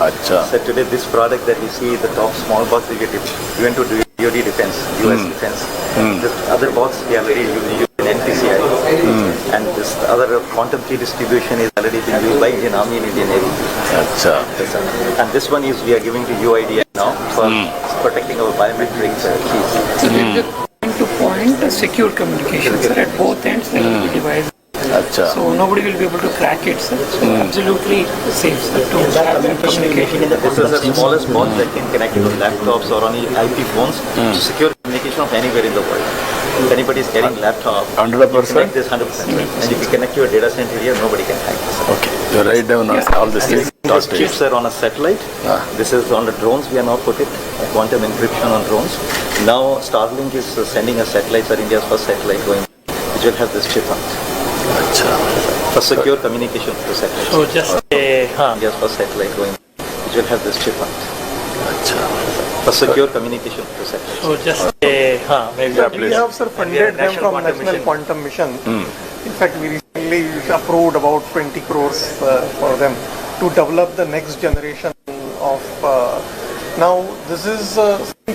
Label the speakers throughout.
Speaker 1: Acha.
Speaker 2: So today this product that you see, the top small box, we went to DoD defense, US defense. This other box we are already using in NPCI. And this other quantum key distribution is already being used by Indian Army and Indian Navy.
Speaker 1: Acha.
Speaker 2: And this one is we are giving to UIDI now for protecting our biometric keys.
Speaker 3: So there is a point-to-point secure communication, sir. At both ends there will be devices.
Speaker 1: Acha.
Speaker 3: So nobody will be able to crack it, sir. So absolutely safe, sir, to have that communication.
Speaker 2: This is the smallest box that can connect to laptops or any IP phones to secure communication of anywhere in the world. If anybody is carrying laptop,
Speaker 1: 100%?
Speaker 2: connect this 100%. And if you connect to a data center here, nobody can hack this.
Speaker 1: Okay. You write down all these things.
Speaker 2: These chips are on a satellite. This is on the drones. We are now put it quantum encryption on drones. Now Starlink is sending a satellite, or India's first satellite going, which will have this chip on it.
Speaker 1: Acha.
Speaker 2: For secure communication to satellite.
Speaker 3: So just
Speaker 2: India's first satellite going, which will have this chip on it.
Speaker 1: Acha.
Speaker 2: For secure communication to satellite.
Speaker 3: so just maybe
Speaker 4: We have, sir, funded them from National Quantum Mission. In fact, we recently approved about 20 crores for them to develop the next generation of. Now, this is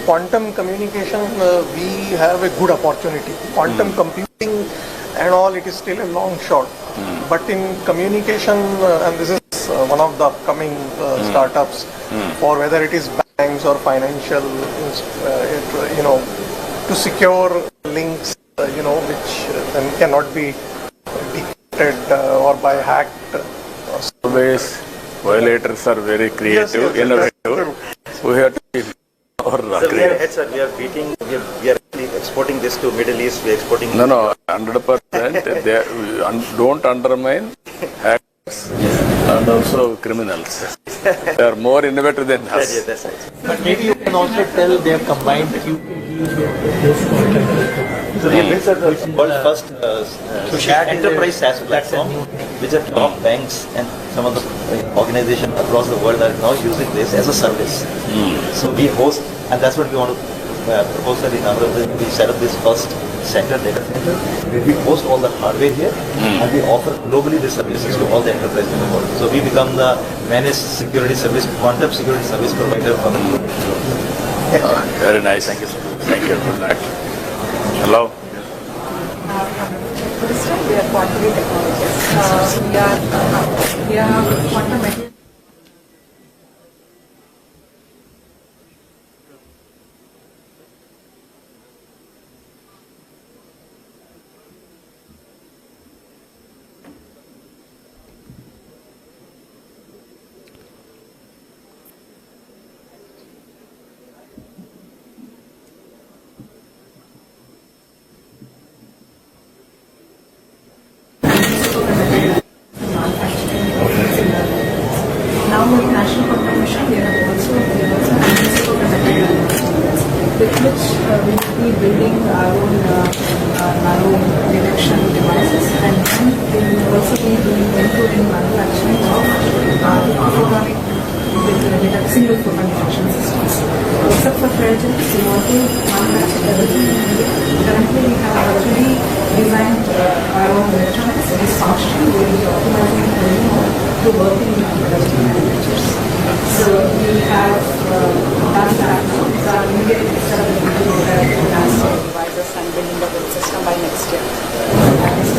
Speaker 4: quantum communication. We have a good opportunity. Quantum computing and all, it is still a long shot. But in communication, and this is one of the upcoming startups, for whether it is banks or financial, to secure links, which then cannot be decrypted or by hacked.
Speaker 1: Always, violators are very creative, innovative. We have to be more
Speaker 2: So we are
Speaker 1: creative.
Speaker 2: ahead, sir. We are beating. We are actually exporting this to Middle East. We are exporting.
Speaker 1: No, 100%. Don't undermine hackers and also criminals. They are more innovative than
Speaker 2: Yeah,
Speaker 1: us.
Speaker 2: that's right.
Speaker 5: But maybe you can also tell they have combined few.
Speaker 2: So we built the world's first enterprise SaaS platform, which are top banks and some of the organizations across the world are now using this as a service. So we host, and that's what we want to propose that in Amaravati. We set up this first data center, where we host all the hardware here, and we offer globally the services to all the enterprises in the world. So we become the managed security service, quantum security service provider for the world.
Speaker 1: Very nice. Thank you. Thank you. Good night. Hello.
Speaker 6: For this time, we are quantum technologists. We are quantum materials. Now with National Quantum Mission, we are also with which we will be building our own nano detection devices, and then we will also be doing end-to-end manufacturing of photonic single photon detection systems. Except for fragile, we want to manufacture everything in India. Currently, we have already designed our own electronics. It is functional. We will be optimizing it to work in industrial manufacturers. So we have done that now. So our immediate started to transfer devices and building the whole system by next year. That is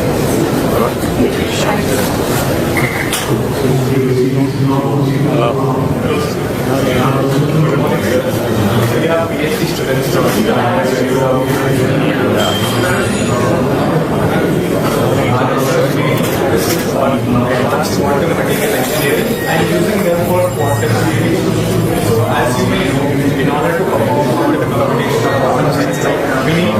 Speaker 7: We have PhD students from quantum material engineering and using them for quantum theory. So as you may know, in order to perform quantum computation or quantum science, we need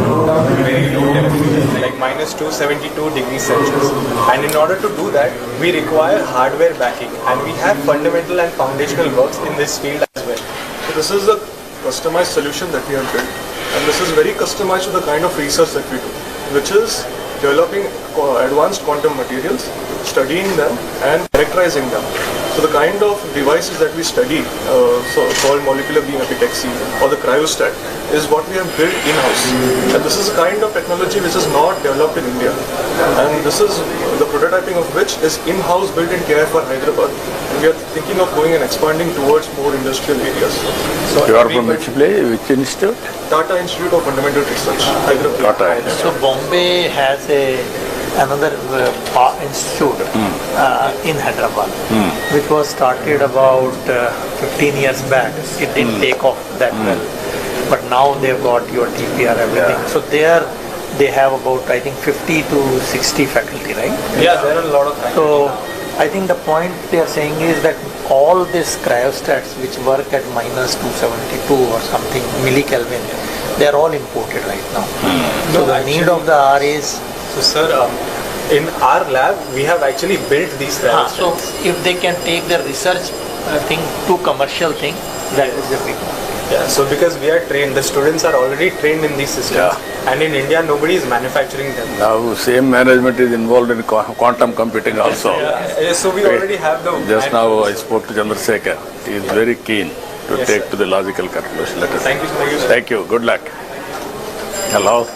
Speaker 7: very low temperatures like -272 degrees Celsius. And in order to do that, we require hardware backing, and we have fundamental and foundational works in this field as well.
Speaker 8: So this is a customized solution that we have built, and this is very customized to the kind of research that we do, which is developing advanced quantum materials, studying them and characterizing them. So the kind of devices that we study, so called molecular beam epitaxy or the cryostat, is what we have built in-house. And this is a kind of technology which is not developed in India. And this is the prototyping of which is in-house built in KIFR Hyderabad. And we are thinking of going and expanding towards more industrial areas. So
Speaker 1: You are from which place? Which institute?
Speaker 8: Tata Institute of Fundamental Research, Hyderabad.
Speaker 1: Tata.
Speaker 5: So Bombay has another institute in Hyderabad, which was started about 15 years back. It didn't take off that well, but now they've got your TPR, everything. So there they have about, I think, 50 to 60 faculty, right?
Speaker 7: Yeah, there are a lot of factors.
Speaker 5: So I think the point they are saying is that all these cryostats which work at minus 272 or something millikelvin, they are all imported right now. So the need of the RAs.
Speaker 7: So sir, in our lab, we have actually built these cryostats.
Speaker 5: So if they can take their research thing to commercial thing, that is the big one.
Speaker 7: Yeah, so because we are trained, the students are already trained in these systems, and in India nobody is manufacturing them.
Speaker 1: Now same management is involved in quantum computing also.
Speaker 7: So we already have the.
Speaker 1: Just now I spoke to Chandrasekhar. He is very keen to take to the logical conclusion. Let us.
Speaker 7: Thank you, sir.
Speaker 1: Thank you. Good luck. Hello.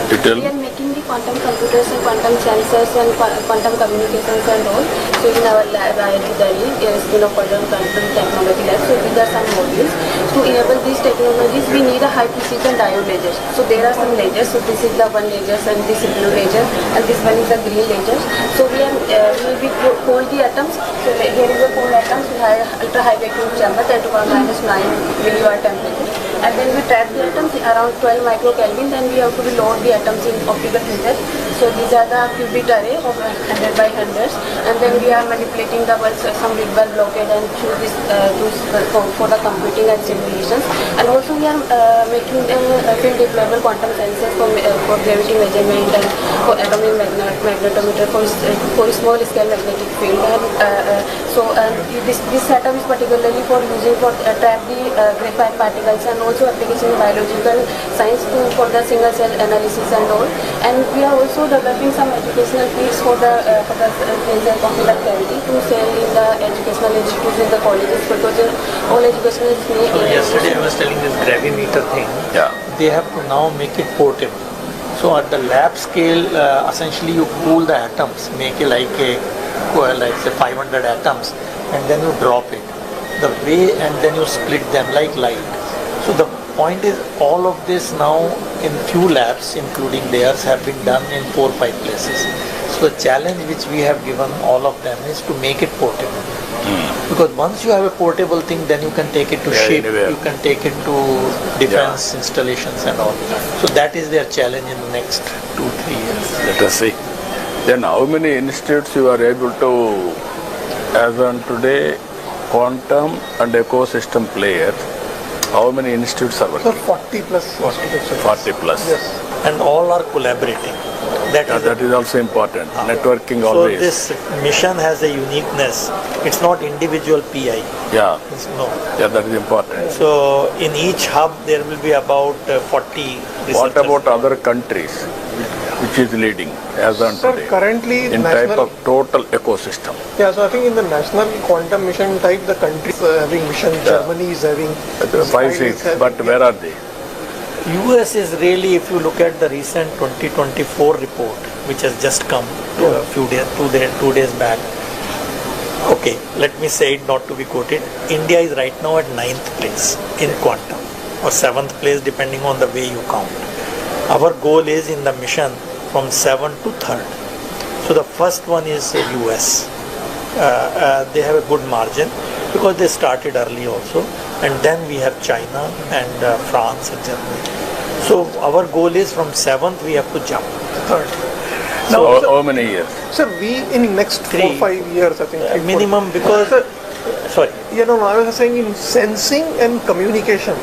Speaker 1: You tell.
Speaker 9: We are making the quantum computers and quantum sensors and quantum communications and all. So in our lab, IIT Delhi, School of Quantum Technology Lab, so these are some modules. To enable these technologies, we need a high precision diode lasers. So there are some lasers. So this is the one laser and this is blue laser and this one is the green laser. So we will be cold the atoms. So here is the cold atoms. We have ultra high vacuum chamber, 10 to the power minus 9 millibar temperature. And then we trap the atoms around 12 microkelvin. Then we have to load the atoms in optical filter. So these are the qubit array of 100 by 100s. And then we are manipulating the bulbs, some big bulb blockade and through this for the computing and simulations. And also we are making field deployable quantum sensors for gravity measurement and for atomic magnetometer for small scale magnetic field. And this setup is particularly for using for trap the graphite particles and also application in biological science for the single cell analysis and all. And we are also developing some educational kits for the laser computer cavity to sell in the educational institutes in the colleges because all educational institutes.
Speaker 5: Yesterday I was telling this gravimeter thing.
Speaker 1: Yeah.
Speaker 5: They have to now make it portable. So at the lab scale, essentially you cool the atoms, make it like say 500 atoms, and then you drop it. The way and then you split them like light. So the point is all of this now in few labs, including theirs, have been done in 4 or 5 places. So the challenge which we have given all of them is to make it portable. Because once you have a portable thing, then you can take it to ship,
Speaker 1: anywhere.
Speaker 5: you can take it to defense installations and all. So that is their challenge in the next 2-3 years.
Speaker 1: Let us see. Then how many institutes you are able to, as on today, quantum and ecosystem players, how many institutes are
Speaker 4: So
Speaker 1: working?
Speaker 4: 40 plus.
Speaker 1: 40 plus.
Speaker 4: Yes.
Speaker 5: And all are collaborating.
Speaker 1: That is also important. Networking
Speaker 5: So
Speaker 1: always.
Speaker 5: this mission has a uniqueness. It's not individual PI.
Speaker 1: Yeah.
Speaker 5: No.
Speaker 1: Yeah, that is important.
Speaker 5: So in each hub there will be about 40 researchers.
Speaker 1: What about other countries? Which is leading as on
Speaker 4: Sir,
Speaker 1: today?
Speaker 4: currently
Speaker 1: In type
Speaker 4: national.
Speaker 1: of total ecosystem.
Speaker 4: Yeah, so I think in the national quantum mission type, the countries having mission. Germany is having
Speaker 1: 5, 6. But where are they?
Speaker 5: US is really, if you look at the recent 2024 report, which has just come a few days, 2 days back. Okay, let me say it not to be quoted. India is right now at 9th place in quantum, or 7th place depending on the way you count. Our goal is in the mission from 7th to 3rd. So the first one is US. They have a good margin because they started early also. And then we have China and France and Germany. So our goal is from 7th we have to jump. 3rd.
Speaker 1: So how many years?
Speaker 4: Sir, we in next 4-5 years, I think.
Speaker 5: Minimum because, sorry.
Speaker 4: I was saying in sensing and communication,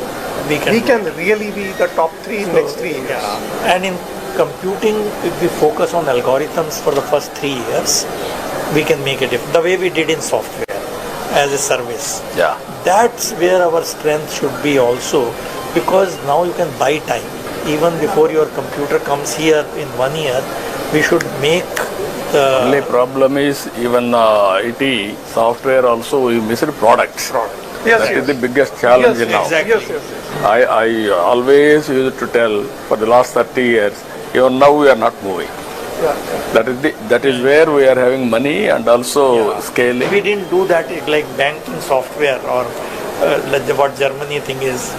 Speaker 4: we can really be the top 3 in next 3 years.
Speaker 5: Yeah. And in computing, if we focus on algorithms for the first 3 years, we can make a difference. The way we did in software as a service.
Speaker 1: Yeah.
Speaker 5: That's where our strength should be also, because now you can buy time. Even before your computer comes here in 1 year, we should make
Speaker 1: Only problem is even IT software also we missed products.
Speaker 4: Yes,
Speaker 1: That
Speaker 4: yes.
Speaker 1: is the biggest challenge now.
Speaker 5: exactly.
Speaker 4: Yes, yes, yes.
Speaker 1: I always used to tell for the last 30 years, even now we are not moving.
Speaker 4: Yeah.
Speaker 1: That is where we are having money and also scaling.
Speaker 5: We didn't do that like banking software or like what Germany thing is.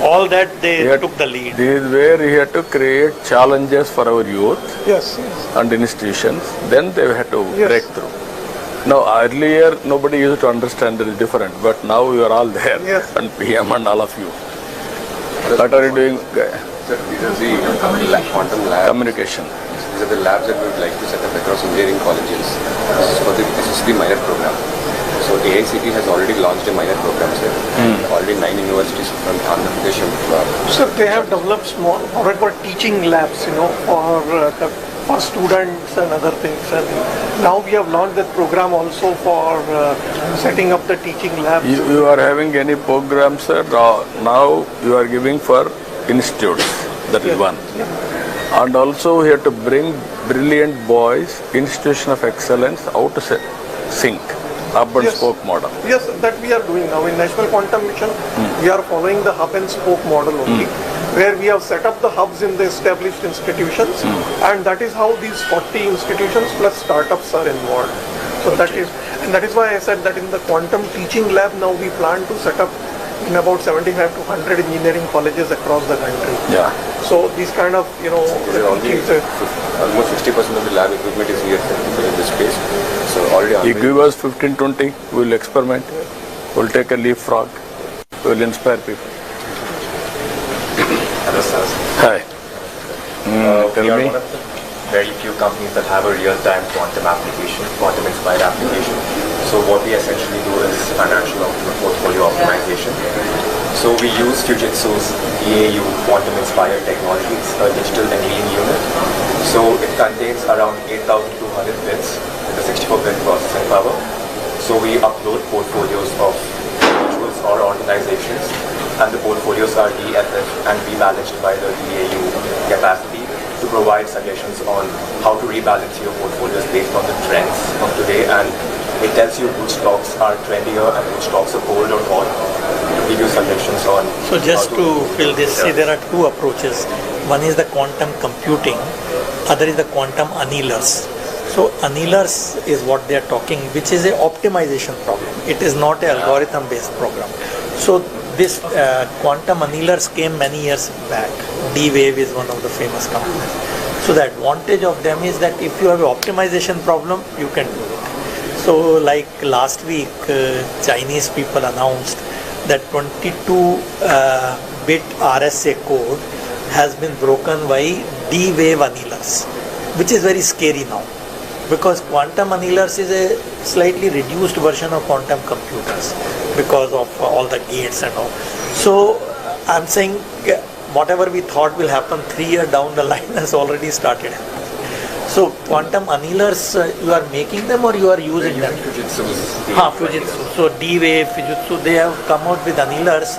Speaker 5: All that they took the lead.
Speaker 1: This is where we had to create challenges for our youth
Speaker 4: Yes, yes.
Speaker 1: and institutions. Then they had to
Speaker 4: Yes.
Speaker 1: break through. Now earlier nobody used to understand it is different, but now you are all there,
Speaker 4: Yes.
Speaker 1: and PM and all of you. What are you doing?
Speaker 10: Sir, these are the quantum labs.
Speaker 1: Communication.
Speaker 10: These are the labs that we would like to set up across engineering colleges. This is for the SSB minor program. So AICT has already launched a minor program, sir. Already 9 universities from Andhra Pradesh.
Speaker 4: So they have developed small, what I call teaching labs, for students and other things. And now we have launched that program also for setting up the teaching labs.
Speaker 1: You are having any programs, sir? Now you are giving for institutes. That is one. And also we have to bring brilliant boys, institution of excellence, out to sync. Urban
Speaker 4: Yes.
Speaker 1: spoke model.
Speaker 4: Yes, that we are doing now. In National Quantum Mission, we are following the hub and spoke model only, where we have set up the hubs in the established institutions, and that is how these 40 institutions plus startups are involved. So that is why I said that in the quantum teaching lab now we plan to set up in about 75 to 100 engineering colleges across the country.
Speaker 1: Yeah.
Speaker 4: So these kind of, teachings,
Speaker 10: Almost 60% of the lab equipment is here in this space. So already
Speaker 1: You give us 15-20, we will experiment. We will take a leapfrog. We will inspire people.
Speaker 11: Hello, sir.
Speaker 1: Hi. Tell
Speaker 11: we are
Speaker 1: me.
Speaker 11: one of the very few companies that have a real-time quantum application, quantum-inspired application. So what we essentially do is financial portfolio optimization. So we use Fujitsu's DAU quantum-inspired technology. It's a digital annealing unit. So it contains around 8,200 bits with a 64-bit processing power. So we upload portfolios of individuals or organizations, and the portfolios are DFF and rebalanced by the DAU capacity to provide suggestions on how to rebalance your portfolios based on the trends of today, and it tells you which stocks are trendier and which stocks are cold or hot, to give you suggestions on.
Speaker 5: So just
Speaker 11: how
Speaker 5: to fill this, see, there are two approaches. One is the quantum computing, other is the quantum annealers. So annealers is what they are talking, which is a optimization problem. It is not an algorithm based program. So this quantum annealers came many years back. D-Wave is one of the famous companies. So the advantage of them is that if you have an optimization problem, you can do it. So like last week, Chinese people announced that 22-bit RSA code has been broken by D-Wave annealers, which is very scary now. Because quantum annealers is a slightly reduced version of quantum computers because of all the gates and all. So I'm saying whatever we thought will happen 3 years down the line has already started happening. So quantum annealers, you are making them or you are using them? Fujitsu. So D-Wave, Fujitsu, they have come out with annealers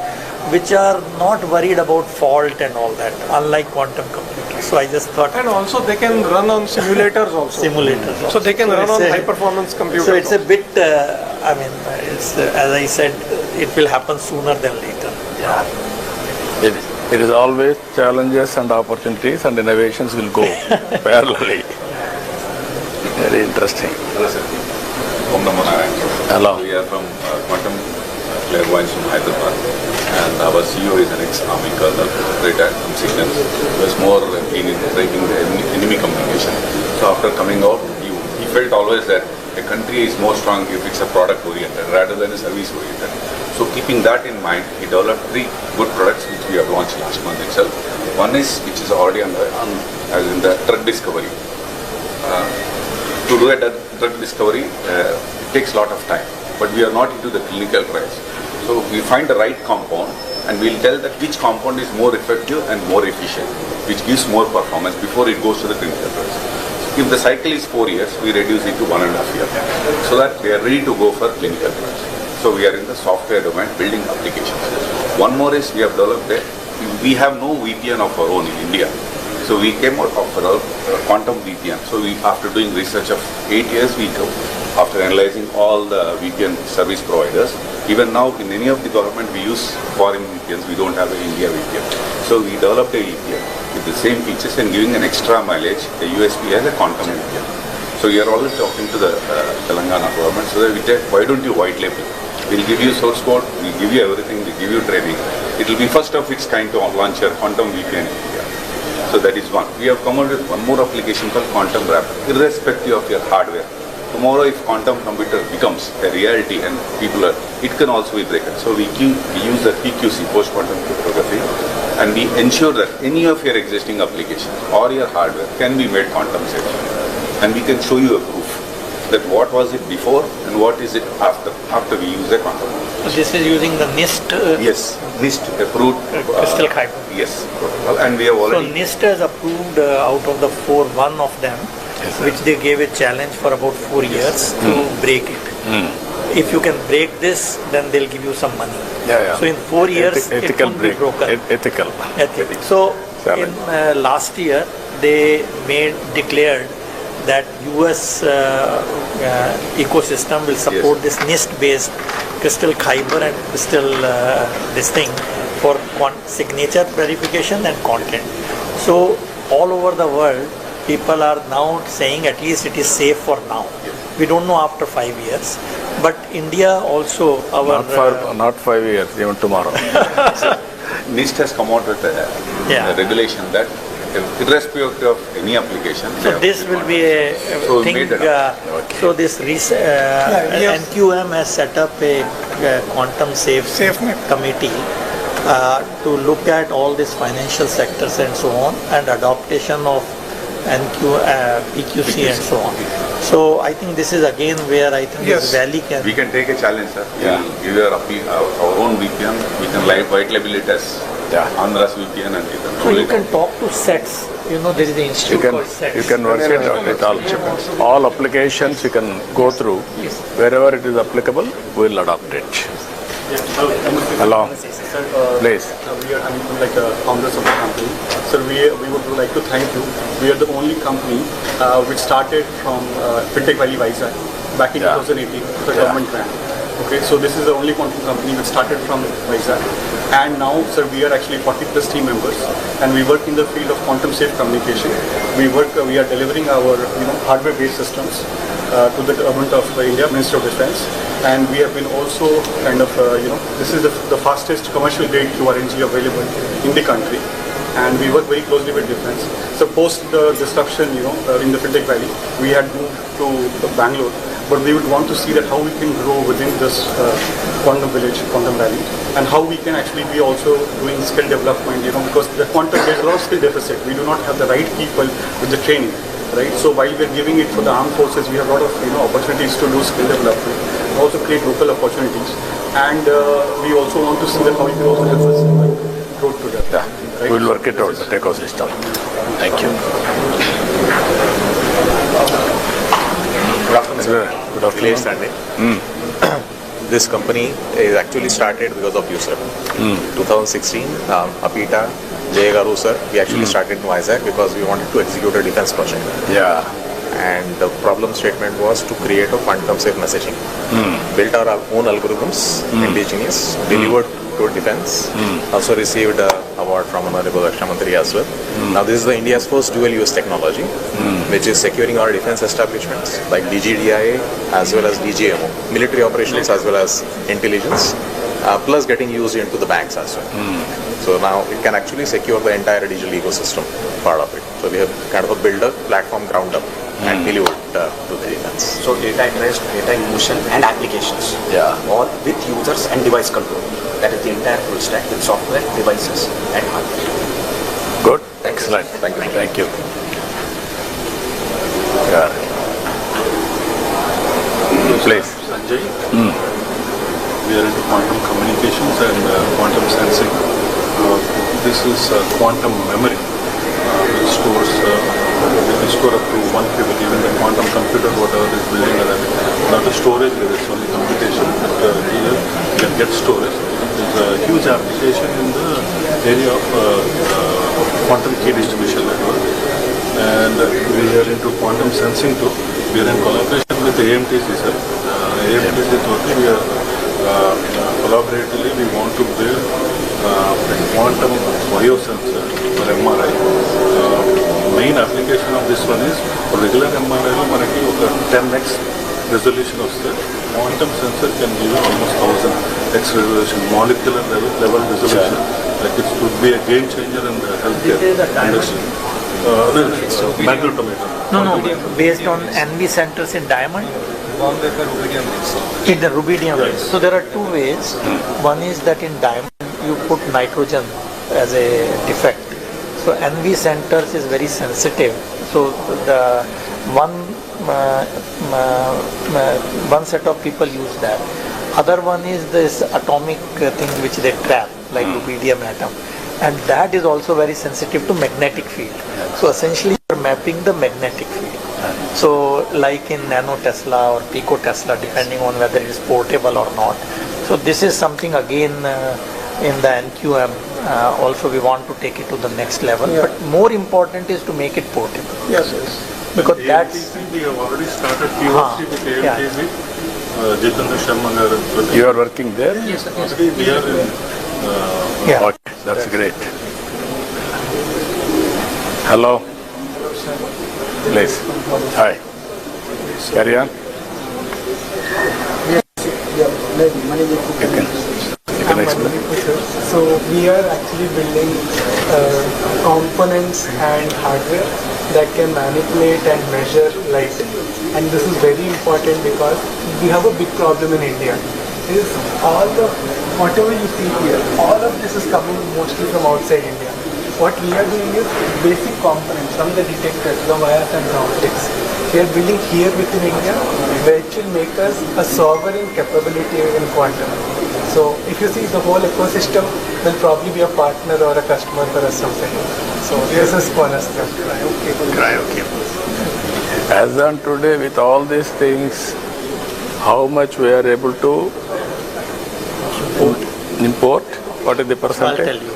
Speaker 5: which are not worried about fault and all that, unlike quantum computers. So I just thought.
Speaker 4: and also they can run on simulators also.
Speaker 5: Simulators.
Speaker 4: So they can run on high performance computers.
Speaker 5: So it's a bit, it's as I said, it will happen sooner than later.
Speaker 1: It is always challenges and opportunities, and innovations will go parallelly. Very interesting.
Speaker 10: Hello, sir. Om Namo Narayan.
Speaker 1: Hello.
Speaker 10: We are from Quantum Clairvoyance from Hyderabad, and our CEO is an ex-army colonel, retired from Signals. He was more keen in breaking the enemy communication. So after coming out, he felt always that a country is more strong if it's a product-oriented rather than a service-oriented. So keeping that in mind, he developed 3 good products which we have launched last month itself. One is which is already as in the drug discovery. To do a drug discovery, it takes a lot of time, but we are not into the clinical trials. So we find the right compound and we'll tell that which compound is more effective and more efficient, which gives more performance before it goes to the clinical trials. If the cycle is 4 years, we reduce it to 1.5 years, so that we are ready to go for clinical trials. So we are in the software domain, building applications. One more is we have developed we have no VPN of our own in India. So we came out of our quantum VPN. So after doing research of 8 years, we after analyzing all the VPN service providers. Even now, in any of the government, we use foreign VPNs. We don't have an India VPN. So we developed a VPN with the same features and giving an extra mileage, a USP as a quantum VPN. So we are always talking to the Telangana government so that we take, why don't you white label? We'll give you source code, we'll give you everything, we'll give you training. It will be first of its kind to launch a quantum VPN in India. So that is one. We have come out with one more application called Quantum Wrap, irrespective of your hardware. Tomorrow, if quantum computer becomes a reality and people are, it can also be broken. So we use the PQC, post-quantum cryptography, and we ensure that any of your existing applications or your hardware can be made quantum safe. And we can show you a proof that what was it before and what is it after we use the quantum.
Speaker 5: So this is using the NIST?
Speaker 10: Yes, NIST approved.
Speaker 5: Crystal Kyber.
Speaker 10: Yes, protocol. And we have already...
Speaker 5: So NIST has approved out of the 4, one of them, which they gave a challenge for about 4 years to break it. If you can break this, then they'll give you some money. So in 4 years, it won't be broken.
Speaker 1: Ethical.
Speaker 5: So in last year, they declared that US ecosystem will support this NIST-based Crystal Kyber and Crystal this thing for signature verification and content. So all over the world, people are now saying at least it is safe for now. We don't know after 5 years, but India also
Speaker 1: not 5 years, even tomorrow.
Speaker 10: NIST has come out with a regulation that irrespective of any application.
Speaker 5: So this will be a thing. So this NQM has set up a quantum safe committee to look at all these financial sectors and so on, and adaptation of PQC and so on. So I think this is again where I think this valley can...
Speaker 10: We can take a challenge, sir. We'll give you our own VPN. We can white label it as Andhra's VPN and you can...
Speaker 5: So you can talk to SETs. You know, there is the institute called SETs.
Speaker 1: You can work it out with all applications you can go through. Wherever it is applicable, we'll adopt it. Hello. Please.
Speaker 8: We are founders of the company. So we would like to thank you. We are the only company which started from Fintech Valley Vizag back in 2018, the government grant. Okay, so this is the only quantum company which started from Vizag. And now, sir, we are actually 40 plus team members, and we work in the field of quantum safe communication. We are delivering our hardware-based systems to the government of India, Ministry of Defense, and we have been also kind of this is the fastest commercial grade QRNG available in the country, and we work very closely with defense. So post the disruption, in the Fintech Valley, we had moved to Bangalore. But we would want to see that how we can grow within this quantum village, quantum valley, and how we can actually be also doing skill development, because the quantum, there's a lot of skill deficit. We do not have the right people with the training, right? So while we're giving it for the armed forces, we have a lot of opportunities to do skill development, also create local opportunities, and we also want to see that how we can also help us grow together. Right?
Speaker 1: We'll work it out, the ecosystem. Thank you.
Speaker 12: Good afternoon. This company is actually started because of USREP. 2016, Apita, Jay Garu sir, we actually started in Vizag because we wanted to execute a defense project. And the problem statement was to create a quantum safe messaging. Built our own algorithms, indigenous, delivered to defense. Also received an award from Honorable Raksha Mantri as well. Now this is India's first dual use technology, which is securing our defense establishments like DGDIA as well as DGMO, military operations as well as intelligence, plus getting used into the banks as well. So now it can actually secure the entire digital ecosystem part of it. So we have kind of built a platform ground up and delivered to the defense.
Speaker 13: So data at rest, data in motion and applications, all with users and device control. That is the entire full stack with software, devices and hardware.
Speaker 1: Good, excellent. Thank you. Thank you. Please.
Speaker 14: Sanjay. We are into quantum communications and quantum sensing. This is quantum memory, which stores, we can store up to 1 qubit, even the quantum computer, whatever is building and everything. Now the storage, there is only computation, but here you can get storage. There's a huge application in the area of quantum key distribution network. And we are into quantum sensing too. We are in collaboration with AMTC, sir. AMTC totally we are collaboratively we want to build a quantum biosensor for MRI. Main application of this one is for regular MRI lo manaki oka 10x resolution vaste. Quantum sensor can give you almost 1000x resolution, molecular level resolution. Like it could be a game changer in the healthcare industry. Magnetometer.
Speaker 5: No, based on NV centers in diamond? In the rubidium. Yes. So there are two ways. One is that in diamond you put nitrogen as a defect. So NV centers is very sensitive. So the one set of people use that. Other one is this atomic thing which they trap, like rubidium atom. And that is also very sensitive to magnetic field. So essentially you're mapping the magnetic field. So like in nano Tesla or pico Tesla, depending on whether it is portable or not. So this is something again in the NQM also we want to take it to the next level. Yeah. But more important is to make it portable.
Speaker 14: Yes.
Speaker 5: Because
Speaker 14: AMTC,
Speaker 5: that's...
Speaker 14: we have already started POC with AMTC. Jitendra Sharma.
Speaker 1: You are working there?
Speaker 5: Yes.
Speaker 14: Already we are in...
Speaker 1: Okay, that's great. Hello. Please. Hi. Carry on. You can explain.
Speaker 7: So we are actually building components and hardware that can manipulate and measure light. And this is very important because we have a big problem in India. Is whatever you see here, all of this is coming mostly from outside India. What we are doing is basic components from the detectors, the wires and the optics. We are building here within India, which will make us a sovereign capability in quantum. So if you see the whole ecosystem, will probably be a partner or a customer for us someday. So this is for us.
Speaker 1: As on today, with all these things, how much we are able to import? What is the percentage?
Speaker 5: I'll tell you.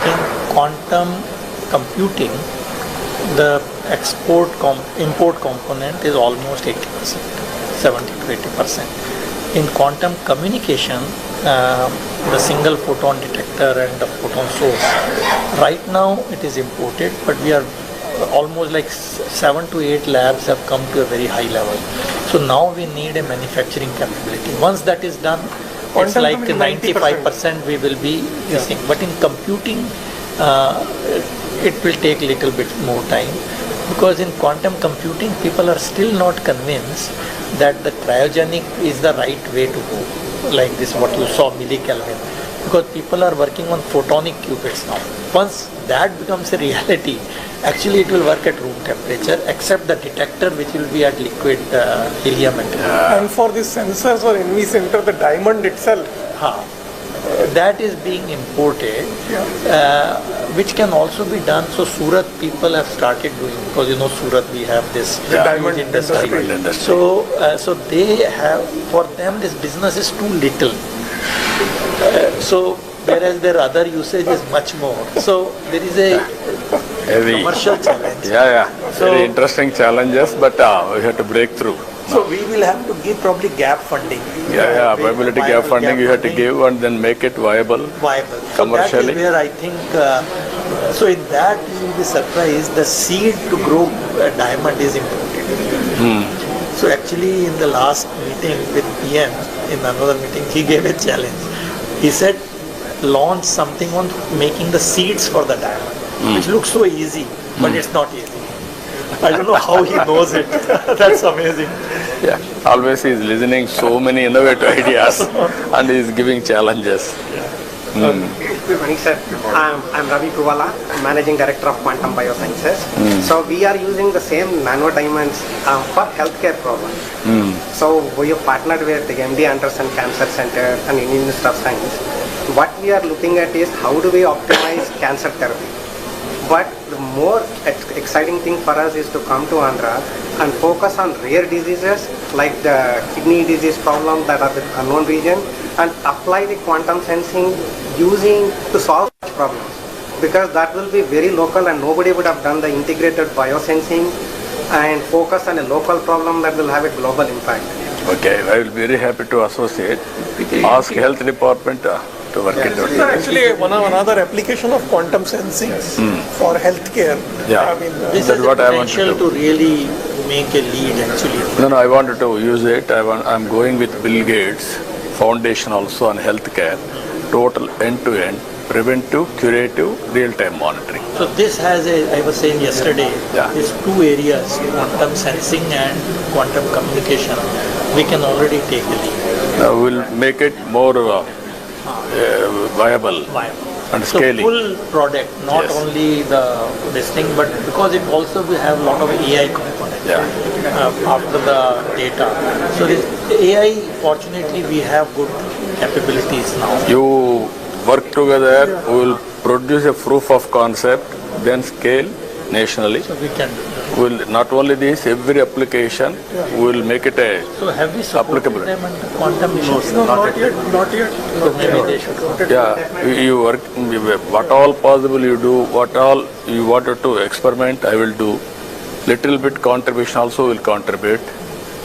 Speaker 5: In quantum computing, the import component is almost 80%, 70 to 80%. In quantum communication, the single photon detector and the photon source, right now it is imported, but we are almost like 7 to 8 labs have come to a very high level. So now we need a manufacturing capability. Once that is done, it's like 95% we will be using. But in computing, it will take a little bit more time, because in quantum computing, people are still not convinced that the cryogenic is the right way to go. Like this, what you saw, millikelvin. Because people are working on photonic qubits now. Once that becomes a reality, actually it will work at room temperature, except the detector which will be at liquid helium.
Speaker 4: And for these sensors or NV center, the diamond itself,
Speaker 5: that is being imported, which can also be done. So Surat people have started doing, because you know Surat we have this diamond industry. So they have, for them this business is too little. So whereas their other usage is much more. So there is a commercial challenge.
Speaker 1: So, very interesting challenges, but we have to break through.
Speaker 5: So we will have to give probably gap funding.
Speaker 1: Viability gap funding you have to give and then make it viable. Commercially.
Speaker 5: So that is where I think, so in that you will be surprised, the seed to grow a diamond is important. So actually in the last meeting with PM, in another meeting, he gave a challenge. He said, launch something on making the seeds for the diamond, which looks so easy, but it's not easy. I don't know how he knows it. That's amazing.
Speaker 1: Always he is listening so many innovative ideas and he is giving challenges.
Speaker 15: Good morning, sir. I'm Ravi Kuvala, Managing Director of Quantum Biosciences. So we are using the same nano diamonds for healthcare problems. So we have partnered with the MD Anderson Cancer Center and Indian Institute of Science. What we are looking at is how do we optimize cancer therapy. But the more exciting thing for us is to come to Andhra and focus on rare diseases like the kidney disease problem that are the unknown region, and apply the quantum sensing using to solve such problems. Because that will be very local and nobody would have done the integrated biosensing and focus on a local problem that will have a global impact.
Speaker 1: Okay, I will be very happy to associate. Ask health department to work it out.
Speaker 4: Sir, actually, another application of quantum sensing for healthcare.
Speaker 1: Yeah.
Speaker 4: I mean,
Speaker 5: This
Speaker 1: That's
Speaker 5: has
Speaker 1: what
Speaker 5: the
Speaker 1: I want to
Speaker 5: potential
Speaker 1: do.
Speaker 5: to really make a lead actually.
Speaker 1: No, I wanted to use it. I'm going with Bill Gates Foundation also on healthcare, total end-to-end, preventive, curative, real-time monitoring.
Speaker 5: So this has I was saying yesterday, these two areas, quantum sensing and quantum communication, we can already take a lead.
Speaker 1: We'll make it more viable and
Speaker 5: So
Speaker 1: scaling.
Speaker 5: full product, not only this thing, but because it also will have a lot of AI components after the data. So this AI, fortunately, we have good capabilities now.
Speaker 1: You work together, we will produce a proof of concept, then scale nationally.
Speaker 5: So we can.
Speaker 1: We'll not only this, every application, we will make it a
Speaker 5: So have we supported
Speaker 1: applicable.
Speaker 5: them under quantum missions?
Speaker 4: no, not yet.
Speaker 5: So maybe they should.
Speaker 1: Yeah, you work, what all possible you do, what all you wanted to experiment, I will do. Little bit contribution also will contribute.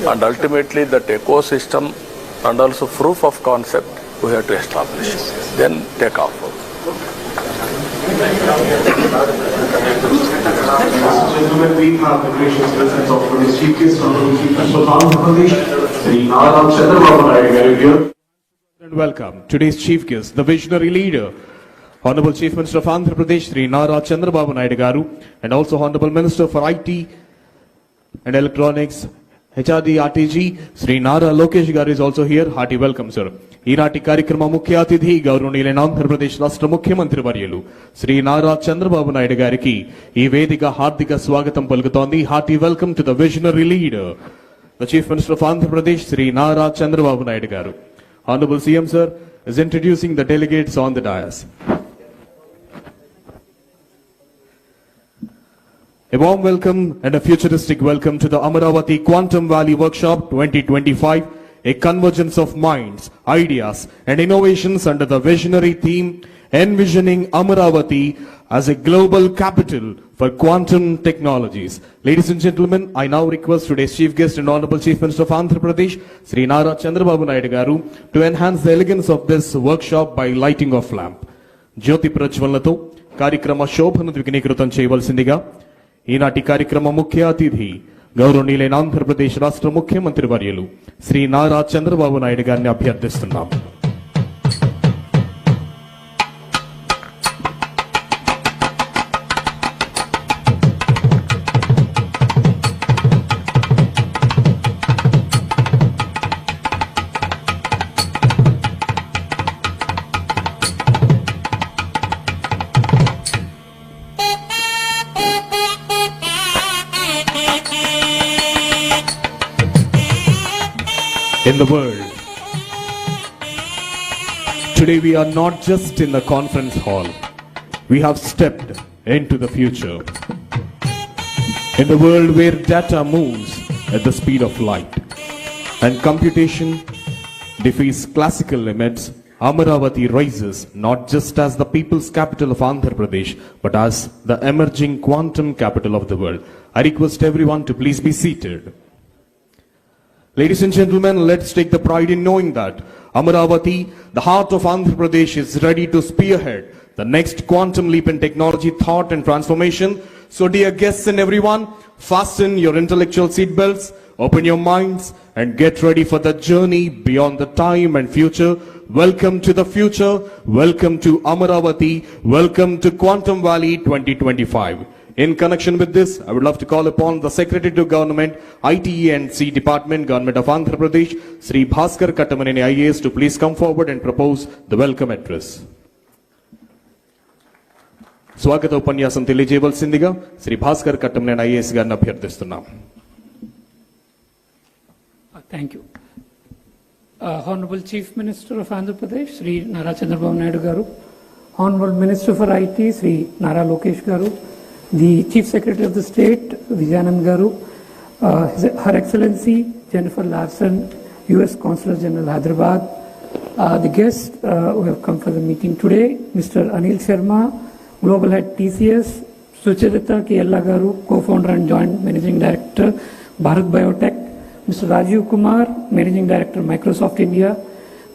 Speaker 1: And ultimately that ecosystem and also proof of concept we have to establish. Then take off.
Speaker 7: Gentlemen, we have the gracious presence of today's Chief Guest, Honorable Chief Minister of Andhra Pradesh, Sri Nara Chandrababu Naidu garu here. And welcome today's Chief Guest, the visionary leader, Honorable Chief Minister of Andhra Pradesh, Sri Nara Chandrababu Naidu garu, and also Honorable Minister for IT and Electronics, HRD RTG, Sri Nara Lokesh garu is also here. Hearty welcome, sir. ఈనాటి కార్యక్రమ ముఖ్య అతిథి గౌరవనీయులైన ఆంధ్రప్రదేశ్ రాష్ట్ర ముఖ్యమంత్రి వర్యులు శ్రీ నారా చంద్రబాబు నాయుడు గారికి ఈ వేదిక హార్దిక స్వాగతం పలుకుతోంది. Hearty welcome to the visionary leader, the chief minister of Andhra Pradesh Shri Nara Chandrababu Naidu garu. Honourable CM sir is introducing the delegates on the dais. A warm welcome and a futuristic welcome to the Amaravati Quantum Valley Workshop 2025. A convergence of minds, ideas and innovations under the visionary theme envisioning Amaravati as a global capital for quantum technologies. Ladies and gentlemen, I now request today's chief guest and Honorable Chief Minister of Andhra Pradesh, Sri Nara Chandrababu Naidu garu, to enhance the elegance of this workshop by lighting of lamp. Jyoti Prajwalnato కార్యక్రమ శోభను ద్విగుణీకృతం చేయవలసిందిగా ఈనాటి కార్యక్రమ ముఖ్య అతిథి గౌరవనీయులైన ఆంధ్రప్రదేశ్ రాష్ట్ర ముఖ్యమంత్రి వర్యులు శ్రీ నారా చంద్రబాబు నాయుడు గారిని అభ్యర్థిస్తున్నాం. In the world, today we are not just in the conference hall, we have stepped into the future. In the world where data moves at the speed of light and computation defies classical limits, Amaravati rises not just as the people's capital of Andhra Pradesh, but as the emerging quantum capital of the world. I request everyone to please be seated. Ladies and gentlemen, let's take the pride in knowing that Amaravati, the heart of Andhra Pradesh, is ready to spearhead the next quantum leap in technology, thought and transformation. So dear guests and everyone, fasten your intellectual seatbelts, open your minds and get ready for the journey beyond the time and future. Welcome to the future, welcome to Amaravati, welcome to Quantum Valley 2025. In connection with this, I would love to call upon the Secretary to Government, ITE and C Department, Government of Andhra Pradesh, Sri Bhaskar Kattamaneni IAS, to please come forward and propose the welcome address. స్వాగత ఉపన్యాసం తెలియజేయవలసిందిగా Shri Bhaskar Kattamaneni IAS గారిని అభ్యర్థిస్తున్నాం.
Speaker 3: Thank you. Honorable Chief Minister of Andhra Pradesh, Sri Nara Chandrababu Naidu garu, Honorable Minister for IT, Sri Nara Lokesh garu, the Chief Secretary of the State, Vijayanand garu, Her Excellency Jennifer Larson, U.S. Consul General Hyderabad, the guests who have come for the meeting today, Mr. Anil Sharma, Global Head TCS, Sucharita Kiyella Garu, co-founder and joint managing director, Bharat Biotech. Mr. Rajiv Kumar, managing director, Microsoft India.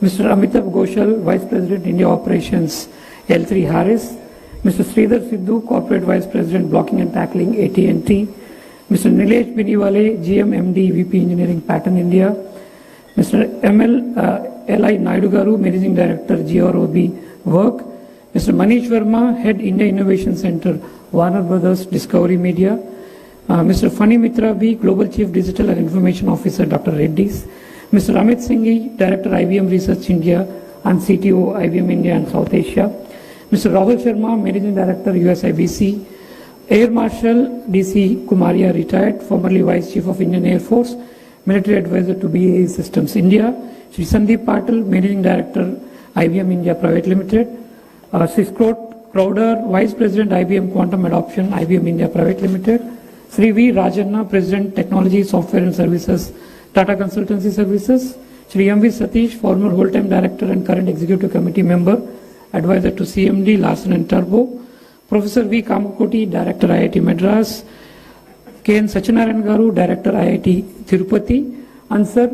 Speaker 3: Mr. Amitabh Ghoshal, vice president, India operations, L3 Harris. Mr. Sridhar Sidhu, corporate vice president, blocking and tackling, AT&T. Mr. Nilesh Biniwale, GM MD, VP engineering, Pattern India. Mr. L.I. Naidu Garu, managing director, GROB Work. Mr. Manish Verma, head India Innovation Center, Warner Brothers Discovery Media. Mr. Fani Mitra B, Global Chief Digital and Information Officer, Dr. Reddy's. Mr. Amit Singhi, Director IBM Research India and CTO IBM India and South Asia. Mr. Rahul Sharma, Managing Director USIBC. Air Marshal DC Kumaria, retired, formerly Vice Chief of Indian Air Force, Military Advisor to BAE Systems India. Shri Sandeep Patil, Managing Director IBM India Private Limited. Shri Scott Crowder, Vice President IBM Quantum Adoption, IBM India Private Limited. Sri V. Rajanna, President Technology, Software and Services, Tata Consultancy Services. Sri M. V. Satish, former whole-time Director and current Executive Committee Member, Advisor to CMD, Larsen and Turbo. Professor V. Kamakoti, Director IIT Madras. K. N. Sachinarayan Garu, Director IIT Tirupati. And sir,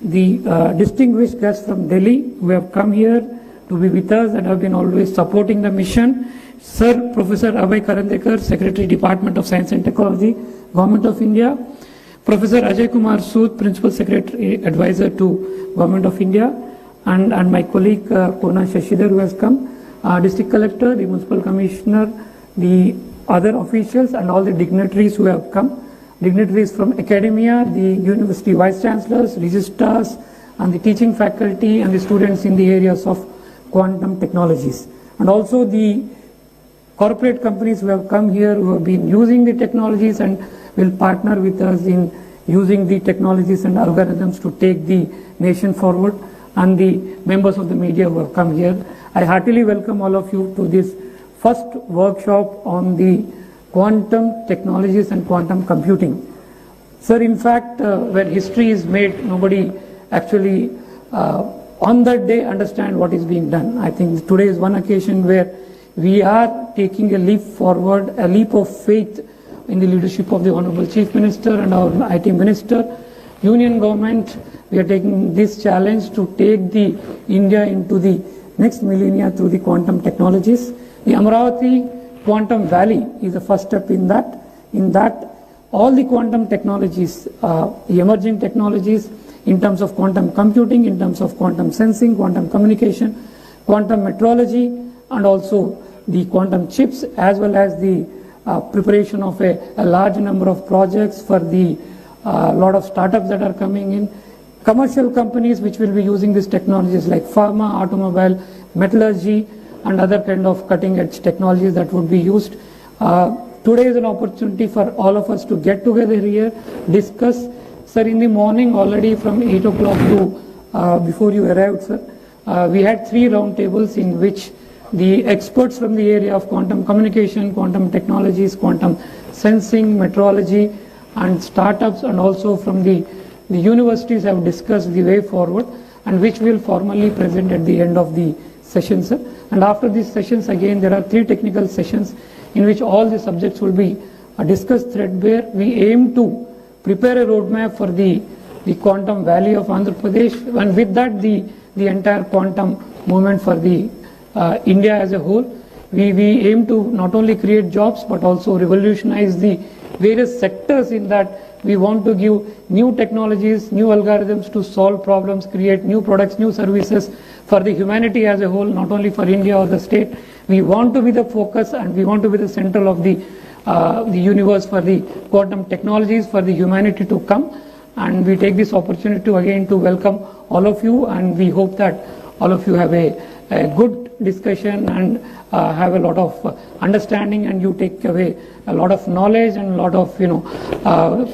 Speaker 3: the distinguished guests from Delhi who have come here to be with us and have been always supporting the mission. Sir, Professor Abhay Karandekar, Secretary, Department of Science and Technology, Government of India. Professor Ajay Kumar Sood, Principal Secretary, Advisor to Government of India. And my colleague Kona Shashidhar who has come. District Collector, the Municipal Commissioner, the other officials and all the dignitaries who have come. Dignitaries from academia, the University Vice Chancellors, Registrars and the teaching faculty and the students in the areas of quantum technologies. And also the corporate companies who have come here, who have been using the technologies and will partner with us in using the technologies and algorithms to take the nation forward, and the members of the media who have come here. I heartily welcome all of you to this first workshop on the quantum technologies and quantum computing. Sir, in fact, when history is made, nobody actually on that day understand what is being done. I think today is one occasion where we are taking a leap forward, a leap of faith in the leadership of the Honorable Chief Minister and our IT Minister. Union government, we are taking this challenge to take the India into the next millennia through the quantum technologies. The Amaravati Quantum Valley is the first step in that. In that, all the quantum technologies, the emerging technologies in terms of quantum computing, in terms of quantum sensing, quantum communication, quantum metrology, and also the quantum chips, as well as the preparation of a large number of projects for the lot of startups that are coming in. Commercial companies which will be using these technologies like pharma, automobile, metallurgy, and other kind of cutting edge technologies that would be used. Today is an opportunity for all of us to get together here, discuss. Sir, in the morning already from 8 o'clock to before you arrived, sir, we had 3 round tables in which the experts from the area of quantum communication, quantum technologies, quantum sensing, metrology, and startups, and also from the universities have discussed the way forward, and which we will formally present at the end of the session, sir. And after these sessions, again, there are 3 technical sessions in which all the subjects will be discussed threadbare. We aim to prepare a roadmap for the quantum valley of Andhra Pradesh, and with that the entire quantum movement for the India as a whole. We aim to not only create jobs but also revolutionize the various sectors in that. We want to give new technologies, new algorithms to solve problems, create new products, new services for the humanity as a whole, not only for India or the state. We want to be the focus and we want to be the central of the universe for the quantum technologies for the humanity to come. And we take this opportunity to again to welcome all of you, and we hope that all of you have a good discussion and have a lot of understanding, and you take away a lot of knowledge and a lot of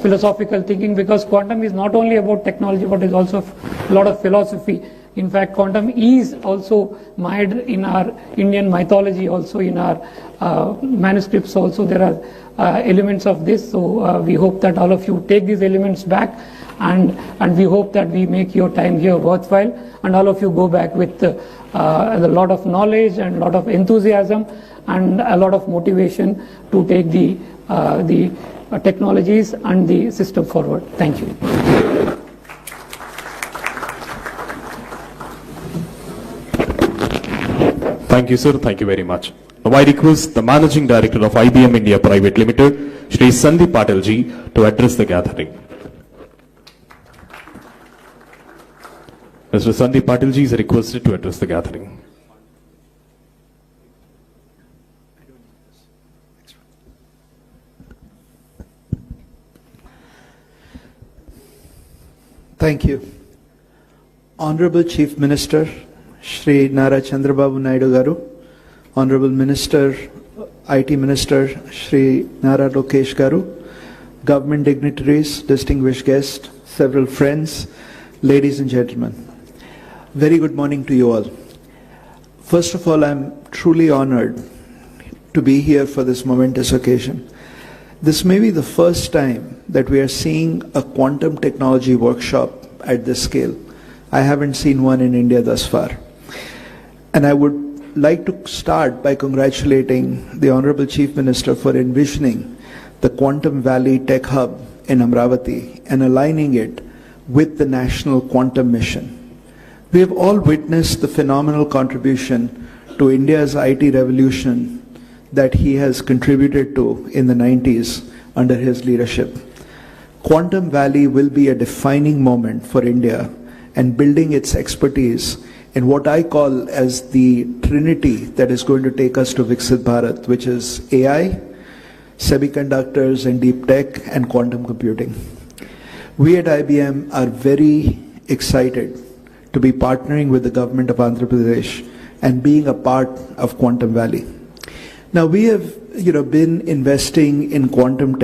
Speaker 3: philosophical thinking, because quantum is not only about technology but is also a lot of philosophy. In fact, quantum is also mired in our Indian mythology, also in our manuscripts also. There are elements of this. So we hope that all of you take these elements back, and we hope that we make your time here worthwhile, and all of you go back with a lot of knowledge and a lot of enthusiasm and a lot of motivation to take the technologies and the system forward. Thank you.
Speaker 7: Thank you, sir. Thank you very much. Now I request the Managing Director of IBM India Private Limited, Shri Sandeep Patel ji, to address the gathering. Mr. Sandeep Patel ji is requested to address the gathering.
Speaker 16: Thank you. Honorable Chief Minister, Shri Nara Chandrababu Naidu Garu, Honorable Minister, IT Minister, Shri Nara Lokesh Garu, government dignitaries, distinguished guests, several friends, ladies and gentlemen. Very good morning to you all. First of all, I'm truly honored to be here for this momentous occasion. This may be the first time that we are seeing a quantum technology workshop at this scale. I haven't seen one in India thus far. And I would like to start by congratulating the Honorable Chief Minister for envisioning the Quantum Valley Tech Hub in Amaravati and aligning it with the National Quantum Mission. We have all witnessed the phenomenal contribution to India's IT revolution that he has contributed to in the 90s under his leadership. Quantum Valley will be a defining moment for India and building its expertise in what I call as the trinity that is going to take us to Viksit Bharat, which is AI, semiconductors and deep tech, and quantum computing. We at IBM are very excited to be partnering with the government of Andhra Pradesh and being a part of Quantum Valley. Now we have been investing in quantum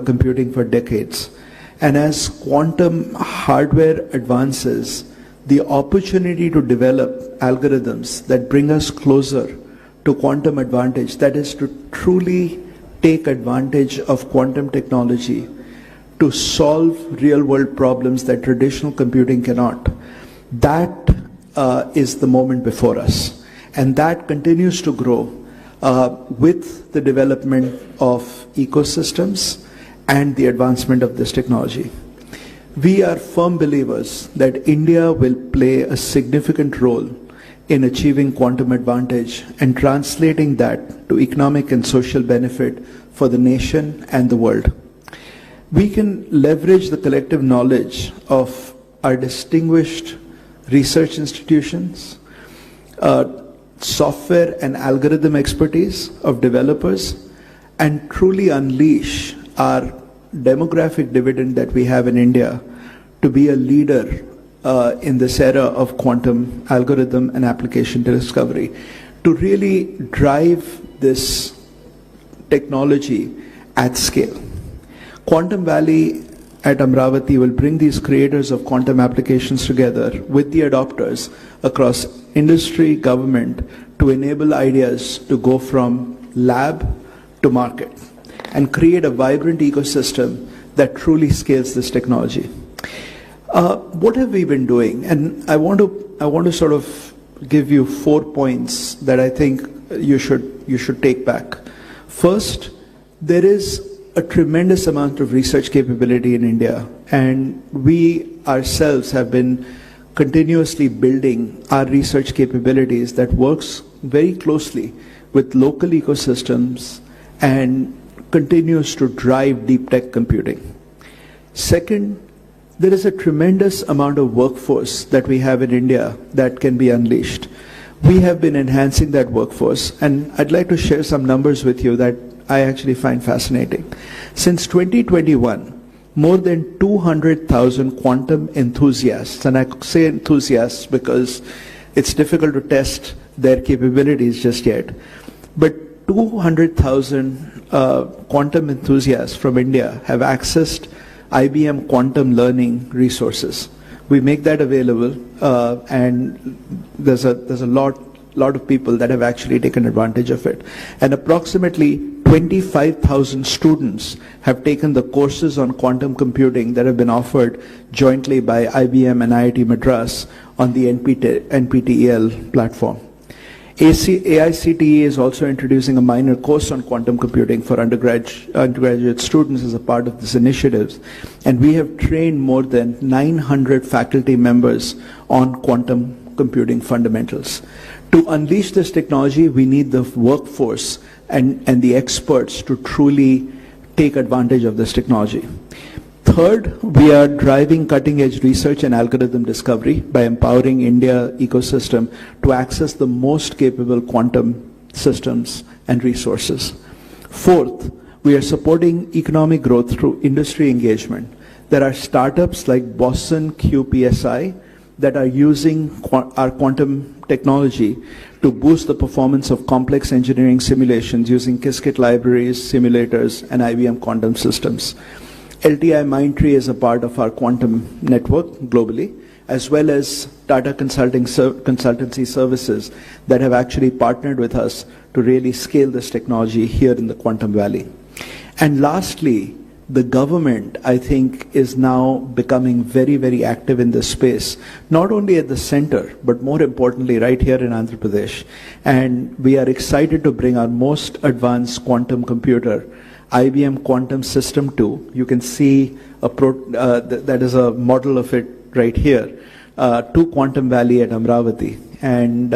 Speaker 16: computing for decades, and as quantum hardware advances, the opportunity to develop algorithms that bring us closer to quantum advantage, that is to truly take advantage of quantum technology to solve real world problems that traditional computing cannot, that is the moment before us. And that continues to grow with the development of ecosystems and the advancement of this technology. We are firm believers that India will play a significant role in achieving quantum advantage and translating that to economic and social benefit for the nation and the world. We can leverage the collective knowledge of our distinguished research institutions, software and algorithm expertise of developers, and truly unleash our demographic dividend that we have in India to be a leader in this era of quantum algorithm and application discovery, to really drive this technology at scale. Quantum Valley at Amaravati will bring these creators of quantum applications together with the adopters across industry, government, to enable ideas to go from lab to market and create a vibrant ecosystem that truly scales this technology. What have we been doing? And I want to sort of give you 4 points that I think you should take back. First, there is a tremendous amount of research capability in India, and we ourselves have been continuously building our research capabilities that works very closely with local ecosystems and continues to drive deep tech computing. Second, there is a tremendous amount of workforce that we have in India that can be unleashed. We have been enhancing that workforce, and I'd like to share some numbers with you that I actually find fascinating. Since 2021, more than 200,000 quantum enthusiasts, and I say enthusiasts because it's difficult to test their capabilities just yet, but 200,000 quantum enthusiasts from India have accessed IBM quantum learning resources. We make that available, and there's a lot of people that have actually taken advantage of it. And approximately 25,000 students have taken the courses on quantum computing that have been offered jointly by IBM and IIT Madras on the NPTEL platform. AICTE is also introducing a minor course on quantum computing for undergraduate students as a part of this initiative, and we have trained more than 900 faculty members on quantum computing fundamentals. To unleash this technology, we need the workforce and the experts to truly take advantage of this technology. Third, we are driving cutting-edge research and algorithm discovery by empowering India ecosystem to access the most capable quantum systems and resources. Fourth, we are supporting economic growth through industry engagement. There are startups like Boston QPSI that are using our quantum technology to boost the performance of complex engineering simulations using Qiskit libraries, simulators, and IBM quantum systems. LTI Mindtree is a part of our quantum network globally, as well as Tata Consultancy Services that have actually partnered with us to really scale this technology here in the Quantum Valley. And lastly, the government, I think, is now becoming very, very active in this space, not only at the center, but more importantly, right here in Andhra Pradesh. And we are excited to bring our most advanced quantum computer, IBM Quantum System 2. You can see that is a model of it right here, to Quantum Valley at Amaravati. And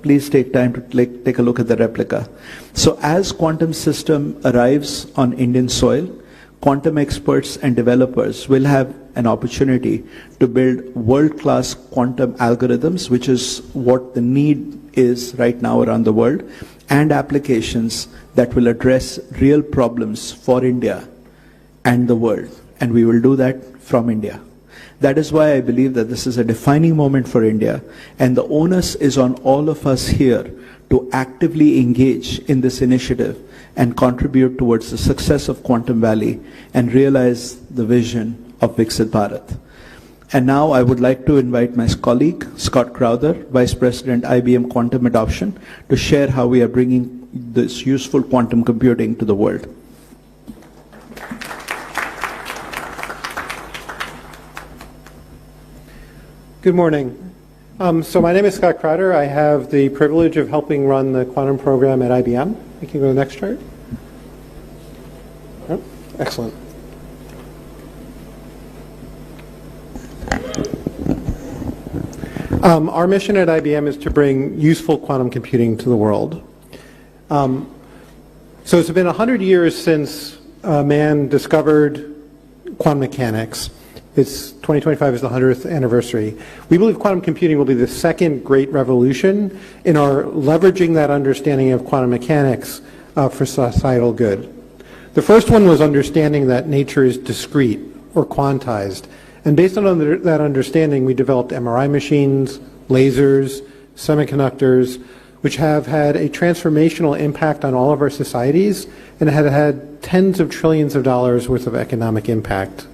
Speaker 16: please take time to take a look at the replica. So as quantum system arrives on Indian soil, quantum experts and developers will have an opportunity to build world-class quantum algorithms, which is what the need is right now around the world, and applications that will address real problems for India and the world. And we will do that from India. That is why I believe that this is a defining moment for India, and the onus is on all of us here to actively engage in this initiative and contribute towards the success of Quantum Valley and realize the vision of Viksit Bharat. And now I would like to invite my colleague, Scott Crowther, Vice President, IBM Quantum Adoption, to share how we are bringing this useful quantum computing to the world.
Speaker 17: Good morning. So my name is Scott Crowder. I have the privilege of helping run the quantum program at IBM. You can go to the next chart. Oh, excellent. Our mission at IBM is to bring useful quantum computing to the world. So it's been 100 years since man discovered quantum mechanics. It's 2025 is the 100th anniversary. We believe quantum computing will be the second great revolution in our leveraging that understanding of quantum mechanics for societal good. The first one was understanding that nature is discrete or quantized. And based on that understanding, we developed MRI machines, lasers, semiconductors, which have had a transformational impact on all of our societies and have had tens of trillions of dollars worth of economic impact.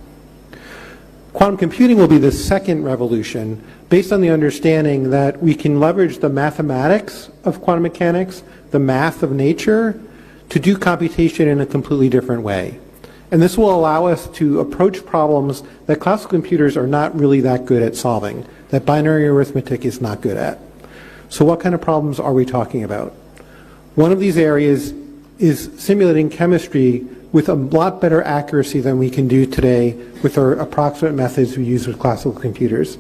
Speaker 17: Quantum computing will be the second revolution based on the understanding that we can leverage the mathematics of quantum mechanics, the math of nature, to do computation in a completely different way. And this will allow us to approach problems that classical computers are not really that good at solving, that binary arithmetic is not good at. So what kind of problems are we talking about? One of these areas is simulating chemistry with a lot better accuracy than we can do today with our approximate methods we use with classical computers.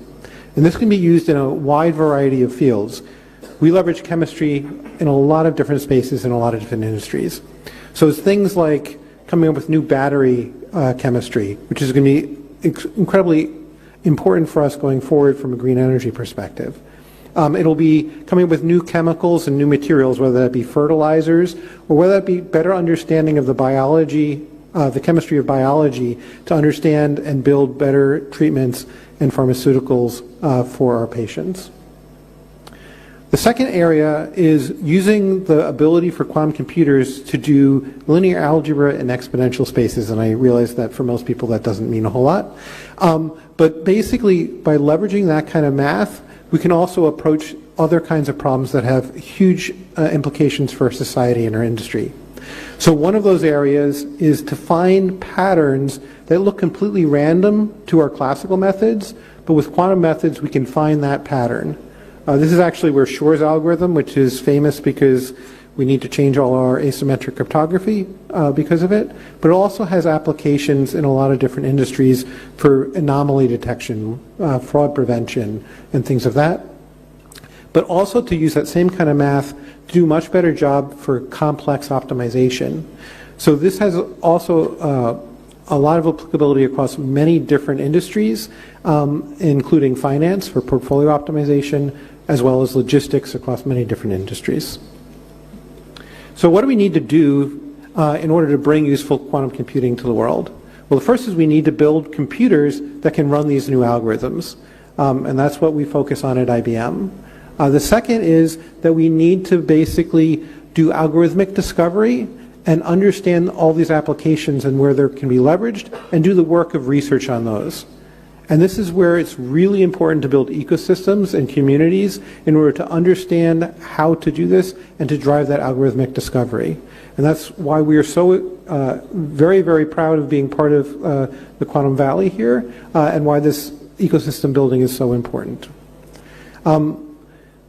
Speaker 17: And this can be used in a wide variety of fields. We leverage chemistry in a lot of different spaces in a lot of different industries. So it's things like coming up with new battery chemistry, which is going to be incredibly important for us going forward from a green energy perspective. It'll be coming up with new chemicals and new materials, whether that be fertilizers or whether that be better understanding of the biology, the chemistry of biology to understand and build better treatments and pharmaceuticals for our patients. The second area is using the ability for quantum computers to do linear algebra in exponential spaces, and I realize that for most people that doesn't mean a whole lot. But basically, by leveraging that kind of math, we can also approach other kinds of problems that have huge implications for society and our industry. So one of those areas is to find patterns that look completely random to our classical methods, but with quantum methods we can find that pattern. This is actually where Shor's algorithm, which is famous because we need to change all our asymmetric cryptography because of it, but it also has applications in a lot of different industries for anomaly detection, fraud prevention, and things of that. But also to use that same kind of math to do a much better job for complex optimization. So this has also a lot of applicability across many different industries, including finance for portfolio optimization, as well as logistics across many different industries. So what do we need to do in order to bring useful quantum computing to the world? Well, the first is we need to build computers that can run these new algorithms, and that's what we focus on at IBM. The second is that we need to basically do algorithmic discovery and understand all these applications and where they can be leveraged and do the work of research on those. And this is where it's really important to build ecosystems and communities in order to understand how to do this and to drive that algorithmic discovery. And that's why we are so very, very proud of being part of the Quantum Valley here and why this ecosystem building is so important. I'm going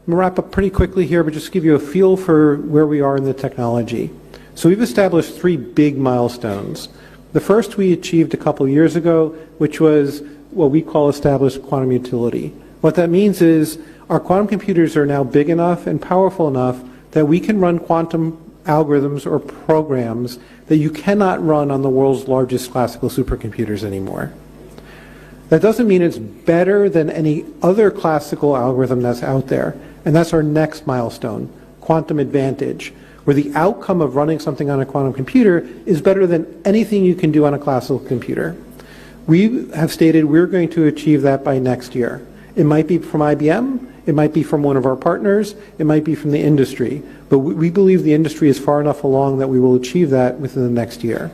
Speaker 17: to wrap up pretty quickly here, but just give you a feel for where we are in the technology. So we've established 3 big milestones. The first we achieved a couple years ago, which was what we call established quantum utility. What that means is our quantum computers are now big enough and powerful enough that we can run quantum algorithms or programs that you cannot run on the world's largest classical supercomputers anymore. That doesn't mean it's better than any other classical algorithm that's out there, and that's our next milestone, quantum advantage, where the outcome of running something on a quantum computer is better than anything you can do on a classical computer. We have stated we're going to achieve that by next year. It might be from IBM, it might be from one of our partners, it might be from the industry, but we believe the industry is far enough along that we will achieve that within the next year.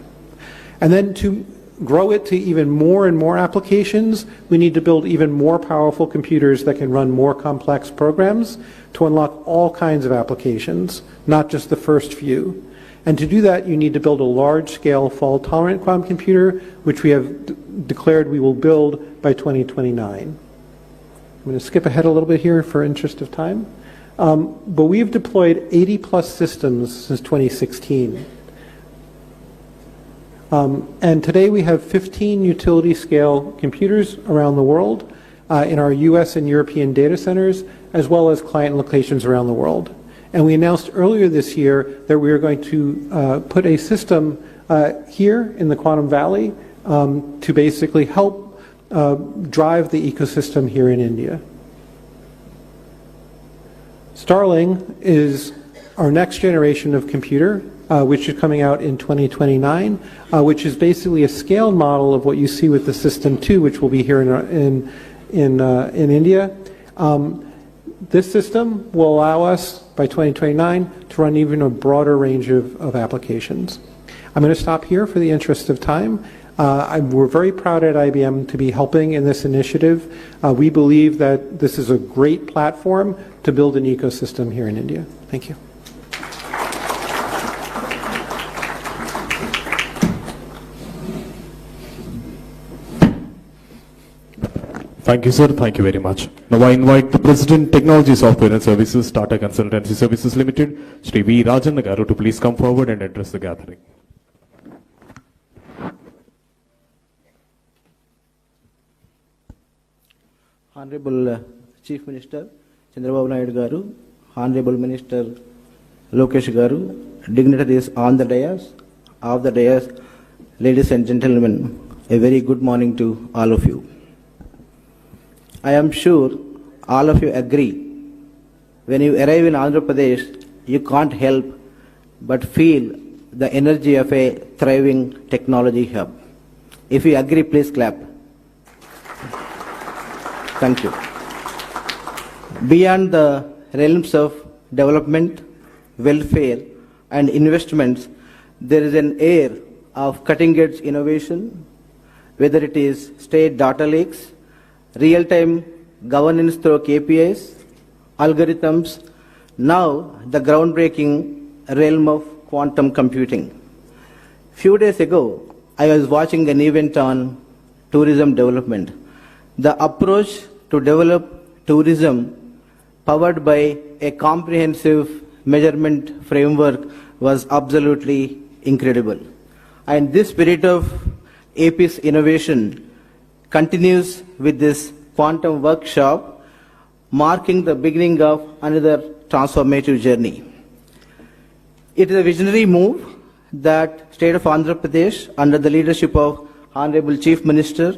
Speaker 17: And then to grow it to even more and more applications, we need to build even more powerful computers that can run more complex programs to unlock all kinds of applications, not just the first few. And to do that, you need to build a large-scale fault-tolerant quantum computer, which we have declared we will build by 2029. I'm going to skip ahead a little bit here for interest of time. But we've deployed 80-plus systems since 2016. And today we have 15 utility-scale computers around the world in our US and European data centers, as well as client locations around the world. And we announced earlier this year that we are going to put a system here in the Quantum Valley to basically help drive the ecosystem here in India. Starling is our next generation of computer, which is coming out in 2029, which is basically a scaled model of what you see with the System 2, which will be here in India. This system will allow us, by 2029, to run even a broader range of applications. I'm going to stop here for the interest of time. We're very proud at IBM to be helping in this initiative. We believe that this is a great platform to build an ecosystem here in India. Thank you.
Speaker 18: Thank you, sir. Thank you very much. Now I invite the President, Technology Software and Services, Tata Consultancy Services Limited, Shri V. Rajan Garu, to please come forward and address the gathering.
Speaker 19: Honorable Chief Minister Chandrababu Naidu Garu, Honorable Minister Lokesh Garu, dignitaries on the dais, off the dais, ladies and gentlemen, a very good morning to all of you. I am sure all of you agree, when you arrive in Andhra Pradesh, you can't help but feel the energy of a thriving technology hub. If you agree, please clap. Thank you. Beyond the realms of development, welfare, and investments, there is an air of cutting-edge innovation, whether it is state data lakes, real-time governance through KPIs, algorithms, now the groundbreaking realm of quantum computing. Few days ago, I was watching an event on tourism development. The approach to develop tourism powered by a comprehensive measurement framework was absolutely incredible. And this spirit of AP's innovation continues with this quantum workshop, marking the beginning of another transformative journey. It is a visionary move that State of Andhra Pradesh, under the leadership of Honorable Chief Minister,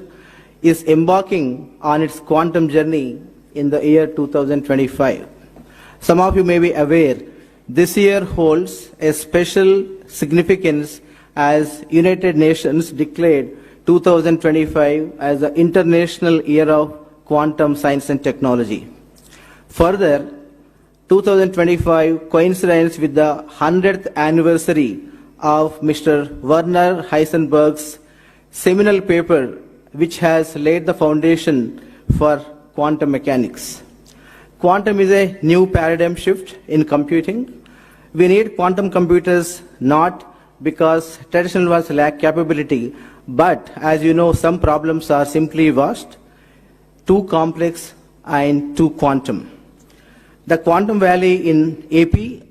Speaker 19: is embarking on its quantum journey in the year 2025. Some of you may be aware, this year holds a special significance as United Nations declared 2025 as the International Year of Quantum Science and Technology. Further, 2025 coincides with the 100th anniversary of Mr. Werner Heisenberg's seminal paper, which has laid the foundation for quantum mechanics. Quantum is a new paradigm shift in computing. We need quantum computers not because traditional ones lack capability, but as you know, some problems are simply vast, too complex, and too quantum. The Quantum Valley in AP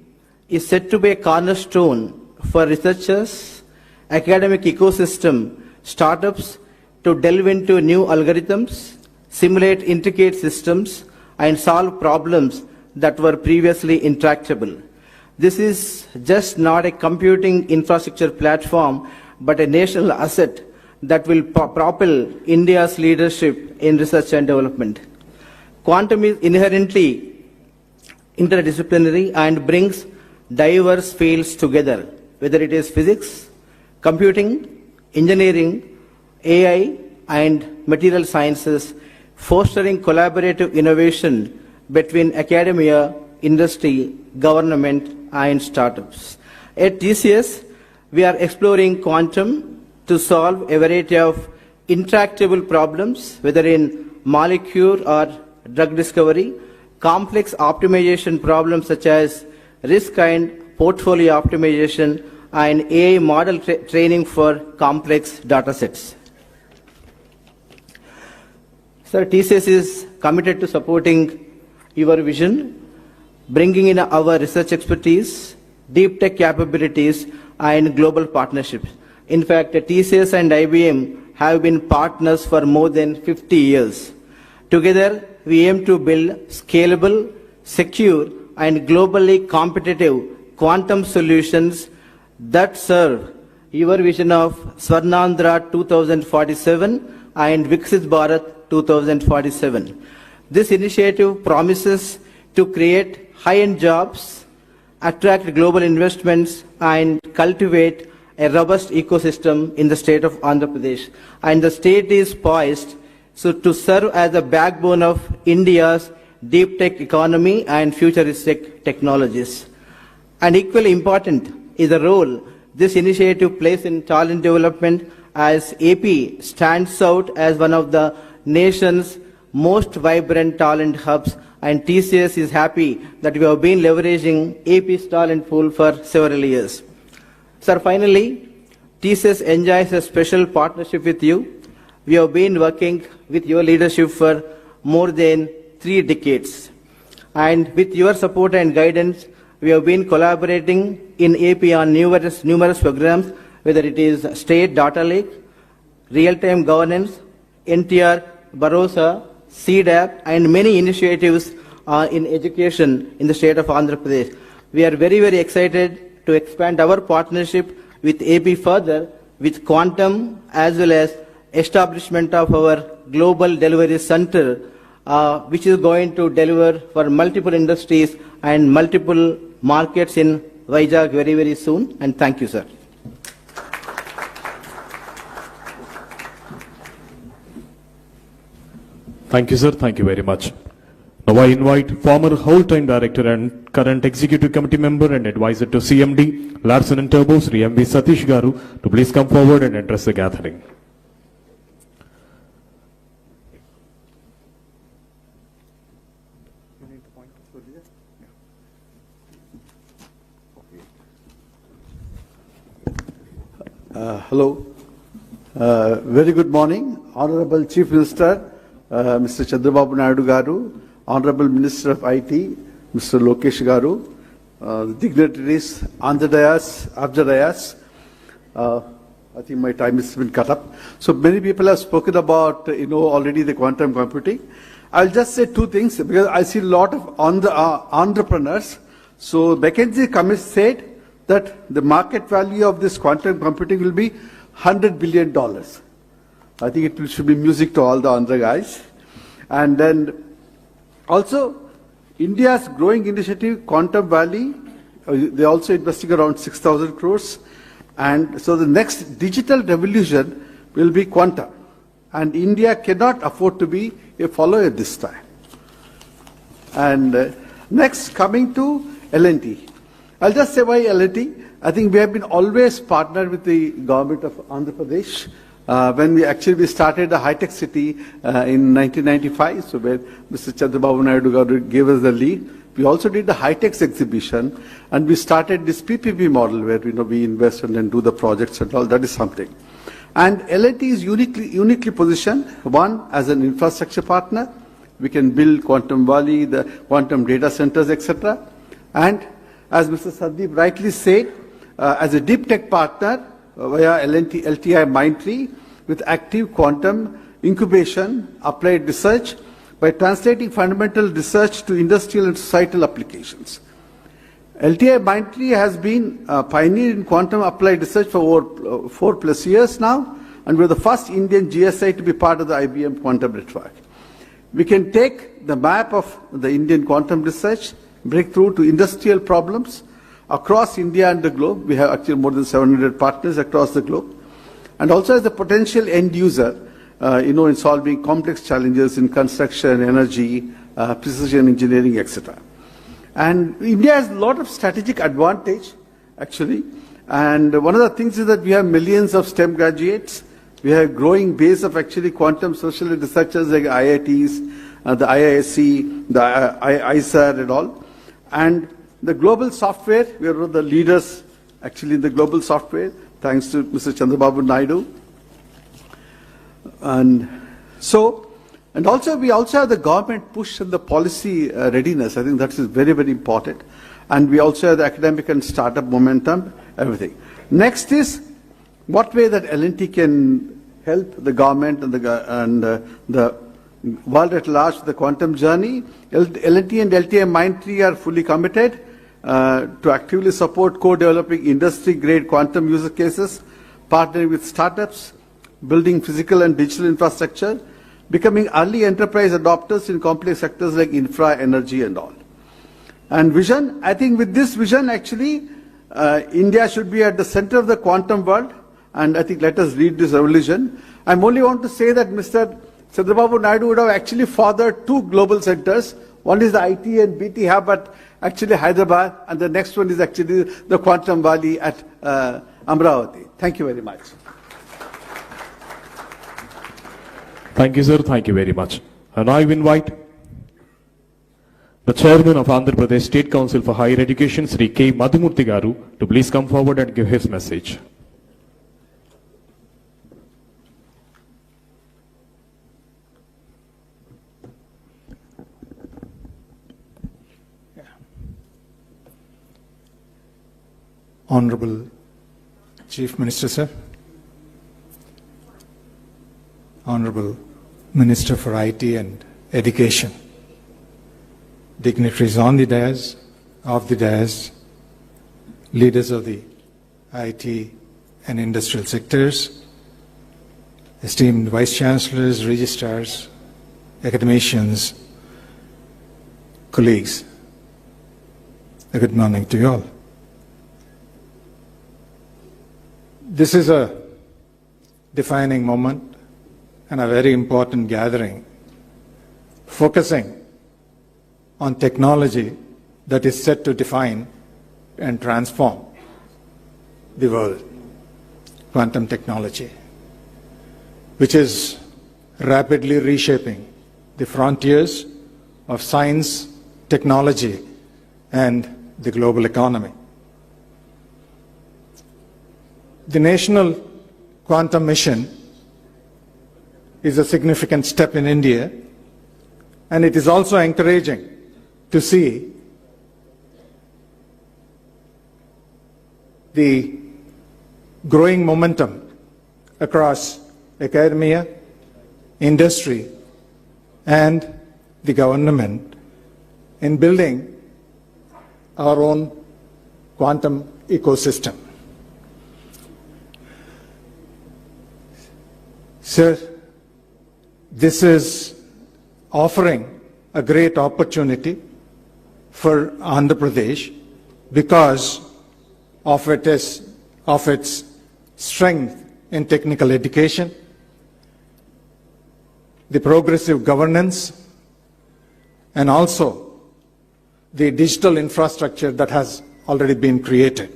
Speaker 19: is said to be a cornerstone for researchers, academic ecosystem, startups to delve into new algorithms, simulate intricate systems, and solve problems that were previously intractable. This is just not a computing infrastructure platform, but a national asset that will propel India's leadership in research and development. Quantum is inherently interdisciplinary and brings diverse fields together, whether it is physics, computing, engineering, AI, and material sciences, fostering collaborative innovation between academia, industry, government, and startups. At TCS, we are exploring quantum to solve a variety of intractable problems, whether in molecule or drug discovery, complex optimization problems such as risk and portfolio optimization, and AI model training for complex data sets. Sir, TCS is committed to supporting your vision, bringing in our research expertise, deep tech capabilities, and global partnerships. In fact, TCS and IBM have been partners for more than 50 years. Together, we aim to build scalable, secure, and globally competitive quantum solutions that serve your vision of Swarnandhra 2047 and Viksit Bharat 2047. This initiative promises to create high-end jobs, attract global investments, and cultivate a robust ecosystem in the state of Andhra Pradesh. And the state is poised to serve as the backbone of India's deep tech economy and futuristic technologies. And equally important is the role this initiative plays in talent development, as AP stands out as one of the nation's most vibrant talent hubs, and TCS is happy that we have been leveraging AP's talent pool for several years. Sir, finally, TCS enjoys a special partnership with you. We have been working with your leadership for more than 3 decades. And with your support and guidance, we have been collaborating in AP on numerous programs, whether it is State Data Lake, Real-Time Governance, NTR, Barossa, CDAP, and many initiatives in education in the state of Andhra Pradesh. We are very, very excited to expand our partnership with AP further with quantum as well as establishment of our global delivery center, which is going to deliver for multiple industries and multiple markets in Vizag very, very soon. And thank you, sir.
Speaker 18: Thank you, sir. Thank you very much. Now I invite former whole-time director and current executive committee member and advisor to CMD, Larsen and Turbo, Sri M.V. Satish Garu, to please come forward and address the gathering.
Speaker 20: Hello. Very good morning, Honorable Chief Minister, Mr. Chandrababu Naidu Garu, Honorable Minister of IT, Mr. Lokesh Garu, dignitaries on the dais, off the dais. I think my time has been cut up. So many people have spoken about, already the quantum computing. I'll just say two things because I see a lot of entrepreneurs. So McKinsey Committee said that the market value of this quantum computing will be $100 billion. I think it should be music to all the other guys. And then also India's growing initiative, Quantum Valley, they also investing around 6,000 crores. And so the next digital revolution will be quantum. And India cannot afford to be a follower this time. And next, coming to L&T. I'll just say why L&T. I think we have been always partnered with the government of Andhra Pradesh. When we started the high-tech city in 1995, so where Mr. Chandrababu Naidu gave us the lead. We also did the high-tech exhibition, and we started this PPP model where we invest and then do the projects and all. That is something. And L&T is uniquely positioned, one, as an infrastructure partner. We can build Quantum Valley, the quantum data centers, etc. And as Mr. Sandeep rightly said, as a deep tech partner via LTI Mindtree with active quantum incubation, applied research, by translating fundamental research to industrial and societal applications. LTI Mindtree has been a pioneer in quantum applied research for over 4+ years now, and we're the first Indian GSI to be part of the IBM quantum network. We can take the map of the Indian quantum research, breakthrough to industrial problems across India and the globe. We have actually more than 700 partners across the globe. And also as a potential end user, in solving complex challenges in construction, energy, precision engineering, etc. And India has a lot of strategic advantage, actually. And one of the things is that we have millions of STEM graduates. We have a growing base of actually quantum social researchers like IITs, the IISc, the ISAR and all. And the global software, we are one of the leaders actually in the global software, thanks to Mr. Chandrababu Naidu. And also we also have the government push and the policy readiness. I think that is very, very important. And we also have the academic and startup momentum, everything. Next is what way that L&T can help the government and the world at large with the quantum journey. L&T and LTI Mindtree are fully committed to actively support co-developing industry-grade quantum user cases, partnering with startups, building physical and digital infrastructure, becoming early enterprise adopters in complex sectors like infra, energy and all. And vision, I think with this vision actually, India should be at the center of the quantum world, and I think let us lead this revolution. I only want to say that Mr. Chandrababu Naidu would have actually fathered two global centers. One is the IT and BT hub at actually Hyderabad, and the next one is actually the Quantum Valley at Amaravati. Thank you very much.
Speaker 18: Thank you, sir. Thank you very much. And I invite the Chairman of Andhra Pradesh State Council for Higher Education, Sri K. Madhumurthy Garu, to please come forward and give his message.
Speaker 21: Honorable Chief Minister, sir. Honorable Minister for IT and Education, dignitaries on the dais, off the dais, leaders of the IT and industrial sectors, esteemed Vice Chancellors, registrars, academicians, colleagues, a good morning to you all. This is a defining moment and a very important gathering, focusing on technology that is set to define and transform the world, quantum technology, which is rapidly reshaping the frontiers of science, technology, and the global economy. the National Quantum Mission is a significant step in India, and it is also encouraging to see the growing momentum across academia, industry, and the government in building our own quantum ecosystem. Sir, this is offering a great opportunity for Andhra Pradesh because of its strength in technical education, the progressive governance, and also the digital infrastructure that has already been created.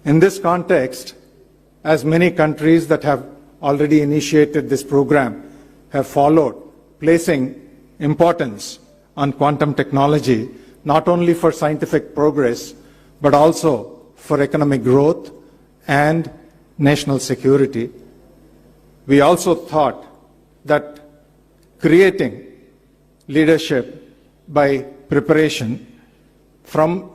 Speaker 21: In this context, as many countries that have already initiated this program have followed, placing importance on quantum technology, not only for scientific progress, but also for economic growth and national security. We also thought that creating leadership by preparation from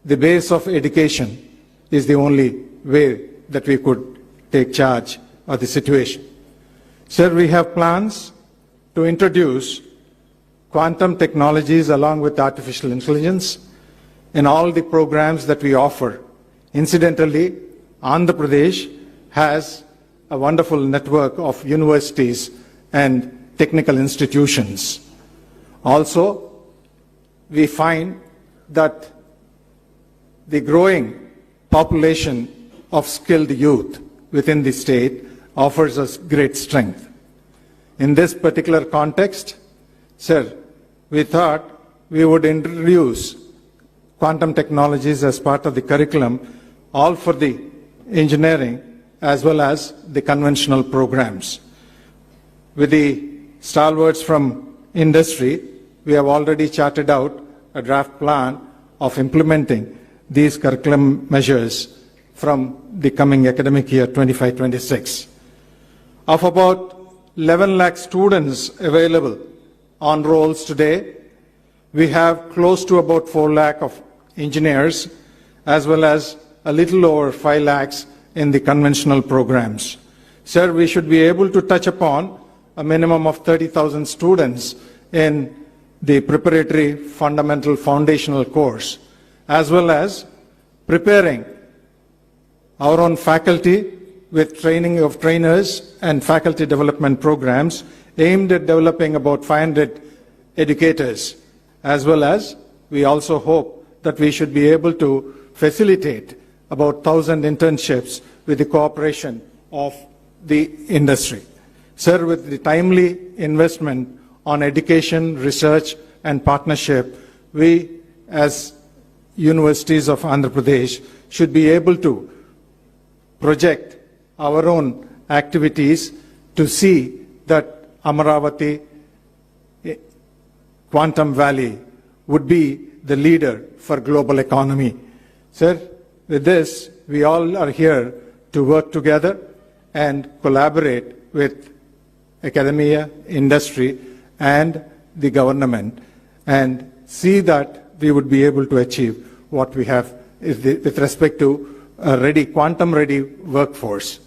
Speaker 21: the base of education is the only way that we could take charge of the situation. Sir, we have plans to introduce quantum technologies along with artificial intelligence in all the programs that we offer. Incidentally, Andhra Pradesh has a wonderful network of universities and technical institutions. Also, we find that the growing population of skilled youth within the state offers us great strength. In this particular context, sir, we thought we would introduce quantum technologies as part of the curriculum, all for the engineering as well as the conventional programs. With the stalwarts from industry, we have already charted out a draft plan of implementing these curriculum measures from the coming academic year 25-26. Of about 11 lakh students available on rolls today, we have close to about 4 lakh of engineers, as well as a little over 5 lakhs in the conventional programs. Sir, we should be able to touch upon a minimum of 30,000 students in the preparatory fundamental foundational course, as well as preparing our own faculty with training of trainers and faculty development programs aimed at developing about 500 educators, as well as we also hope that we should be able to facilitate about 1,000 internships with the cooperation of the industry. Sir, with the timely investment on education, research, and partnership, we as universities of Andhra Pradesh should be able to project our own activities to see that Amaravati Quantum Valley would be the leader for global economy. Sir, with this, we all are here to work together and collaborate with academia, industry, and the government, and see that we would be able to achieve what we have with respect to a quantum-ready workforce.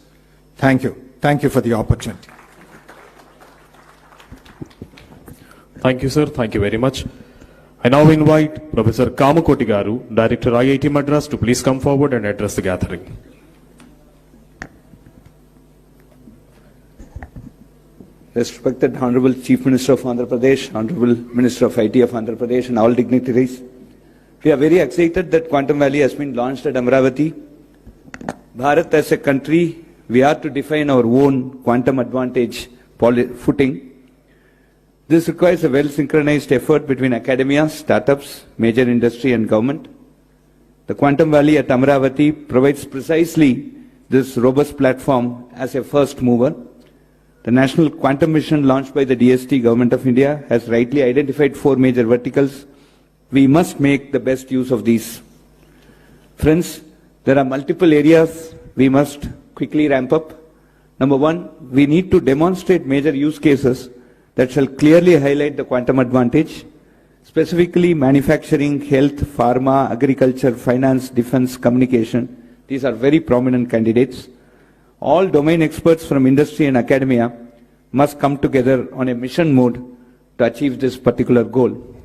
Speaker 21: Thank you. Thank you for the opportunity.
Speaker 18: Thank you, sir. Thank you very much. I now invite Professor Kamakoti Garu, Director IIT Madras, to please come forward and address the gathering.
Speaker 2: Respected Honorable Chief Minister of Andhra Pradesh, Honorable Minister of IT of Andhra Pradesh, and all dignitaries, we are very excited that Quantum Valley has been launched at Amaravati. Bharat as a country, we are to define our own quantum advantage footing. This requires a well-synchronized effort between academia, startups, major industry and government. The Quantum Valley at Amaravati provides precisely this robust platform as a first mover. The National Quantum Mission launched by the DST Government of India has rightly identified 4 major verticals. We must make the best use of these. Friends, There are multiple areas we must quickly ramp up. Number one, we need to demonstrate major use cases that shall clearly highlight the quantum advantage, specifically manufacturing, health, pharma, agriculture, finance, defense, communication. These are very prominent candidates. All domain experts from industry and academia must come together on a mission mode to achieve this particular goal.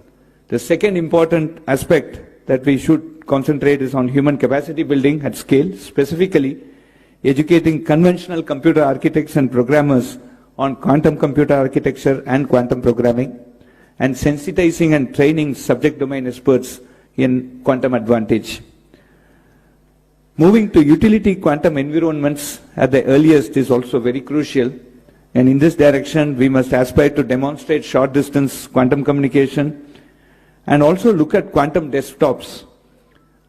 Speaker 2: The second important aspect that we should concentrate is on human capacity building at scale, specifically educating conventional computer architects and programmers on quantum computer architecture and quantum programming, and sensitizing and training subject domain experts in quantum advantage. Moving to utility quantum environments at the earliest is also very crucial, and in this direction we must aspire to demonstrate short distance quantum communication and also look at quantum desktops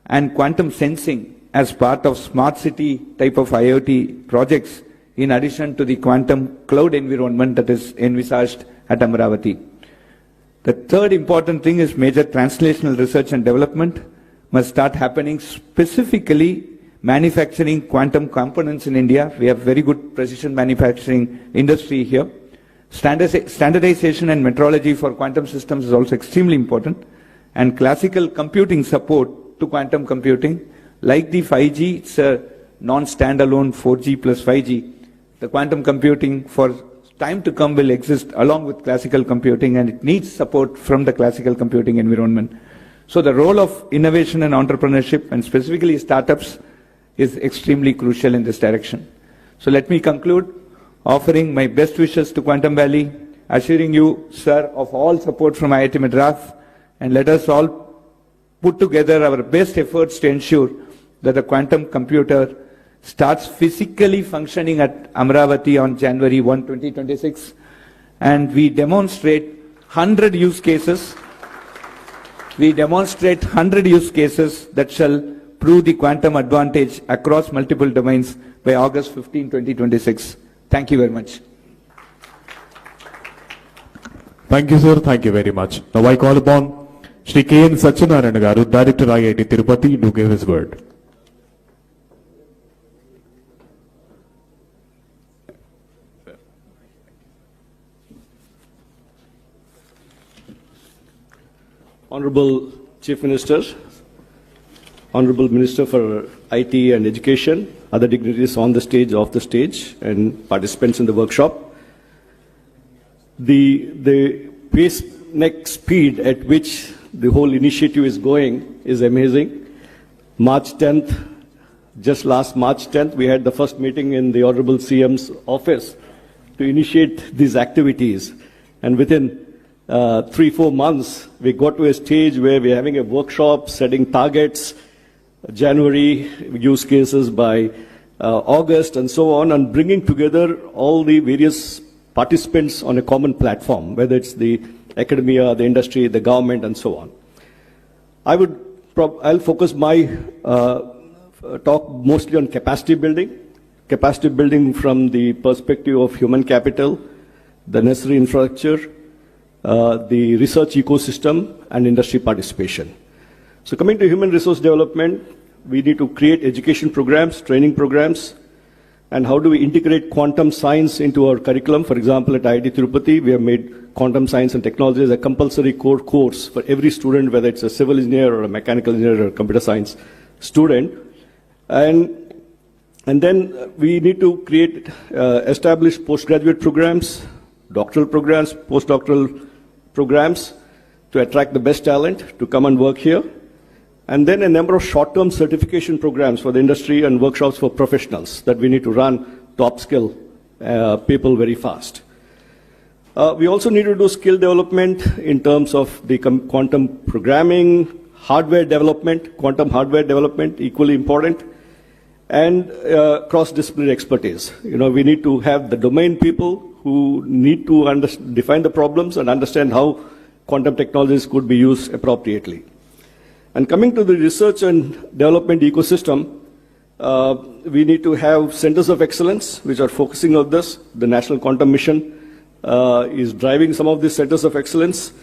Speaker 2: and quantum sensing as part of smart city type of IoT projects, in addition to the quantum cloud environment that is envisaged at Amaravati. The third important thing is major translational research and development must start happening, specifically manufacturing quantum components in India. We have very good precision manufacturing industry here. Standardization and metrology for quantum systems is also extremely important, and classical computing support to quantum computing, like the 5G, it's a non-standalone 4G plus 5G. The quantum computing for time to come will exist along with classical computing, and it needs support from the classical computing environment. So the role of innovation and entrepreneurship, and specifically startups, is extremely crucial in this direction. So let me conclude offering my best wishes to Quantum Valley, assuring you, sir, of all support from IIT Madras, and let us all put together our best efforts to ensure that the quantum computer starts physically functioning at Amaravati on January 1, 2026, and we demonstrate 100 use cases. We demonstrate 100 use cases that shall prove the quantum advantage across multiple domains by August 15, 2026. Thank you very much.
Speaker 18: Thank you, sir. Thank you very much. Now I call upon Shri K.N. Satyanarayana Garu, Director IIT Tirupati, to give his word.
Speaker 6: Honorable Chief Minister, Honorable Minister for IT and Education, other dignitaries on the stage, off the stage, and participants in the workshop. The pace, next speed at which the whole initiative is going is amazing. March 10th, just last March 10th, we had the first meeting in the Honorable CM's office to initiate these activities. And within 3-4 months, we got to a stage where we're having a workshop, setting targets, January use cases by August, and so on, and bringing together all the various participants on a common platform, whether it's the academia, the industry, the government, and so on. I'll focus my talk mostly on capacity building from the perspective of human capital, the necessary infrastructure, the research ecosystem, and industry participation. So coming to human resource development, we need to create education programs, training programs, and how do we integrate quantum science into our curriculum. For example, at IIT Tirupati, we have made quantum science and technology as a compulsory core course for every student, whether it's a civil engineer or a mechanical engineer or a computer science student. And then we need to create, establish postgraduate programs, doctoral programs, postdoctoral programs to attract the best talent to come and work here. And then a number of short-term certification programs for the industry and workshops for professionals that we need to run to upskill people very fast. We also need to do skill development in terms of the quantum programming, hardware development, quantum hardware development, equally important, and cross-disciplinary expertise. You know, we need to have the domain people who need to define the problems and understand how quantum technologies could be used appropriately. And coming to the research and development ecosystem, we need to have centers of excellence which are focusing on this. The National Quantum Mission is driving some of these centers of excellence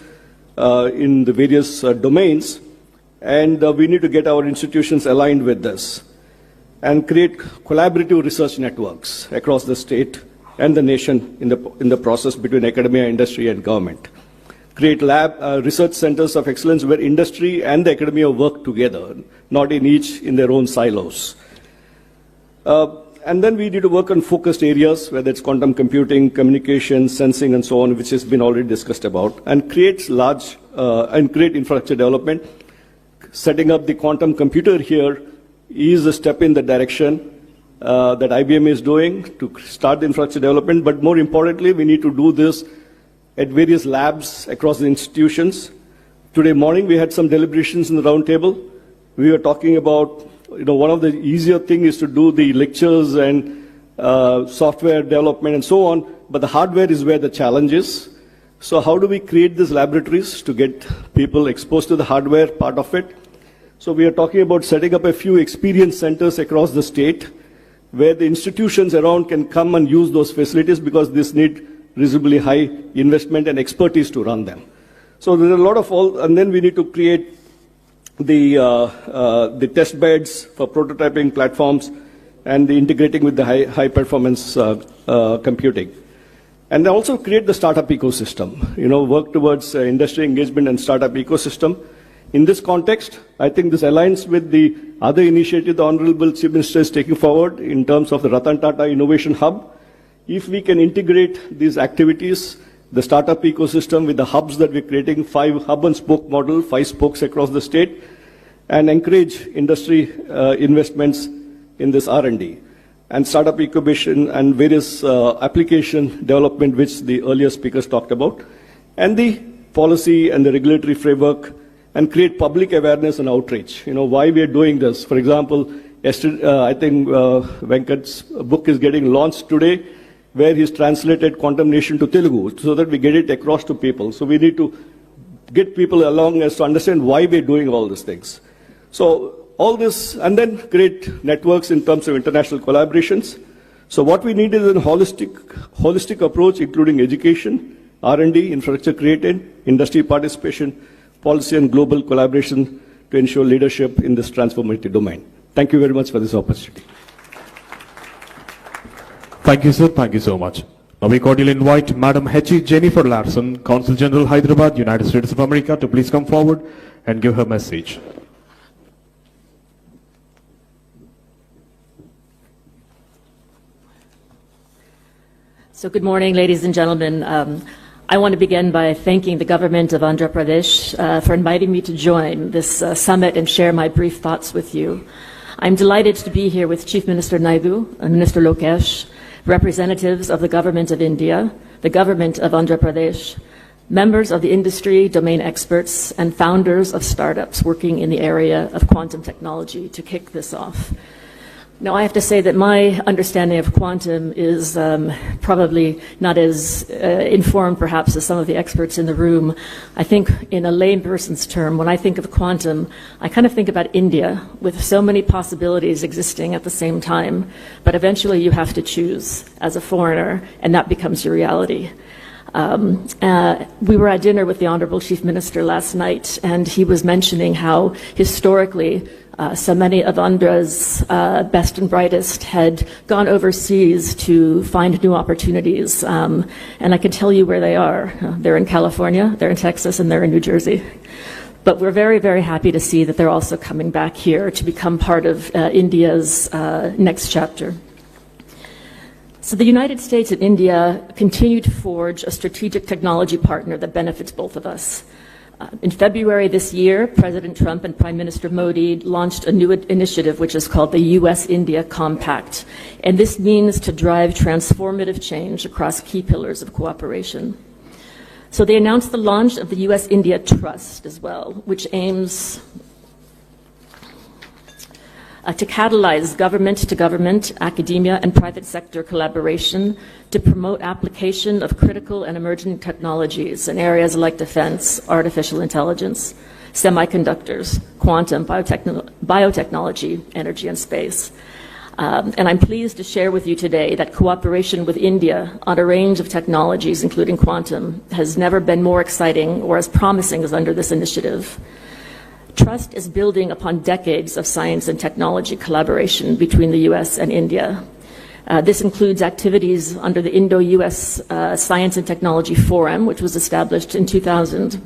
Speaker 6: in the various domains, and we need to get our institutions aligned with this. and create collaborative research networks across the state and the nation in the process between academia, industry, and government. Create research centers of excellence where industry and the academia work together, not each in their own silos. And then we need to work on focused areas, whether it's quantum computing, communication, sensing, and so on, which has been already discussed about, and create infrastructure development. Setting up the quantum computer here is a step in the direction that IBM is doing to start the infrastructure development, but more importantly, we need to do this at various labs across the institutions. Today morning, we had some deliberations in the round table. We were talking about, one of the easier things is to do the lectures and software development and so on, but the hardware is where the challenge is. So how do we create these laboratories to get people exposed to the hardware part of it? So we are talking about setting up a few experience centers across the state where the institutions around can come and use those facilities because this need reasonably high investment and expertise to run them. So there are a lot of and then we need to create the test beds for prototyping platforms and the integrating with the high performance computing. And also create the startup ecosystem, work towards industry engagement and startup ecosystem. In this context, I think this aligns with the other initiative the Honorable Chief Minister is taking forward in terms of the Ratan Tata Innovation Hub. If we can integrate these activities, the startup ecosystem with the hubs that we're creating, 5 hub and spoke model, 5 spokes across the state, and encourage industry investments in this R&D. And startup incubation and various application development, which the earlier speakers talked about, and the policy and the regulatory framework, and create public awareness and outreach. Why we are doing this. For example, yesterday, I think Venkat's book is getting launched today, where he's translated Quantum Nation to Telugu, so that we get it across to people. So we need to get people along as to understand why we're doing all these things. So all this, and then create networks in terms of international collaborations. So what we need is a holistic approach, including education, R&D, infrastructure created, industry participation, policy and global collaboration to ensure leadership in this transformative domain. Thank you very much for this opportunity.
Speaker 18: Thank you, sir. Thank you so much. Now we cordially invite Madam H.E. Jennifer Larson, Consul General, Hyderabad, United States of America, to please come forward and give her message.
Speaker 9: So good morning, ladies and gentlemen. I want to begin by thanking the government of Andhra Pradesh for inviting me to join this summit and share my brief thoughts with you. I'm delighted to be here with Chief Minister Naidu and Minister Lokesh, representatives of the government of India, the government of Andhra Pradesh, members of the industry, domain experts, and founders of startups working in the area of quantum technology to kick this off. Now, I have to say that my understanding of quantum is probably not as informed, perhaps, as some of the experts in the room. I think in a layperson's term, when I think of quantum, I kind of think about India, with so many possibilities existing at the same time. But eventually you have to choose as a foreigner, and that becomes your reality. We were at dinner with the Honorable Chief Minister last night, and he was mentioning how historically so many of Andhra's best and brightest had gone overseas to find new opportunities. And I can tell you where they are. They're in California, they're in Texas, and they're in New Jersey. But we're very, very happy to see that they're also coming back here to become part of India's next chapter. So the United States and India continue to forge a strategic technology partner that benefits both of us. In February this year, President Trump and Prime Minister Modi launched a new initiative which is called the U.S.-India Compact. And this means to drive transformative change across key pillars of cooperation. So they announced the launch of the U.S.-India Trust as well, which aims to catalyze government-to-government, academia, and private sector collaboration to promote application of critical and emerging technologies in areas like defense, artificial intelligence, semiconductors, quantum, biotechnology, energy, and space. And I'm pleased to share with you today that cooperation with India on a range of technologies, including quantum, has never been more exciting or as promising as under this initiative. Trust is building upon decades of science and technology collaboration between the U.S. and India. This includes activities under the Indo-U.S. Science and Technology Forum, which was established in 2000.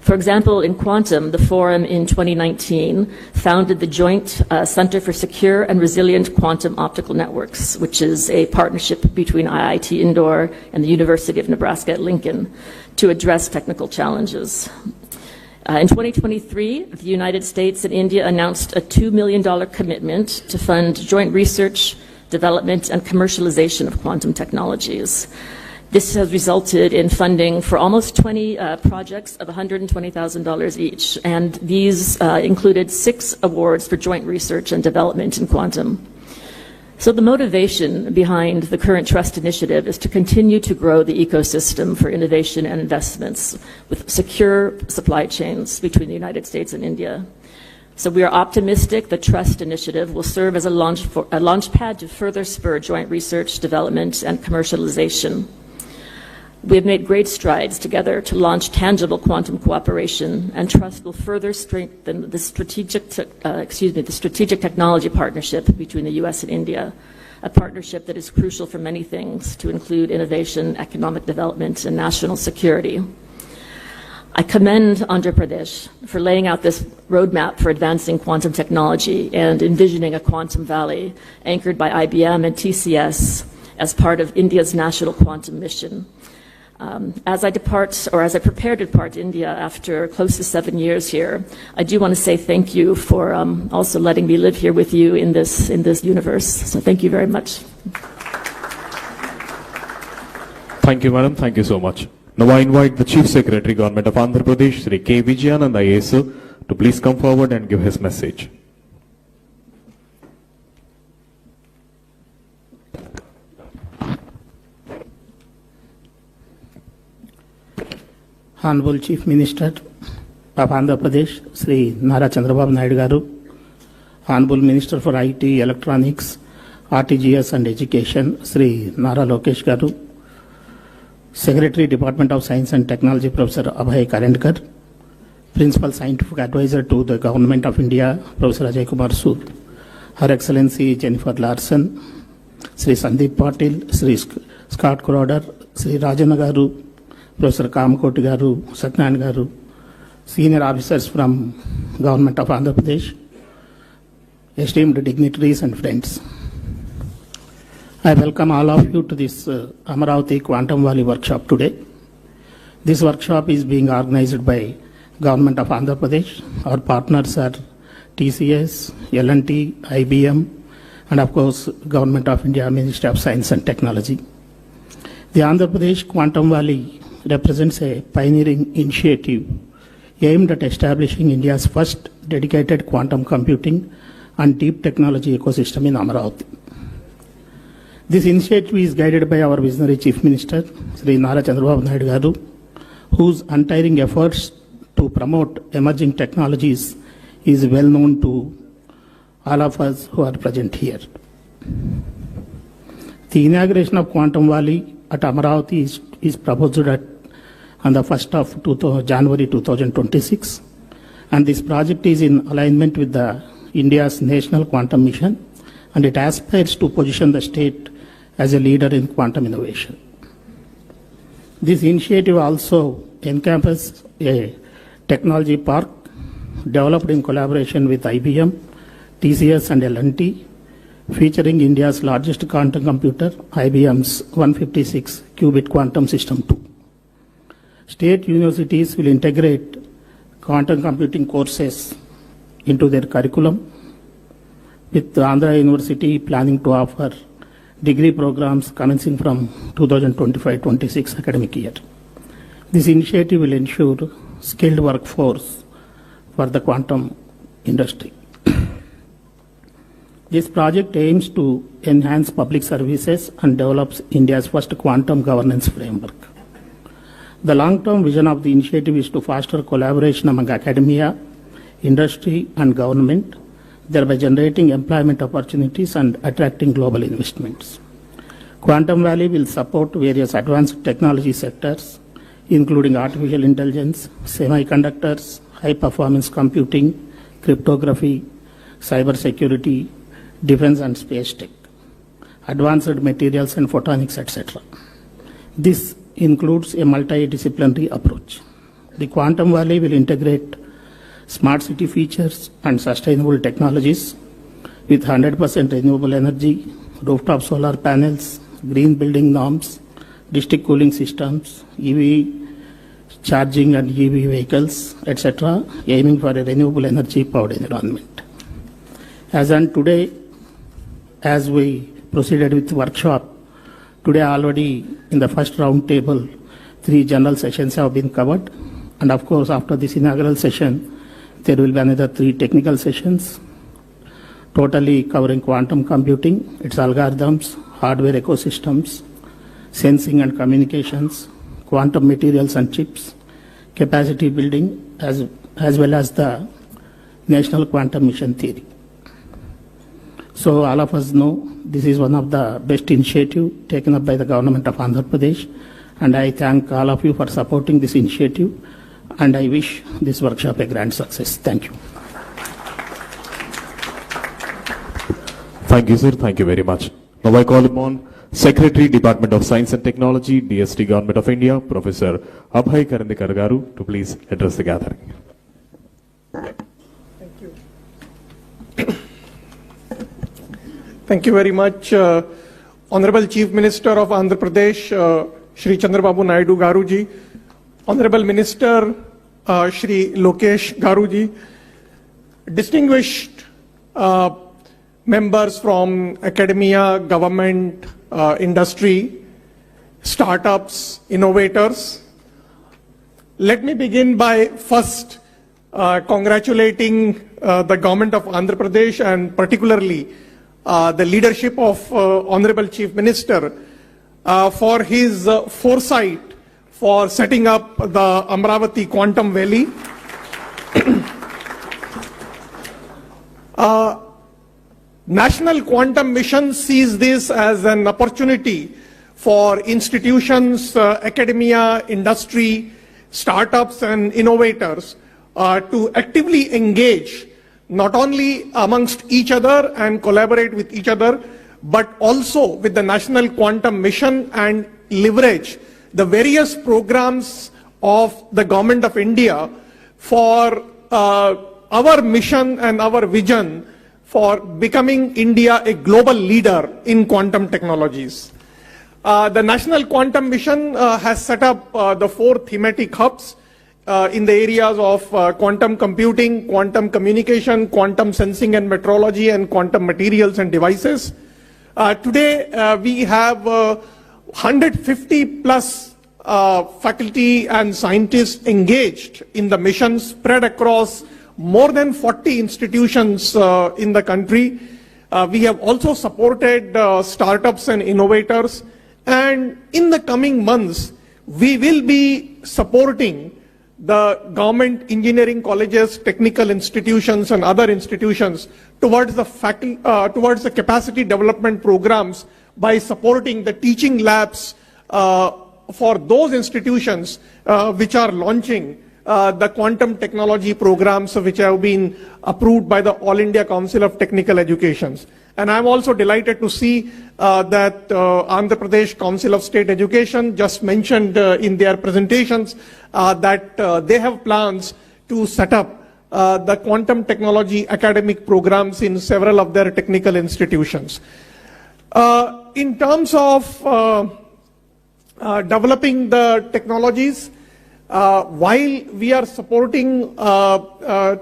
Speaker 9: For example, in quantum, the forum in 2019 founded the Joint Center for Secure and Resilient Quantum Optical Networks, which is a partnership between IIT Indore and the University of Nebraska at Lincoln to address technical challenges. In 2023, the United States and India announced a $2 million commitment to fund joint research, development, and commercialization of quantum technologies. This has resulted in funding for almost 20 projects of $120,000 each, and these included 6 awards for joint research and development in quantum. So the motivation behind the current Trust Initiative is to continue to grow the ecosystem for innovation and investments with secure supply chains between the United States and India. So we are optimistic the Trust Initiative will serve as a launch pad to further spur joint research, development, and commercialization. We have made great strides together to launch tangible quantum cooperation, and Trust will further strengthen the strategic technology partnership between the U.S. and India, a partnership that is crucial for many things, to include innovation, economic development, and national security. I commend Andhra Pradesh for laying out this roadmap for advancing quantum technology and envisioning a quantum valley anchored by IBM and TCS as part of India's national quantum mission. As I prepare to depart India after close to 7 years here, I do want to say thank you for also letting me live here with you in this universe. So thank you very much.
Speaker 18: Thank you, madam. Thank you so much. Now I invite the Chief Secretary, Government of Andhra Pradesh, Sri K. Vijayanand IAS, to please come forward and give his message.
Speaker 11: Honorable Chief Minister of Andhra Pradesh, Sri Nara Chandrababu Naidu Garu, Honorable Minister for IT, Electronics, RTGS and Education, Sri Nara Lokesh Garu, Secretary, Department of Science and Technology, Professor Abhay Karendkar, Principal Scientific Advisor to the Government of India, Professor Ajay Kumar Sood, Her Excellency Jennifer Larson, Sri Sandeep Patil, Sri Scott Crowder, Sri Rajana Garu, Professor Kamakoti Garu, Satyan Garu, senior officers from Government of Andhra Pradesh, esteemed dignitaries and friends. I welcome all of you to this Amaravati Quantum Valley workshop today. This workshop is being organized by Government of Andhra Pradesh. Our partners are TCS, L&T, IBM, and of course Government of India, Ministry of Science and Technology. The Andhra Pradesh Quantum Valley represents a pioneering initiative aimed at establishing India's first dedicated quantum computing and deep technology ecosystem in Amaravati. This initiative is guided by our visionary Chief Minister, Sri Nara Chandrababu Naidu Garu, whose untiring efforts to promote emerging technologies is well known to all of us who are present here. The inauguration of Quantum Valley at Amaravati is proposed on the 1st of January 2026, and this project is in alignment with India's national quantum mission, and it aspires to position the state as a leader in quantum innovation. This initiative also encompasses a technology park developed in collaboration with IBM, TCS and L&T, featuring India's largest quantum computer, IBM's 156 qubit quantum system 2. State universities will integrate quantum computing courses into their curriculum, with Andhra University planning to offer degree programs commencing from 2025-26 academic year. This initiative will ensure skilled workforce for the quantum industry. This project aims to enhance public services and develops India's first quantum governance framework. The long-term vision of the initiative is to foster collaboration among academia, industry and government, thereby generating employment opportunities and attracting global investments. Quantum Valley will support various advanced technology sectors, including artificial intelligence, semiconductors, high-performance computing, cryptography, cybersecurity, defense and space tech, advanced materials and photonics, etc. This includes a multidisciplinary approach. The Quantum Valley will integrate smart city features and sustainable technologies with 100% renewable energy, rooftop solar panels, green building norms, district cooling systems, EV charging and EV vehicles, etc., aiming for a renewable energy powered environment. As on today, as we proceeded with the workshop, today already in the first round table, 3 general sessions have been covered. And of course, after this inaugural session, there will be another 3 technical sessions, totally covering quantum computing, its algorithms, hardware ecosystems, sensing and communications, quantum materials and chips, capacity building, as well as the National Quantum Mission Theory. So all of us know this is one of the best initiatives taken up by the government of Andhra Pradesh, and I thank all of you for supporting this initiative, and I wish this workshop a grand success. Thank you.
Speaker 18: Thank you, sir. Thank you very much. Now I call upon Secretary, Department of Science and Technology, DST, Government of India, Professor Abhay Karandikar Garu, to please address the gathering.
Speaker 4: Thank you. Thank you very much, Honorable Chief Minister of Andhra Pradesh, Shri Chandrababu Naidu Garuji, Honorable Minister Shri Lokesh Garuji, distinguished members from academia, government, industry, startups, innovators. Let me begin by first congratulating the government of Andhra Pradesh and particularly the leadership of Honorable Chief Minister for his foresight for setting up the Amaravati Quantum Valley. National Quantum Mission sees this as an opportunity for institutions, academia, industry, startups and innovators to actively engage not only amongst each other and collaborate with each other, but also with the National Quantum Mission and leverage the various programs of the Government of India for our mission and our vision for becoming India a global leader in quantum technologies. The National Quantum Mission has set up the 4 thematic hubs in the areas of quantum computing, quantum communication, quantum sensing and metrology, and quantum materials and devices. Today we have 150 plus faculty and scientists engaged in the mission spread across more than 40 institutions in the country. We have also supported startups and innovators, and in the coming months we will be supporting the government engineering colleges, technical institutions and other institutions towards the capacity development programs by supporting the teaching labs for those institutions which are launching the quantum technology programs which have been approved by the All India Council of Technical Education. And I'm also delighted to see that Andhra Pradesh Council of State Education just mentioned in their presentations that they have plans to set up the quantum technology academic programs in several of their technical institutions. In terms of developing the technologies, while we are supporting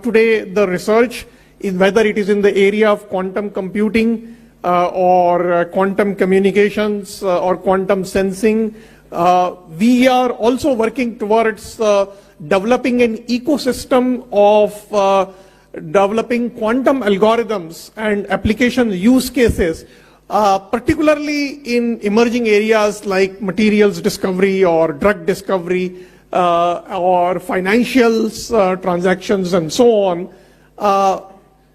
Speaker 4: today the research, whether it is in the area of quantum computing or quantum communications or quantum sensing, we are also working towards developing an ecosystem of developing quantum algorithms and application use cases, particularly in emerging areas like materials discovery or drug discovery or financials transactions and so on,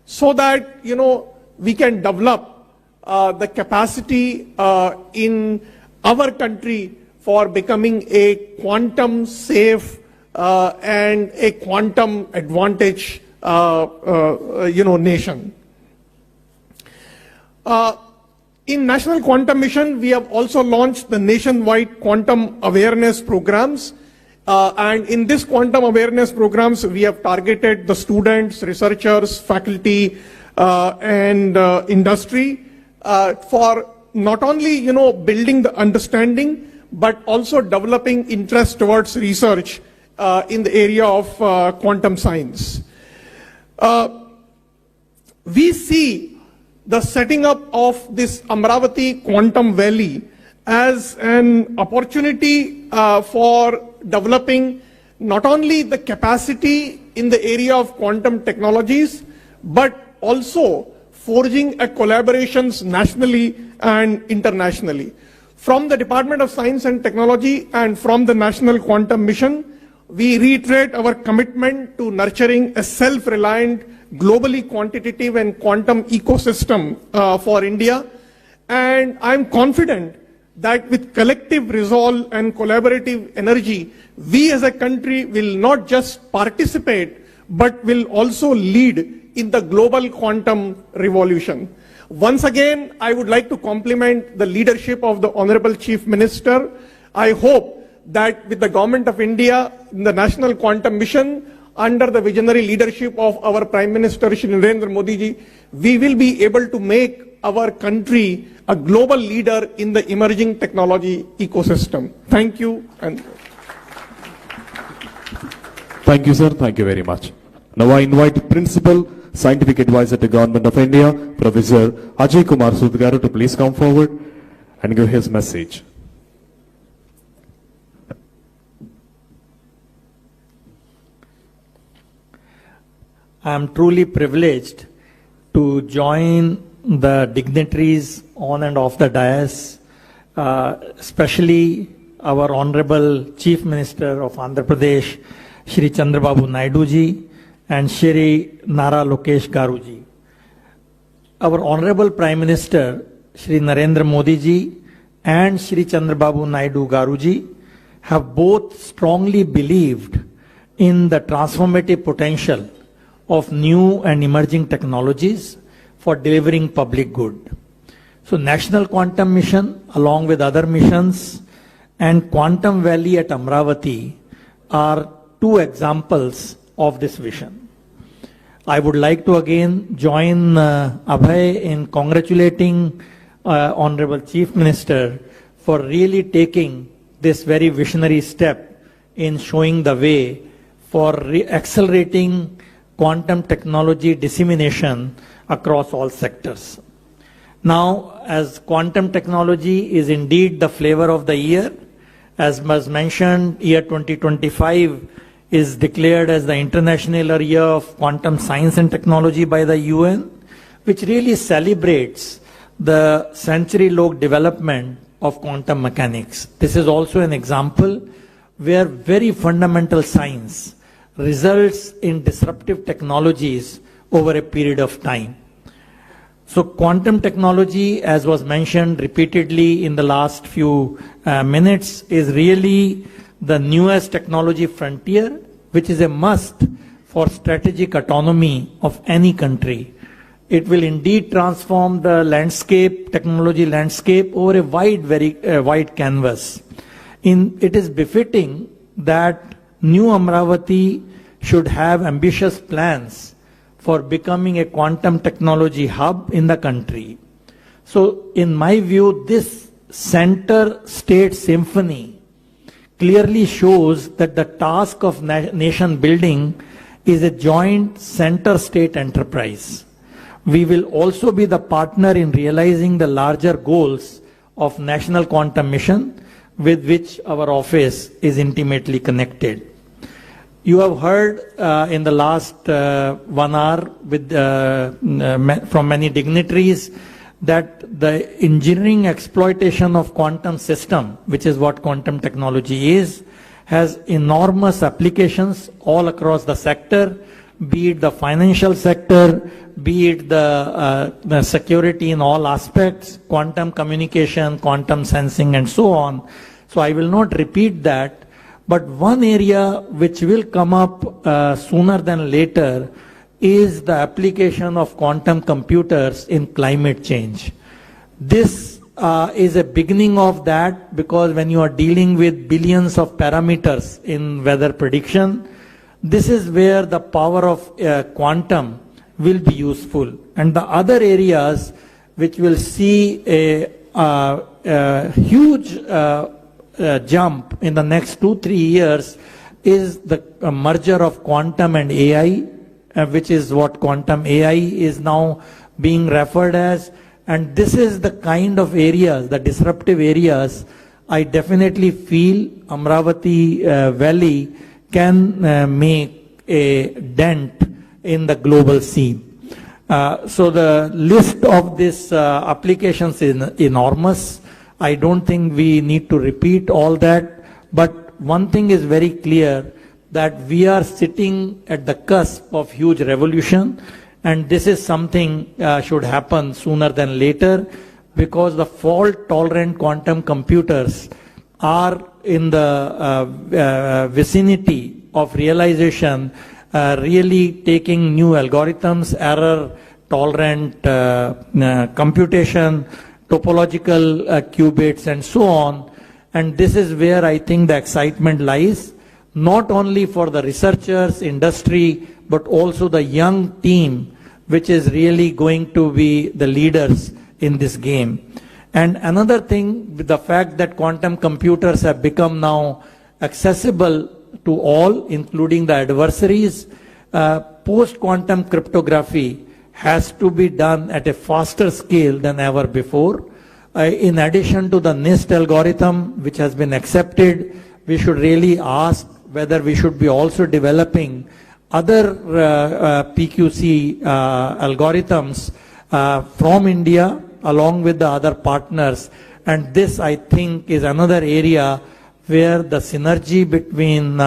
Speaker 4: so that we can develop the capacity in our country for becoming a quantum safe
Speaker 10: and a quantum advantage, nation. In National Quantum Mission, we have also launched the nationwide quantum awareness programs. And in this quantum awareness programs, we have targeted the students, researchers, faculty, and industry for not only, building the understanding, but also developing interest towards research in the area of quantum science. We see the setting up of this Amaravati Quantum Valley as an opportunity for developing not only the capacity in the area of quantum technologies, but also forging a collaborations nationally and internationally. From the Department of Science and Technology and from the National Quantum Mission, we reiterate our commitment to nurturing a self-reliant, globally quantitative and quantum ecosystem for India. And I'm confident that with collective resolve and collaborative energy, we as a country will not just participate, but will also lead in the global quantum revolution. Once again, I would like to compliment the leadership of the Honorable Chief Minister. I hope that with the Government of India, in the National Quantum Mission, under the visionary leadership of our Prime Minister, Shri Narendra Modi ji, we will be able to make our country a global leader in the emerging technology ecosystem. Thank you. And
Speaker 18: Thank you, sir. Thank you very much. Now I invite Principal Scientific Advisor to Government of India, Professor Ajay Kumar Sudgaru, to please come forward and give his message.
Speaker 5: I am truly privileged to join the dignitaries on and off the dais, especially our Honorable Chief Minister of Andhra Pradesh, Shri Chandrababu Naidu ji, and Shri Nara Lokesh Garu ji. Our Honorable Prime Minister, Shri Narendra Modi ji, and Shri Chandrababu Naidu Garu ji have both strongly believed in the transformative potential of new and emerging technologies for delivering public good. So National Quantum Mission, along with other missions, and Quantum Valley at Amaravati are two examples of this vision. I would like to again join Abhay in congratulating Honorable Chief Minister for really taking this very visionary step in showing the way for accelerating quantum technology dissemination across all sectors. Now, as quantum technology is indeed the flavor of the year, as was mentioned, year 2025 is declared as the International Year of Quantum Science and Technology by the UN, which really celebrates the century-long development of quantum mechanics. This is also an example where very fundamental science results in disruptive technologies over a period of time. So quantum technology, as was mentioned repeatedly in the last few minutes, is really the newest technology frontier, which is a must for strategic autonomy of any country. It will indeed transform the landscape, technology landscape, over a wide canvas. It is befitting that New Amaravati should have ambitious plans for becoming a quantum technology hub in the country. So in my view, this center state symphony clearly shows that the task of nation building is a joint center state enterprise. We will also be the partner in realizing the larger goals of National Quantum Mission, with which our office is intimately connected. You have heard in the last 1 hour from many dignitaries that the engineering exploitation of quantum system, which is what quantum technology is, has enormous applications all across the sector, be it the financial sector, be it the security in all aspects, quantum communication, quantum sensing, and so on. So I will not repeat that,
Speaker 8: But one area which will come up sooner than later is the application of quantum computers in climate change. This is a beginning of that, because when you are dealing with billions of parameters in weather prediction, this is where the power of quantum will be useful. And the other areas which will see a huge jump in the next 2-3 years is the merger of quantum and AI, which is what quantum AI is now being referred as. And this is the kind of areas, the disruptive areas, I definitely feel Amaravati Valley can make a dent in the global scene. So the list of these applications is enormous. I don't think we need to repeat all that, but one thing is very clear, that we are sitting at the cusp of huge revolution, and this is something should happen sooner than later, because the fault-tolerant quantum computers are in the vicinity of realization, really taking new algorithms, error-tolerant computation, topological qubits, and so on. And this is where I think the excitement lies, not only for the researchers, industry, but also the young team, which is really going to be the leaders in this game. And another thing, with the fact that quantum computers have become now accessible to all, including the adversaries, post-quantum cryptography has to be done at a faster scale than ever before. In addition to the NIST algorithm, which has been accepted, we should really ask whether we should be also developing other PQC algorithms from India along with the other partners. And this, I think, is another area where the synergy between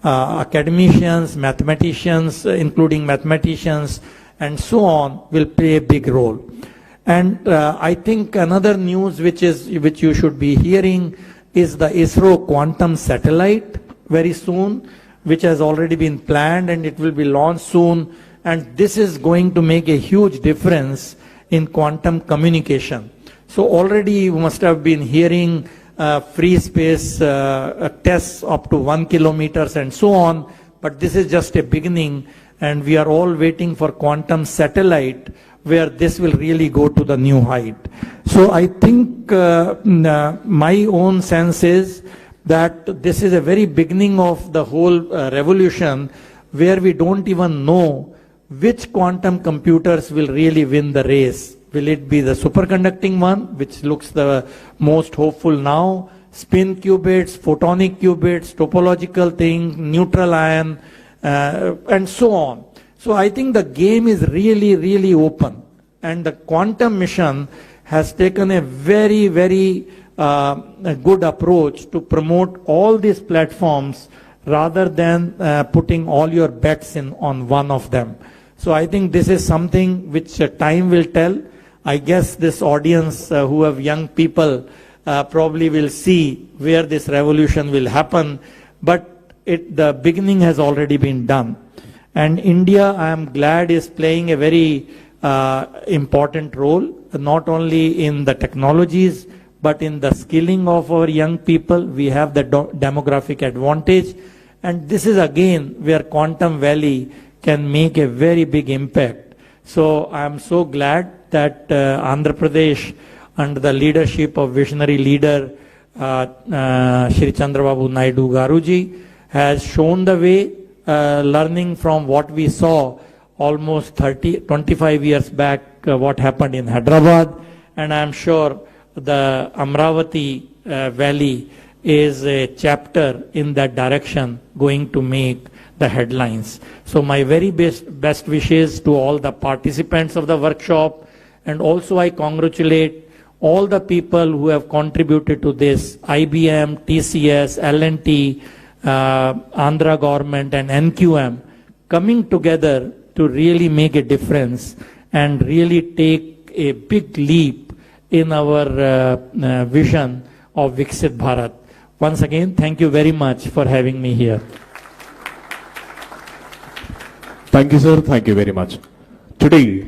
Speaker 8: academicians, mathematicians, including mathematicians, and so on, will play a big role. And I think another news which you should be hearing is the ISRO quantum satellite very soon, which has already been planned, and it will be launched soon. And this is going to make a huge difference in quantum communication. So already you must have been hearing free space tests up to 1 kilometer and so on, but this is just a beginning, and we are all waiting for quantum satellite, where this will really go to the new height. So I think my own sense is that this is a very beginning of the whole revolution, where we don't even know which quantum computers will really win the race. Will it be the superconducting one, which looks the most hopeful now, spin qubits, photonic qubits, topological thing, neutral ion, and so on. So I think the game is really, really open. And the quantum mission has taken a very, very good approach to promote all these platforms rather than putting all your bets in on one of them. So I think this is something which time will tell. I guess this audience who have young people probably will see where this revolution will happen, but the beginning has already been done. And India, I am glad, is playing a very important role, not only in the technologies, but in the skilling of our young people. We have the demographic advantage, and this is again where Quantum Valley can make a very big impact. So I am so glad that Andhra Pradesh, under the leadership of visionary leader Shri Chandrababu Naidu Garuji, has shown the way, learning from what we saw almost 25 years back, what happened in Hyderabad. And I am sure the Amaravati Valley is a chapter in that direction going to make the headlines. So my very best wishes to all the participants of the workshop, and also I congratulate all the people who have contributed to this, IBM, TCS, L&T, Andhra government and NQM, coming together to really make a difference and really take a big leap in our vision of Viksit Bharat. Once again, thank you very much for having me here.
Speaker 18: Thank you, sir. Thank you very much. Today,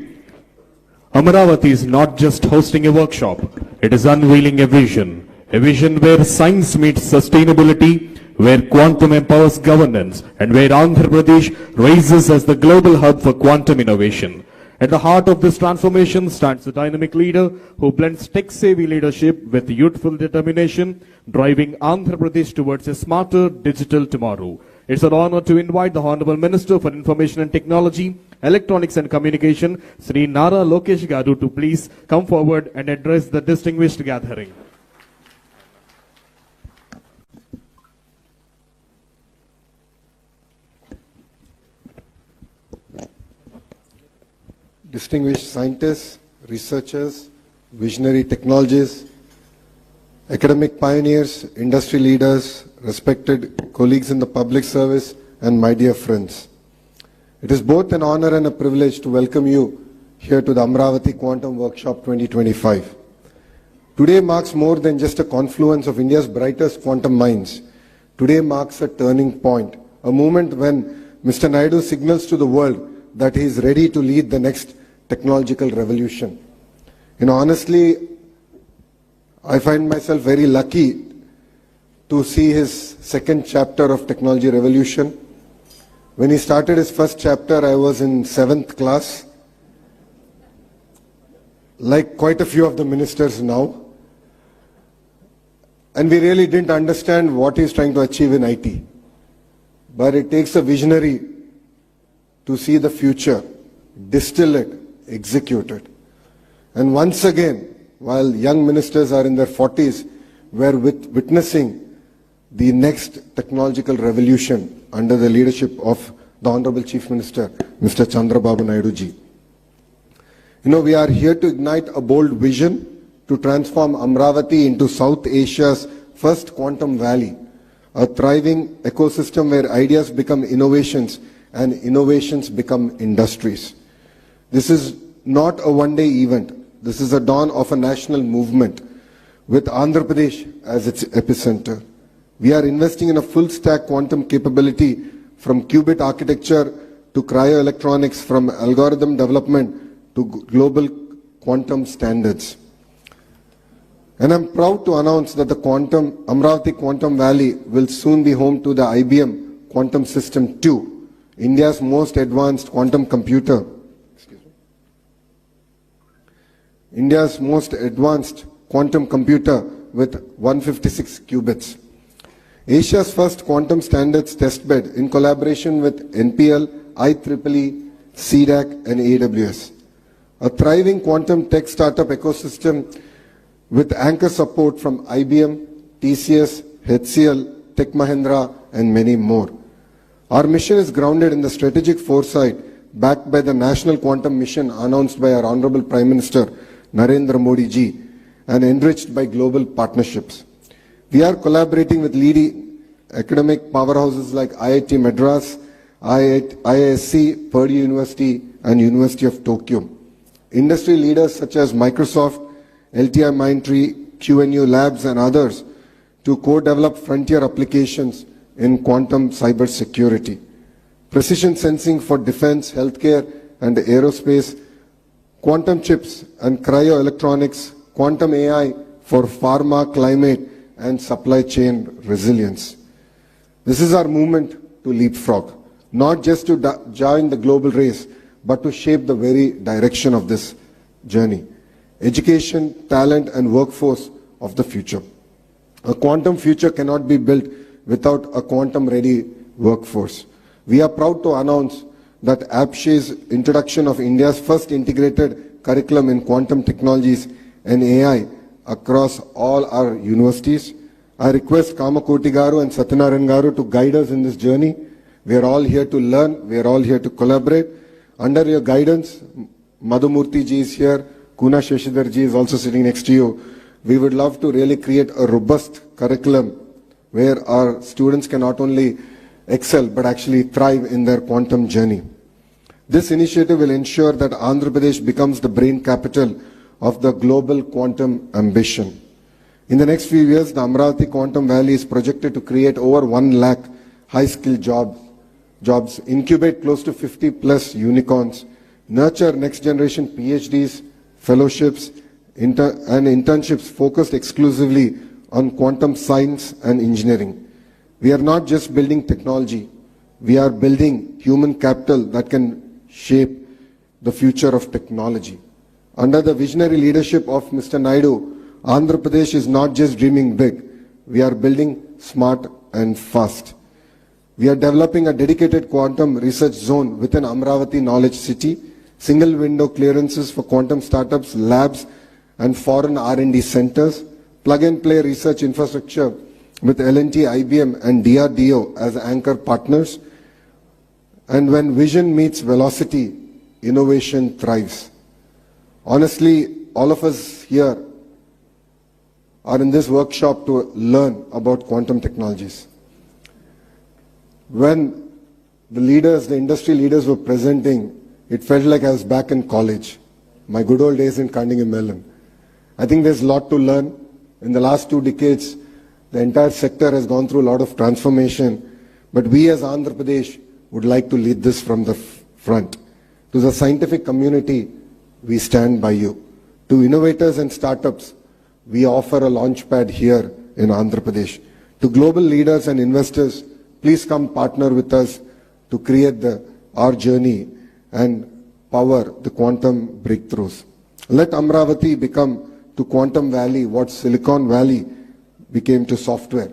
Speaker 18: Amaravati is not just hosting a workshop, it is unveiling a vision where science meets sustainability, where quantum empowers governance, and where Andhra Pradesh rises as the global hub for quantum innovation. At the heart of this transformation stands a dynamic leader who blends tech-savvy leadership with youthful determination, driving Andhra Pradesh towards a smarter digital tomorrow. It's an honor to invite the Honorable Minister for Information and Technology, Electronics and Communication, Sri Nara Lokesh Garu, to please come forward and address the distinguished gathering.
Speaker 12: Distinguished scientists, researchers, visionary technologists, academic pioneers, industry leaders, respected colleagues in the public service, and my dear friends. It is both an honor and a privilege to welcome you here to the Amaravati Quantum Workshop 2025. Today marks more than just a confluence of India's brightest quantum minds. Today marks a turning point, a moment when Mr. Naidu signals to the world that he is ready to lead the next technological revolution. Honestly, I find myself very lucky to see his second chapter of technology revolution. When he started his first chapter, I was in 7th class, like quite a few of the ministers now. And we really didn't understand what he's trying to achieve in IT. But it takes a visionary to see the future, distill it, execute it. And once again, while young ministers are in their 40s, we're witnessing the next technological revolution under the leadership of the Honorable Chief Minister, Mr. Chandrababu Naidu ji. We are here to ignite a bold vision to transform Amaravati into South Asia's first quantum valley, a thriving ecosystem where ideas become innovations and innovations become industries. This is not a one-day event. This is a dawn of a national movement with Andhra Pradesh as its epicenter. We are investing in a full-stack quantum capability from qubit architecture to cryoelectronics, from algorithm development to global quantum standards. And I'm proud to announce that the Amaravati Quantum Valley will soon be home to the IBM Quantum System 2, India's most advanced quantum computer. India's most advanced quantum computer with 156 qubits. Asia's first quantum standards testbed in collaboration with NPL, IEEE, CDAC and AWS. A thriving quantum tech startup ecosystem with anchor support from IBM, TCS, HCL, Tech Mahindra and many more. Our mission is grounded in the strategic foresight backed by the National Quantum Mission announced by our Honorable Prime Minister Narendra Modi ji and enriched by global partnerships. We are collaborating with leading academic powerhouses like IIT Madras, IISc, Purdue University and University of Tokyo. Industry leaders such as Microsoft, LTI Mindtree, QNU Labs and others to co-develop frontier applications in quantum cybersecurity. Precision sensing for defense, healthcare and aerospace, quantum chips and cryoelectronics, quantum AI for pharma, climate and supply chain resilience. This is our movement to leapfrog, not just to join the global race, but to shape the very direction of this journey. Education, talent and workforce of the future. A quantum future cannot be built without a quantum-ready workforce. We are proud to announce that APSHE's introduction of India's first integrated curriculum in quantum technologies and AI across all our universities. I request Kamakoti Garu and Satyanarayan Garu to guide us in this journey. We are all here to learn. We are all here to collaborate. Under your guidance, Madhumurthy ji is here. Kuna Sheshidhar ji is also sitting next to you. We would love to really create a robust curriculum where our students can not only excel but actually thrive in their quantum journey. This initiative will ensure that Andhra Pradesh becomes the brain capital of the global quantum ambition. In the next few years, the Amaravati Quantum Valley is projected to create over 1 lakh high-skilled jobs, incubate close to 50 plus unicorns, nurture next-generation PhDs, fellowships, and internships focused exclusively on quantum science and engineering. We are not just building technology, we are building human capital that can shape the future of technology. Under the visionary leadership of Mr. Naidu, Andhra Pradesh is not just dreaming big, we are building smart and fast. We are developing a dedicated quantum research zone within Amaravati Knowledge City, single window clearances for quantum startups, labs and foreign R&D centers, plug-and-play research infrastructure with L&T, IBM and DRDO as anchor partners. And when vision meets velocity, innovation thrives. Honestly, all of us here are in this workshop to learn about quantum technologies. When the leaders, the industry leaders were presenting, it felt like I was back in college, my good old days in Carnegie Mellon. I think there's a lot to learn. In the last 2 decades, the entire sector has gone through a lot of transformation, but we as Andhra Pradesh would like to lead this from the front. To the scientific community, we stand by you. To innovators and startups, we offer a launchpad here in Andhra Pradesh. To global leaders and investors, please come partner with us to create our journey and power the quantum breakthroughs. Let Amaravati become to Quantum Valley what Silicon Valley became to software,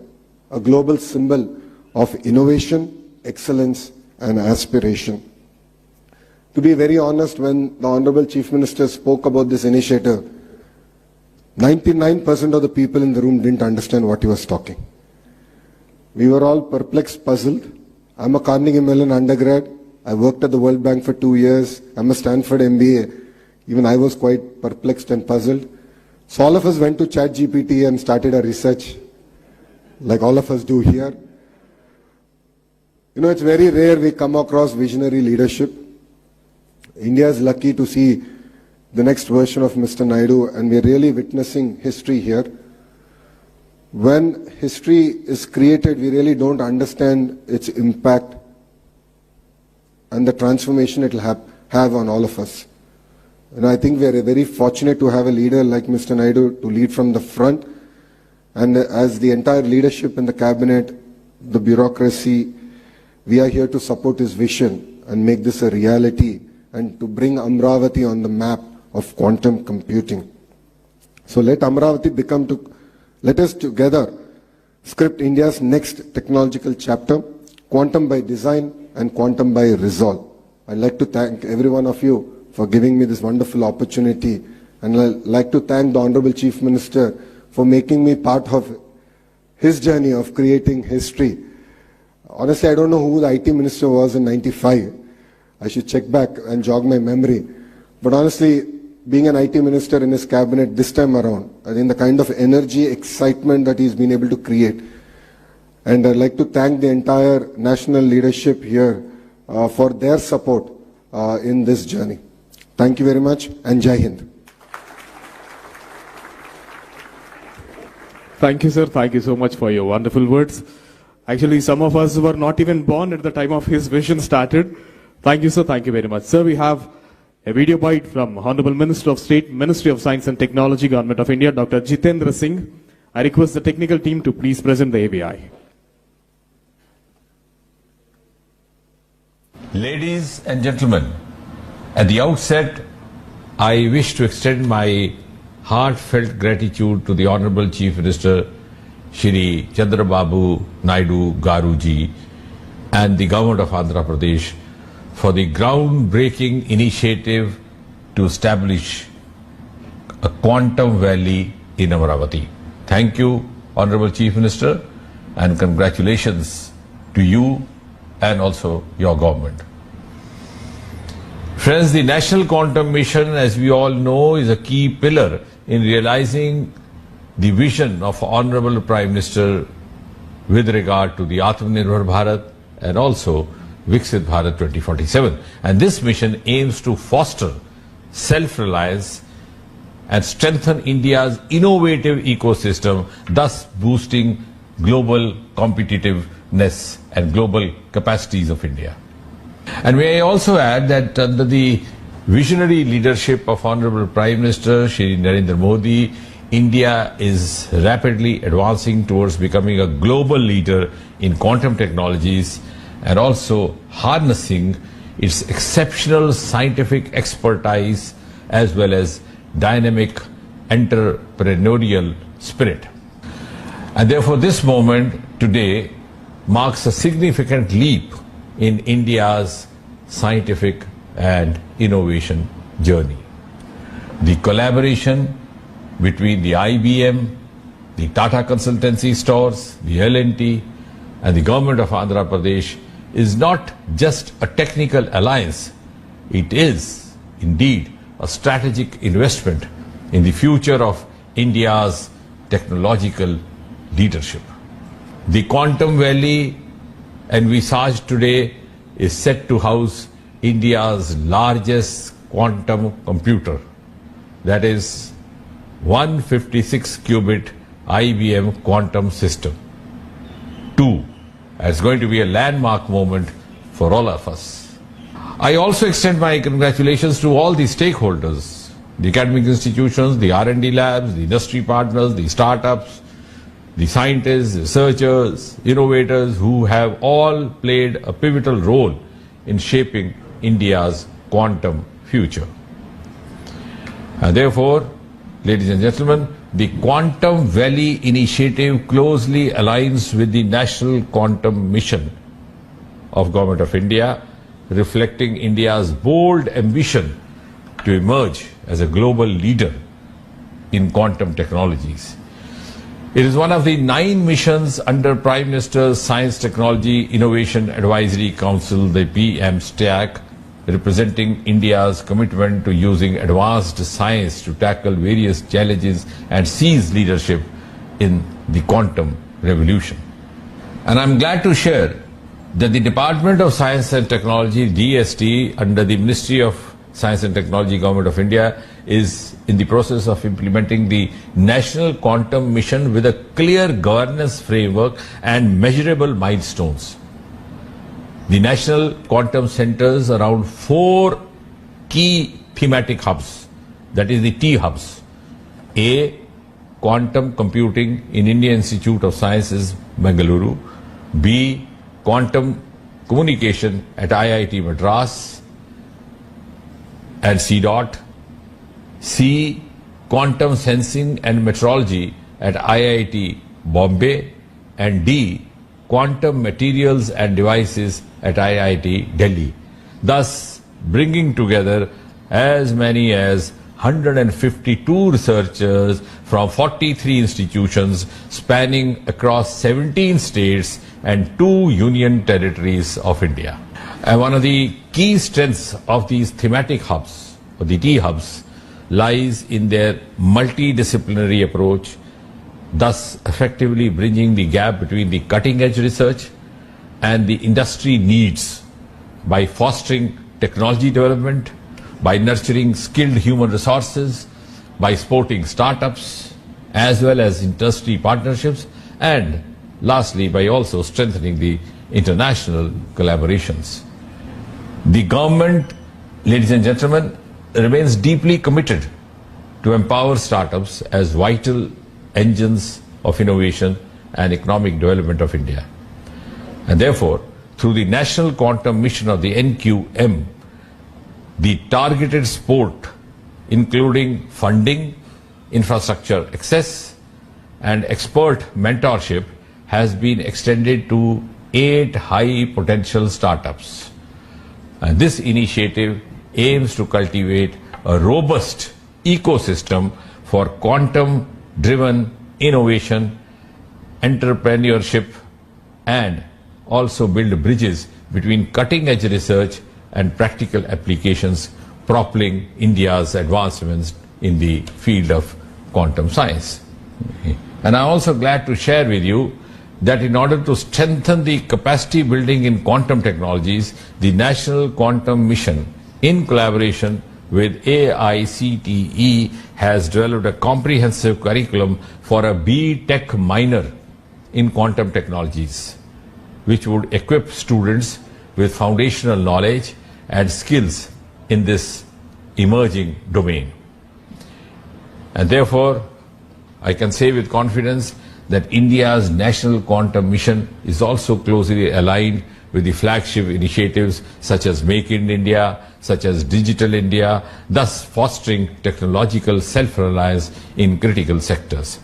Speaker 12: a global symbol of innovation, excellence and aspiration. To be very honest, when the Honorable Chief Minister spoke about this initiative, 99% of the people in the room didn't understand what he was talking. We were all perplexed, puzzled. I'm a Carnegie Mellon undergrad. I worked at the World Bank for 2 years. I'm a Stanford MBA. Even I was quite perplexed and puzzled. So all of us went to ChatGPT and started a research, like all of us do here. You know, it's very rare we come across visionary leadership. India is lucky to see the next version of Mr. Naidu, and we're really witnessing history here. When history is created, we really don't understand its impact and the transformation it will have on all of us. And I think we are very fortunate to have a leader like Mr. Naidu to lead from the front. And as the entire leadership in the cabinet, the bureaucracy, we are here to support his vision and make this a reality and to bring Amaravati on the map of quantum computing. So let Amaravati let us together script India's next technological chapter, quantum by design and quantum by resolve. I'd like to thank every one of you for giving me this wonderful opportunity, and I'd like to thank the Honorable Chief Minister for making me part of his journey of creating history. Honestly, I don't know who the IT Minister was in '95. I should check back and jog my memory. But honestly, being an IT Minister in his cabinet this time around, I think the kind of energy, excitement that he's been able to create. And I'd like to thank the entire national leadership here for their support in this journey. Thank you very much, and Jai Hind.
Speaker 18: Thank you, sir. Thank you so much for your wonderful words. Actually, some of us were not even born at the time of his vision started. Thank you, sir. Thank you very much. Sir, we have a video bite from Honorable Minister of State, Ministry of Science and Technology, Government of India, Dr. Jitendra Singh. I request the technical team to please present the ABI.
Speaker 13: Ladies and gentlemen, at the outset, I wish to extend my heartfelt gratitude to the Honorable Chief Minister, Shri Chandrababu Naidu Garuji, and the Government of Andhra Pradesh for the groundbreaking initiative to establish a quantum valley in Amaravati. Thank you, Honorable Chief Minister, and congratulations to you and also your government. Friends, the National Quantum Mission, as we all know, is a key pillar in realizing the vision of Honorable Prime Minister with regard to the Atmanirbhar Bharat and also Viksit Bharat 2047. And this mission aims to foster self-reliance and strengthen India's innovative ecosystem, thus boosting global competitiveness and global capacities of India. And may I also add that under the visionary leadership of Honorable Prime Minister Shri Narendra Modi, India is rapidly advancing towards becoming a global leader in quantum technologies and also harnessing its exceptional scientific expertise as well as dynamic entrepreneurial spirit. And therefore this moment today marks a significant leap in India's scientific and innovation journey. The collaboration between the IBM, the Tata Consultancy Stores, the L&T and the government of Andhra Pradesh is not just a technical alliance, it is indeed a strategic investment in the future of India's technological leadership. The Quantum Valley envisaged today is set to house India's largest quantum computer, that is 156-qubit IBM quantum system. 2. It's going to be a landmark moment for all of us. I also extend my congratulations to all the stakeholders, the academic institutions, the R&D labs, the industry partners, the startups, the scientists, researchers, innovators who have all played a pivotal role in shaping India's quantum future. And therefore, ladies and gentlemen, the Quantum Valley initiative closely aligns with the National Quantum Mission of Government of India, reflecting India's bold ambition to emerge as a global leader in quantum technologies. It is one of the 9 missions under Prime Minister's Science, Technology, Innovation Advisory Council, the PM-STAC, representing India's commitment to using advanced science to tackle various challenges and seize leadership in the quantum revolution. And I'm glad to share that the Department of Science and Technology, DST, under the Ministry of Science and Technology, Government of India, is in the process of implementing the National Quantum Mission with a clear governance framework and measurable milestones. The National Quantum centers around 4 key thematic hubs, that is the T hubs. A, quantum computing in Indian Institute of Sciences, Bengaluru. B, quantum communication at IIT Madras and CDOT. C, quantum sensing and metrology at IIT Bombay. And D, quantum materials and devices at IIT Delhi, thus bringing together as many as 152 researchers from 43 institutions spanning across 17 states and 2 union territories of India. And one of the key strengths of these thematic hubs, or the T hubs, lies in their multidisciplinary approach, thus effectively bridging the gap between the cutting-edge research and the industry needs by fostering technology development, by nurturing skilled human resources, by supporting startups, as well as industry partnerships, and lastly, by also strengthening the international collaborations. The government, ladies and gentlemen, remains deeply committed to empower startups as vital engines of innovation and economic development of India. And therefore, through the National Quantum Mission of the NQM, the targeted support, including funding, infrastructure access, and expert mentorship, has been extended to 8 high-potential startups. And this initiative aims to cultivate a robust ecosystem for quantum-driven innovation, entrepreneurship, and also build bridges between cutting-edge research and practical applications, propelling India's advancements in the field of quantum science. And I'm also glad to share with you that in order to strengthen the capacity building in quantum technologies, the National Quantum Mission, in collaboration with AICTE has developed a comprehensive curriculum for a B.Tech minor in quantum technologies, which would equip students with foundational knowledge and skills in this emerging domain. And therefore, I can say with confidence that India's national quantum mission is also closely aligned with the flagship initiatives such as Make in India, such as Digital India, thus fostering technological self-reliance in critical sectors.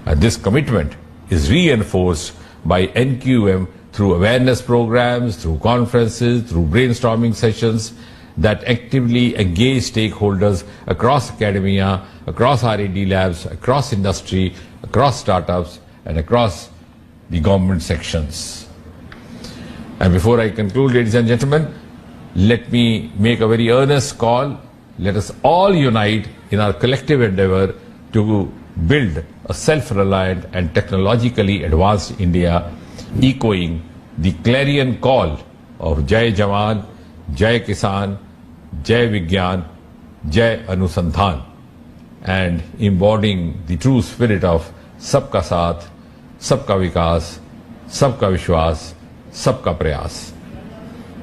Speaker 13: And this commitment is reinforced by NQM through awareness programs, through conferences, through brainstorming sessions that actively engage stakeholders across academia, across R&D labs, across industry, across startups, and across the government sections. And before I conclude, ladies and gentlemen, let me make a very earnest call. Let us all unite in our collective endeavor to build a self-reliant and technologically advanced India, echoing the clarion call of Jai Jawan, Jai Kisan, Jai Vigyan, Jai Anusandhan, and embodying the true spirit of Sabka Saath, Sabka Vikas, Sabka Vishwas, Sabka Prayas.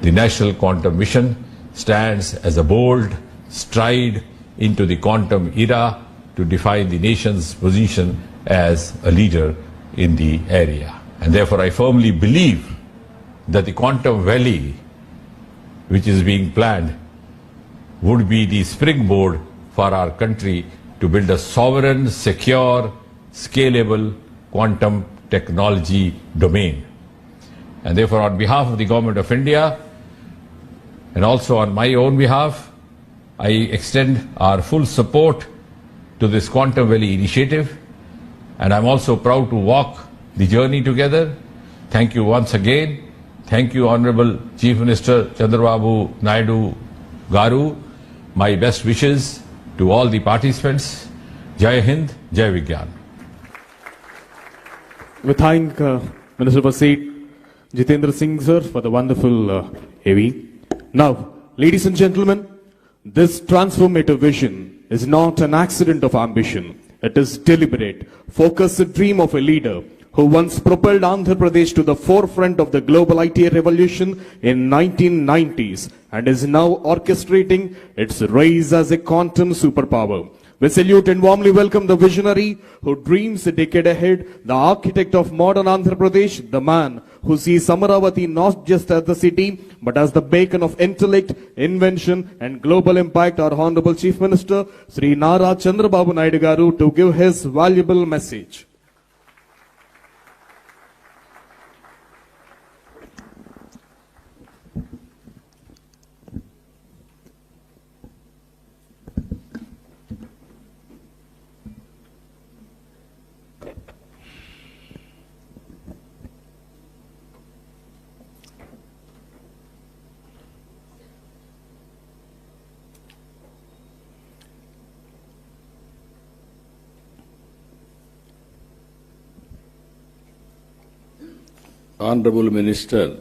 Speaker 13: The National Quantum Mission stands as a bold stride into the quantum era to define the nation's position as a leader in the area. And therefore, I firmly believe that the quantum valley, which is being planned, would be the springboard for our country to build a sovereign, secure, scalable quantum technology domain. And therefore, on behalf of the Government of India, and also on my own behalf, I extend our full support to this Quantum Valley initiative, and I'm also proud to walk the journey together. Thank you once again. Thank you, Honorable Chief Minister Chandrababu Naidu Garu. My best wishes to all the participants. Jai Hind, Jai Vigyan.
Speaker 18: We thank Minister for State Jitendra Singh sir for the wonderful AV. Now, ladies and gentlemen, this transformative vision is not an accident of ambition. It is deliberate, focused dream of a leader who once propelled Andhra Pradesh to the forefront of the global IT revolution in 1990s and is now orchestrating its rise as a quantum superpower. We salute and warmly welcome the visionary who dreams a decade ahead, the architect of modern Andhra Pradesh, the man who sees Amaravati not just as the city, but as the beacon of intellect, invention and global impact, our Honorable Chief Minister, Sri Nara Chandrababu Naidu Garu, to give his valuable message.
Speaker 1: Honorable Minister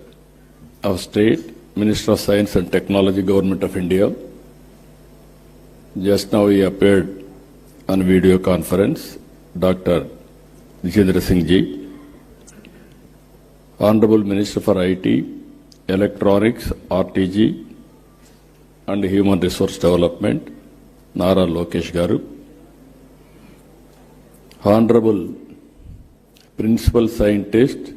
Speaker 1: of State, Minister of Science and Technology, Government of India. Just now he appeared on video conference, Dr. Jitendra Singh Ji. Honorable Minister for IT, Electronics, RTG and Human Resource Development, Nara Lokesh Garu. Honorable Principal Scientist,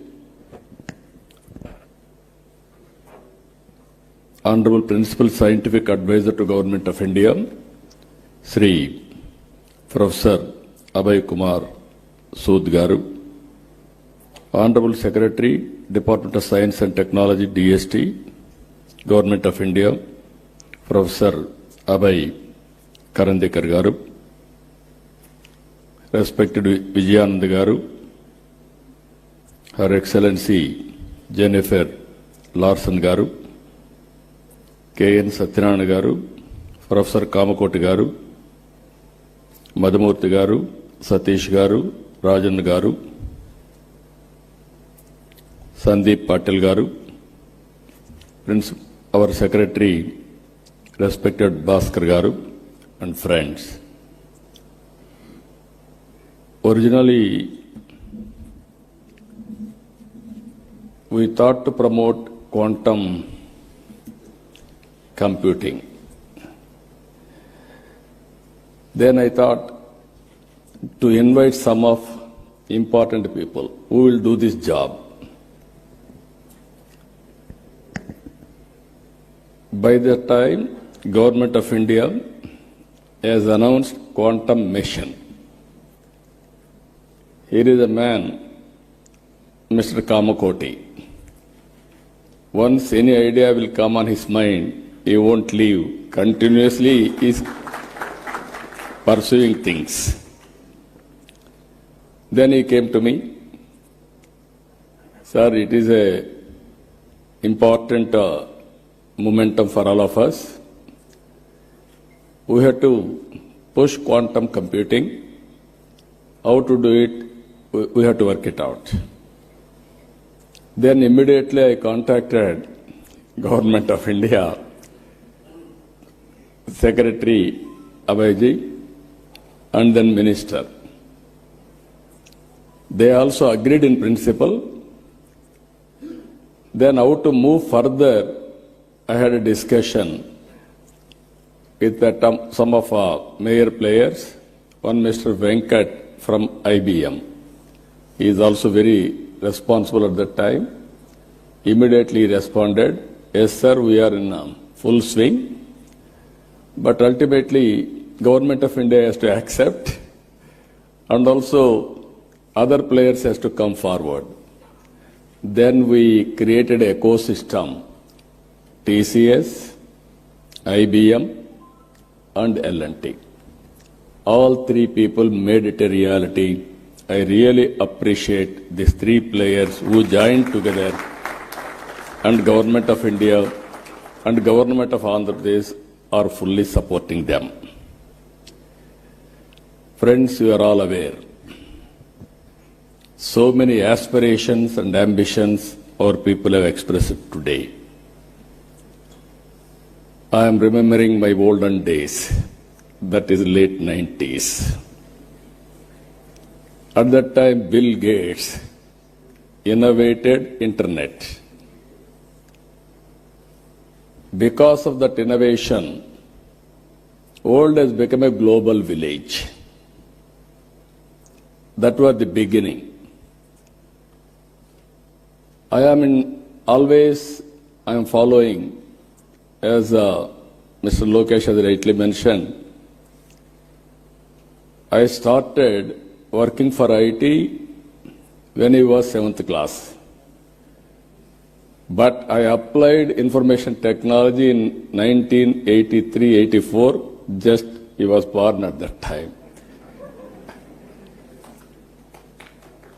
Speaker 1: Honorable Principal Scientific Advisor to Government of India, Sri Professor Abhay Kumar Sood Garu. Honorable Secretary, Department of Science and Technology, DST, Government of India, Professor Abhay Karandekar Garu. Respected Vijayananda Garu, Her Excellency Jennifer Larson Garu, K.N. Satyanarayana Garu, Professor Kamakoti Garu, Madhumurthy Garu, Satish Garu, Rajan Garu, Sandeep Patil Garu, our Secretary, respected Bhaskar Garu, and friends. Originally, we thought to promote quantum computing. Then I thought to invite some of important people who will do this job. By that time, Government of India has announced quantum mission. Here is a man, Mr. Kamakoti. Once any idea will come on his mind, he won't leave. Continuously he is pursuing things. Then he came to me. Sir, it is a important momentum for all of us. We have to push quantum computing. How to do it, we have to work it out. Then immediately I contacted Government of India, Secretary Abhayji, and then Minister. They also agreed in principle. Then how to move further, I had a discussion with some of our major players. One Mr. Venkat from IBM. He is also very responsible at that time. Immediately responded, yes sir, we are in full swing. But ultimately, Government of India has to accept, and also other players has to come forward. Then we created an ecosystem, TCS, IBM, and L&T. All three people made it a reality. I really appreciate these three players who joined together, and Government of India and Government of Andhra Pradesh are fully supporting them. Friends, you are all aware. So many aspirations and ambitions our people have expressed today. I am remembering my olden days, that is late 90s. At that time, Bill Gates innovated internet. Because of that innovation, world has become a global village. That was the beginning. I am following, as Mr. Lokesh has rightly mentioned, I started working for IT when he was 7th class. But I applied information technology in 1983-84, just he was born at that time.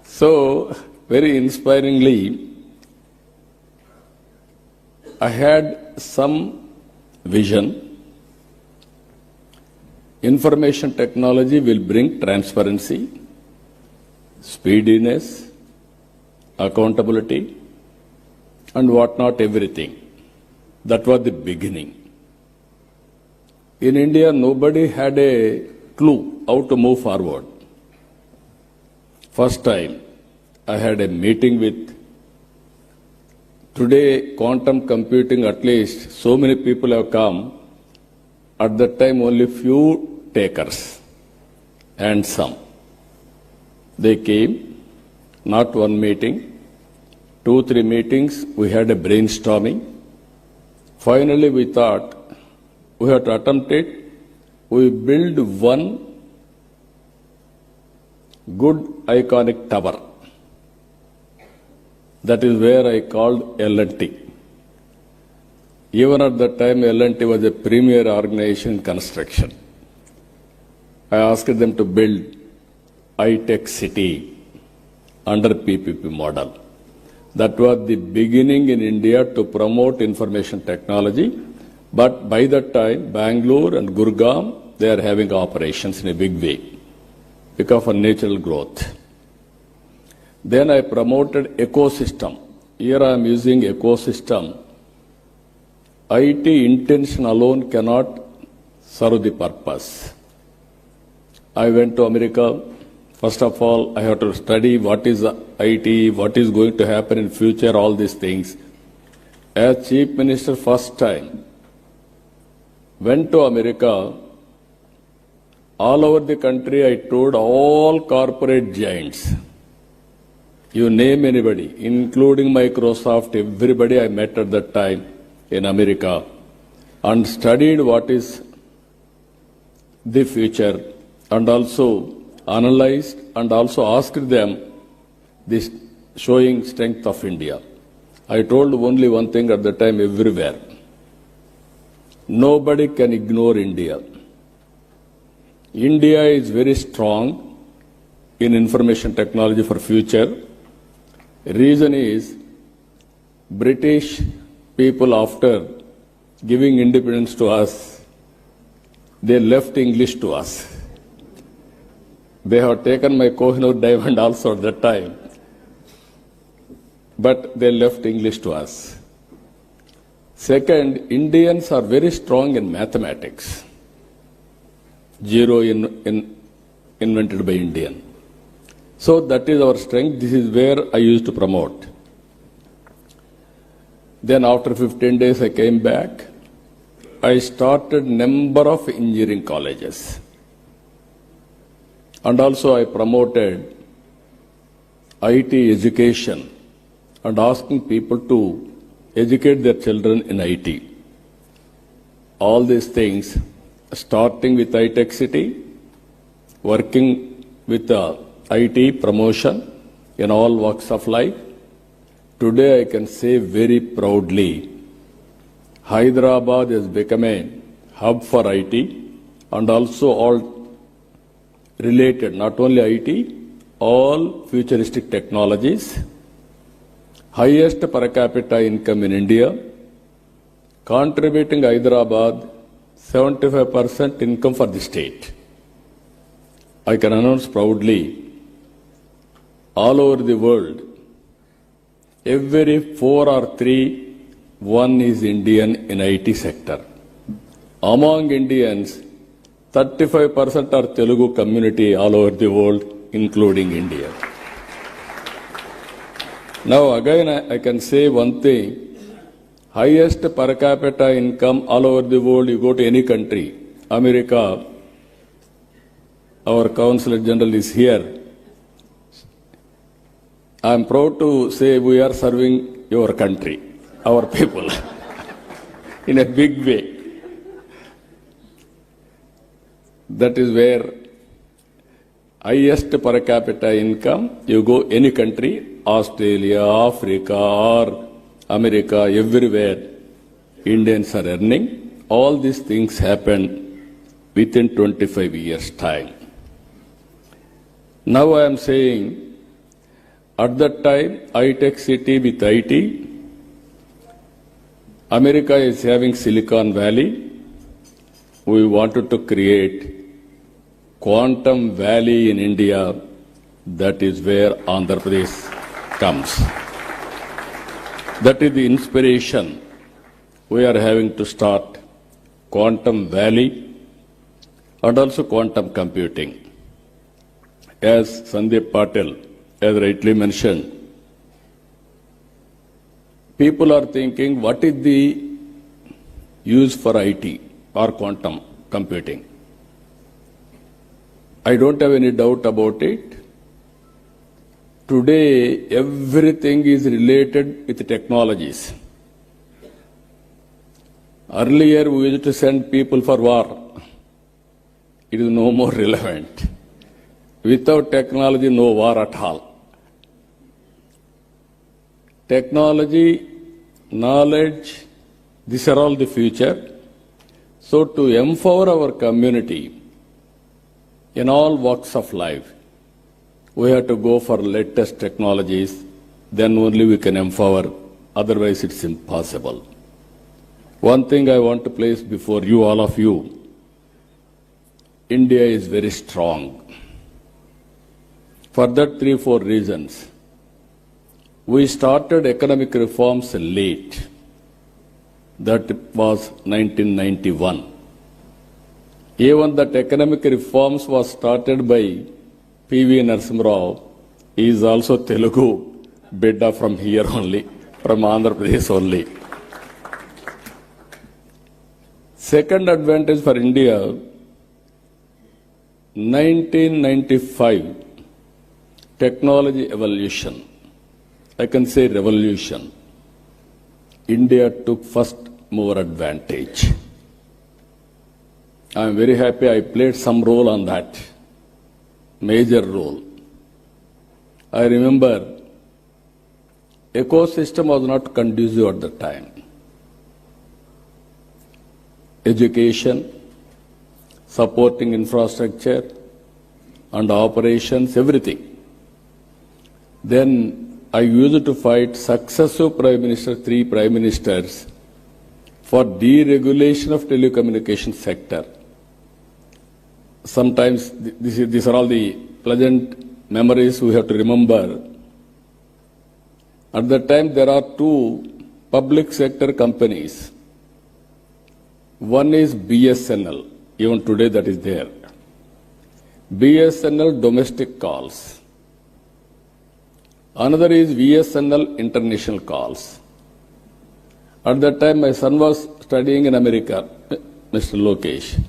Speaker 1: So, very inspiringly, I had some vision. Information technology will bring transparency, speediness, accountability, and whatnot, everything. That was the beginning. In India, nobody had a clue how to move forward. First time, I had a meeting with, today quantum computing, at least so many people have come. At that time, only few takers and some. They came, not one meeting, 2-3 meetings, we had a brainstorming. Finally, we thought we have to attempt it. We build one good iconic tower. That is where I called L&T. Even at that time, L&T was a premier organization in construction. I asked them to build high-tech city under PPP model. That was the beginning in India to promote information technology. But by that time, Bangalore and Gurgaon, they are having operations in a big way because of natural growth. Then I promoted ecosystem. Here I am using ecosystem. IT intention alone cannot serve the purpose. I went to America. First of all, I have to study what is IT, what is going to happen in future, all these things. As Chief Minister, first time, went to America. All over the country, I toured all corporate giants. You name anybody, including Microsoft, everybody I met at that time in America, and studied what is the future, and also analyzed and also asked them this showing strength of India. I told only one thing at the time everywhere. Nobody can ignore India. India is very strong in information technology for future. Reason is British people, after giving independence to us, they left English to us. They have taken my Kohinoor diamond also at that time, but they left English to us. Second, Indians are very strong in mathematics. Zero invented by Indian. So that is our strength. This is where I used to promote. Then after 15 days I came back. I started number of engineering colleges. And also I promoted IT education and asking people to educate their children in IT. All these things, starting with iTech City, working with IT promotion in all walks of life. Today I can say very proudly, Hyderabad has become a hub for IT and also all related, not only IT, all futuristic technologies. Highest per capita income in India, contributing Hyderabad 75% income for the state. I can announce proudly, all over the world, every 4 or 3, one is Indian in IT sector. Among Indians, 35% are Telugu community all over the world, including India. Now again I can say one thing, highest per capita income all over the world, you go to any country, America, our Consul General is here. I am proud to say we are serving your country, our people, in a big way. That is where highest per capita income, you go any country, Australia, Africa, or America, everywhere, Indians are earning. All these things happen within 25 years' time. Now I am saying, at that time, iTech City with IT, America is having Silicon Valley. We wanted to create Quantum Valley in India. That is where Andhra Pradesh comes. That is the inspiration. We are having to start Quantum Valley and also quantum computing. As Sandeep Patel has rightly mentioned, people are thinking, what is the use for IT or quantum computing? I don't have any doubt about it. Today, everything is related with technologies. Earlier, we used to send people for war. It is no more relevant. Without technology, no war at all. Technology, knowledge, these are all the future. So to empower our community in all walks of life, we have to go for latest technologies, then only we can empower, otherwise it's impossible. One thing I want to place before you, all of you, India is very strong. For that 3-4 reasons. We started economic reforms late. That was 1991. Even that economic reforms was started by P.V. Narasimha Rao. He is also Telugu bidda from here only, from Andhra Pradesh only. Second advantage for India, 1995 technology evolution. I can say revolution. India took first mover advantage. I am very happy I played some role on that, major role. I remember ecosystem was not conducive at the time. Education, supporting infrastructure and operations, everything. Then I used to fight successive prime ministers, 3 prime ministers, for deregulation of telecommunication sector. Sometimes these are all the pleasant memories we have to remember. At that time, there are 2 public sector companies. One is BSNL, even today that is there. BSNL domestic calls. Another is VSNL international calls. At that time, my son was studying in America, Mr. Lokesh.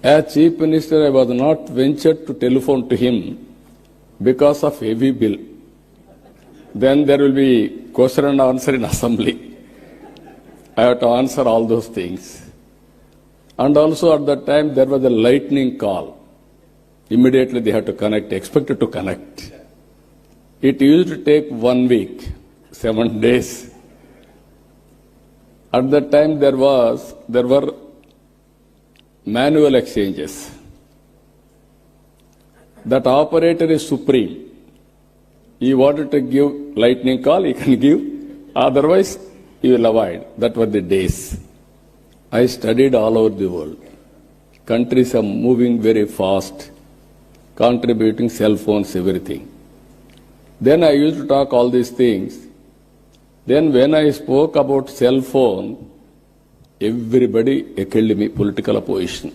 Speaker 1: As Chief Minister, I was not ventured to telephone to him because of heavy bill. Then there will be question and answer in assembly. I have to answer all those things. And also at that time, there was a lightning call. Immediately they had to connect, expected to connect. It used to take 1 week, 7 days. At that time, there were manual exchanges. That operator is supreme. He wanted to give lightning call, he can give. Otherwise, he will avoid. That were the days. I studied all over the world. Countries are moving very fast, contributing cell phones, everything. Then I used to talk all these things. Then when I spoke about cell phone, everybody heckled me, political opposition.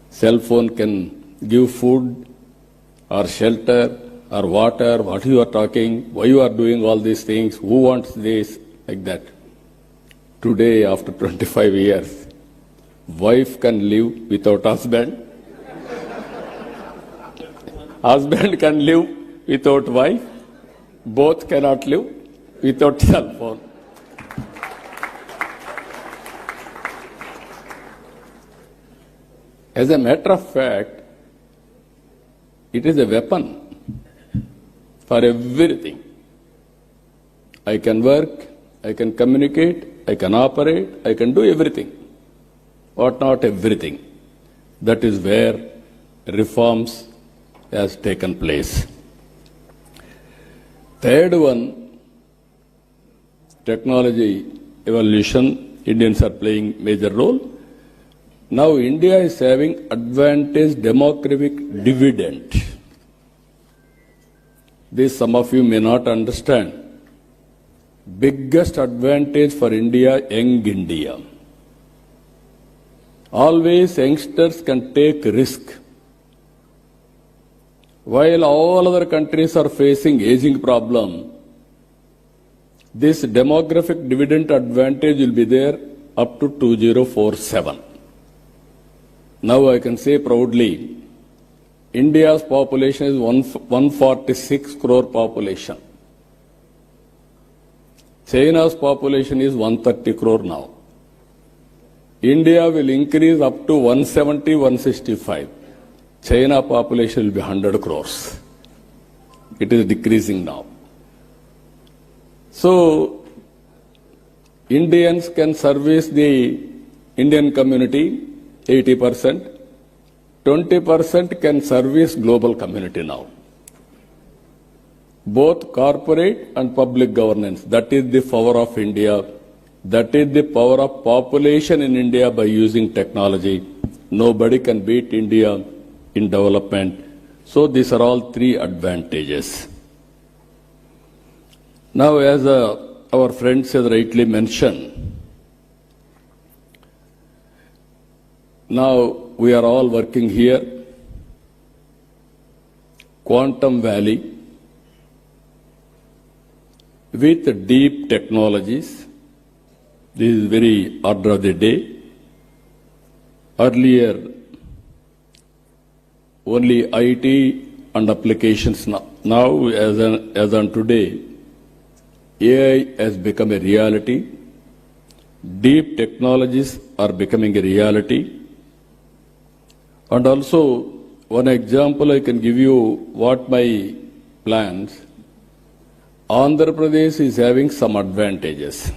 Speaker 1: Cell phone can give food or shelter or water, what you are talking, why you are doing all these things, who wants this, like that. Today, after 25 years, wife can live without husband. Husband can live without wife. Both cannot live without cell phone. As a matter of fact, it is a weapon for everything. I can work, I can communicate, I can operate, I can do everything. But not everything. That is where reforms has taken place. Third one, technology evolution. Indians are playing major role. Now India is having advantage demographic dividend. This some of you may not understand. Biggest advantage for India, young India. Always youngsters can take risk. While all other countries are facing aging problem, this demographic dividend advantage will be there up to 2047. Now I can say proudly, India's population is 146 crore population. China's population is 130 crore now. India will increase up to 170, 165. China population will be 100 crores. It is decreasing now. So, Indians can service the Indian community 80%. 20% can service global community now. Both corporate and public governance. That is the power of India. That is the power of population in India by using technology. Nobody can beat India in development. So these are all 3 advantages. Now, as our friends has rightly mentioned, Now we are all working here. Quantum Valley with deep technologies. This is very order of the day. Earlier, only IT and applications. Now, as on today, AI has become a reality. Deep technologies are becoming a reality. And also, one example I can give you what my plans. Andhra Pradesh is having some advantages.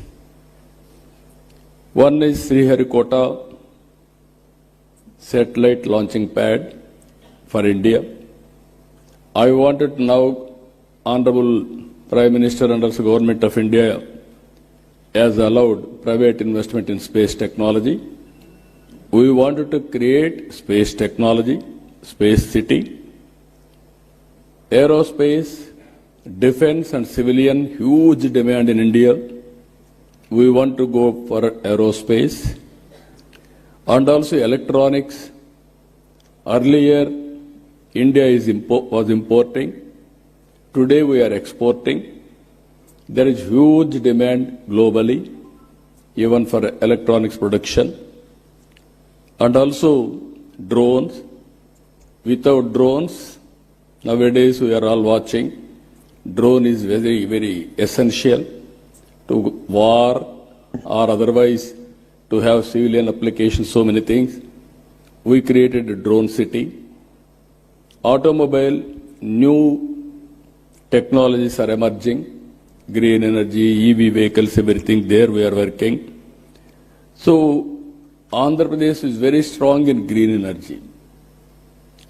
Speaker 1: One is Sriharikota satellite launching pad for India. I wanted now Honorable Prime Minister and also Government of India has allowed private investment in space technology. We wanted to create space technology, space city, aerospace, defense and civilian, huge demand in India. We want to go for aerospace and also electronics. Earlier, India was importing. Today, we are exporting. There is huge demand globally, even for electronics production. And also drones. Without drones, nowadays we are all watching, drone is very, very essential to war or otherwise to have civilian applications, so many things. We created a drone city. Automobile, new technologies are emerging, green energy, EV vehicles, everything, there we are working. So, Andhra Pradesh is very strong in green energy.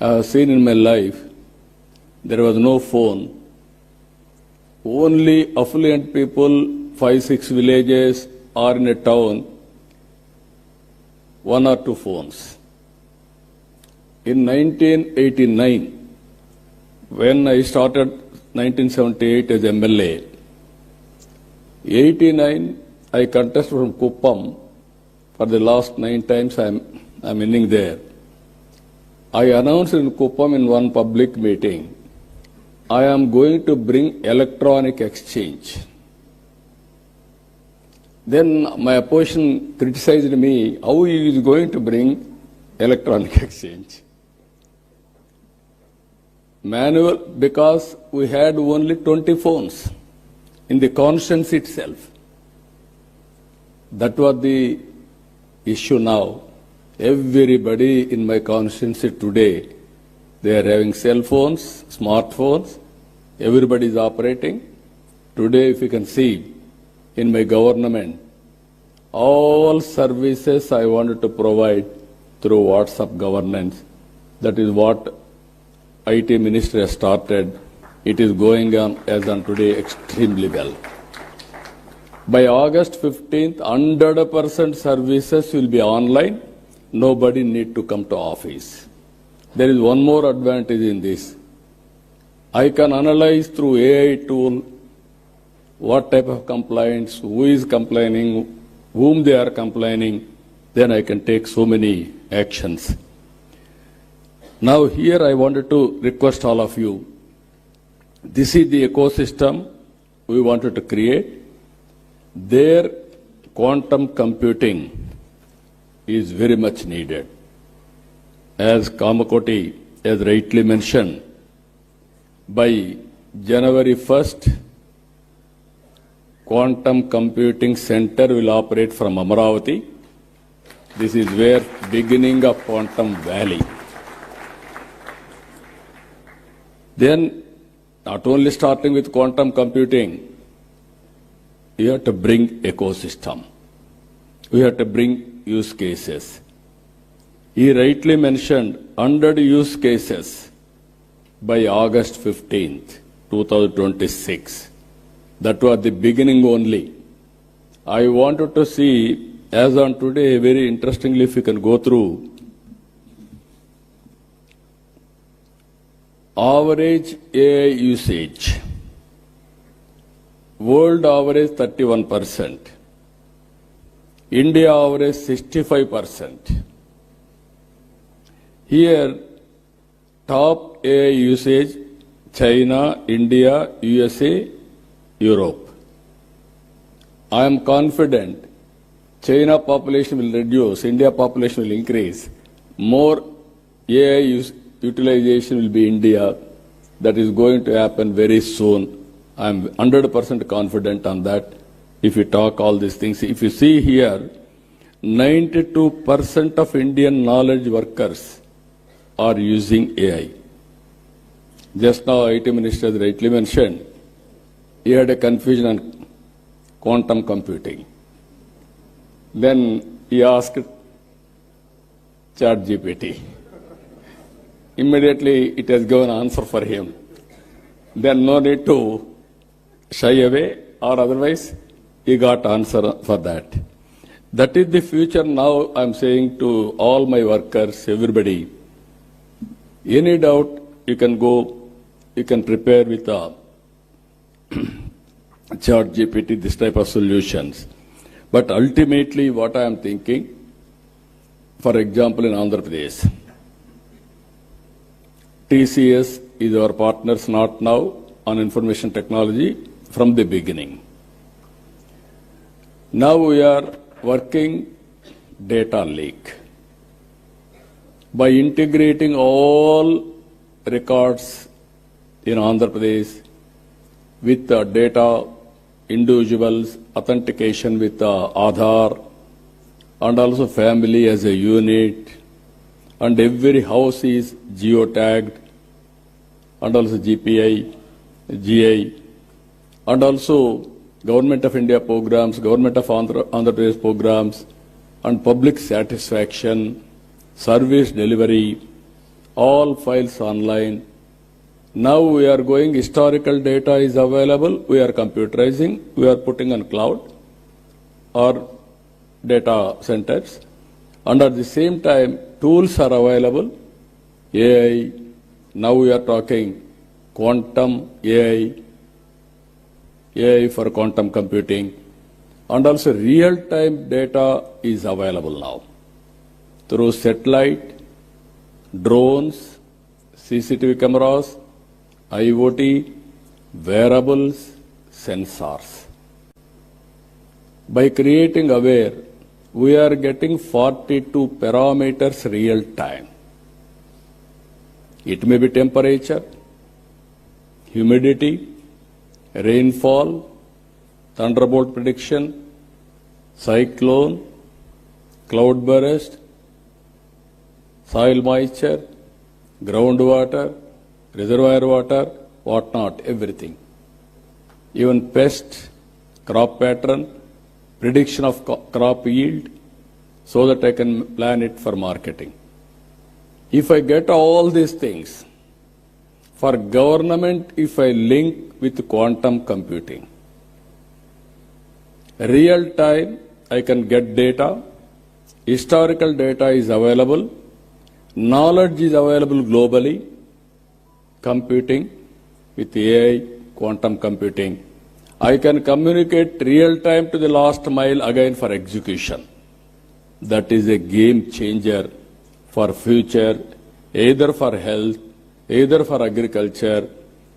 Speaker 1: I have seen in my life, there was no phone. Only affluent people, 5-6 villages or in a town, 1 or 2 phones. In 1989, when I started 1978 as MLA, 89 I contested from Kuppam. For the last 9 times I'm winning there. I announced in Kuppam in one public meeting, I am going to bring electronic exchange. Then my opposition criticized me, how he is going to bring electronic exchange. Manual, because we had only 20 phones in the constituency itself. That was the issue now. Everybody in my constituency today, they are having cell phones, smartphones, everybody is operating. Today, if you can see, in my government, all services I wanted to provide through WhatsApp governance. That is what IT Ministry has started. It is going on as on today extremely well. By August 15th, 100% services will be online. Nobody need to come to office. There is one more advantage in this. I can analyze through AI tool what type of complaints, who is complaining, whom they are complaining. Then I can take so many actions. Now here I wanted to request all of you. This is the ecosystem we wanted to create. There, quantum computing is very much needed. As Kamakoti has rightly mentioned, by January 1st, Quantum Computing Center will operate from Amaravati. This is where beginning of Quantum Valley. Then, not only starting with quantum computing, you have to bring ecosystem. We have to bring use cases. He rightly mentioned 100 use cases by August 15th, 2026. That was the beginning only. I wanted to see, as on today, very interestingly, if you can go through, average AI usage. World average 31%. India average 65%. Here, top AI usage, China, India, USA, Europe. I am confident China population will reduce, India population will increase. More AI utilization will be India. That is going to happen very soon. I am 100% confident on that. If you talk all these things, if you see here, 92% of Indian knowledge workers are using AI. Just now, IT Minister rightly mentioned, he had a confusion on quantum computing. Then he asked ChatGPT. Immediately, it has given answer for him. Then no need to shy away, or otherwise, he got answer for that. That is the future now. I'm saying to all my workers, everybody, any doubt, you can go, you can prepare with a ChatGPT, this type of solutions. But ultimately, what I am thinking, for example, in Andhra Pradesh, TCS is our partners, not now, on information technology from the beginning. Now we are working data lake. By integrating all records in Andhra Pradesh with the data, individuals, authentication with Aadhaar, and also family as a unit, and every house is geotagged, and also GPI, GI, and also Government of India programs, Government of Andhra Pradesh programs, and public satisfaction, service delivery, all files online. Now we are going, historical data is available, we are computerizing, we are putting on cloud or data centers, and at the same time, tools are available, AI, now we are talking quantum AI, AI for quantum computing, and also real-time data is available now through satellite, drones, CCTV cameras, IoT, wearables, sensors. By creating aware, we are getting 42 parameters real time. It may be temperature, humidity, rainfall, thunderbolt prediction, cyclone, cloud burst, soil moisture, groundwater, reservoir water, whatnot, everything. Even pest, crop pattern, prediction of crop yield, so that I can plan it for marketing. If I get all these things, for government, if I link with quantum computing, real time, I can get data, historical data is available, knowledge is available globally, computing with AI, quantum computing. I can communicate real time to the last mile again for execution. That is a game changer for future, either for health, either for agriculture,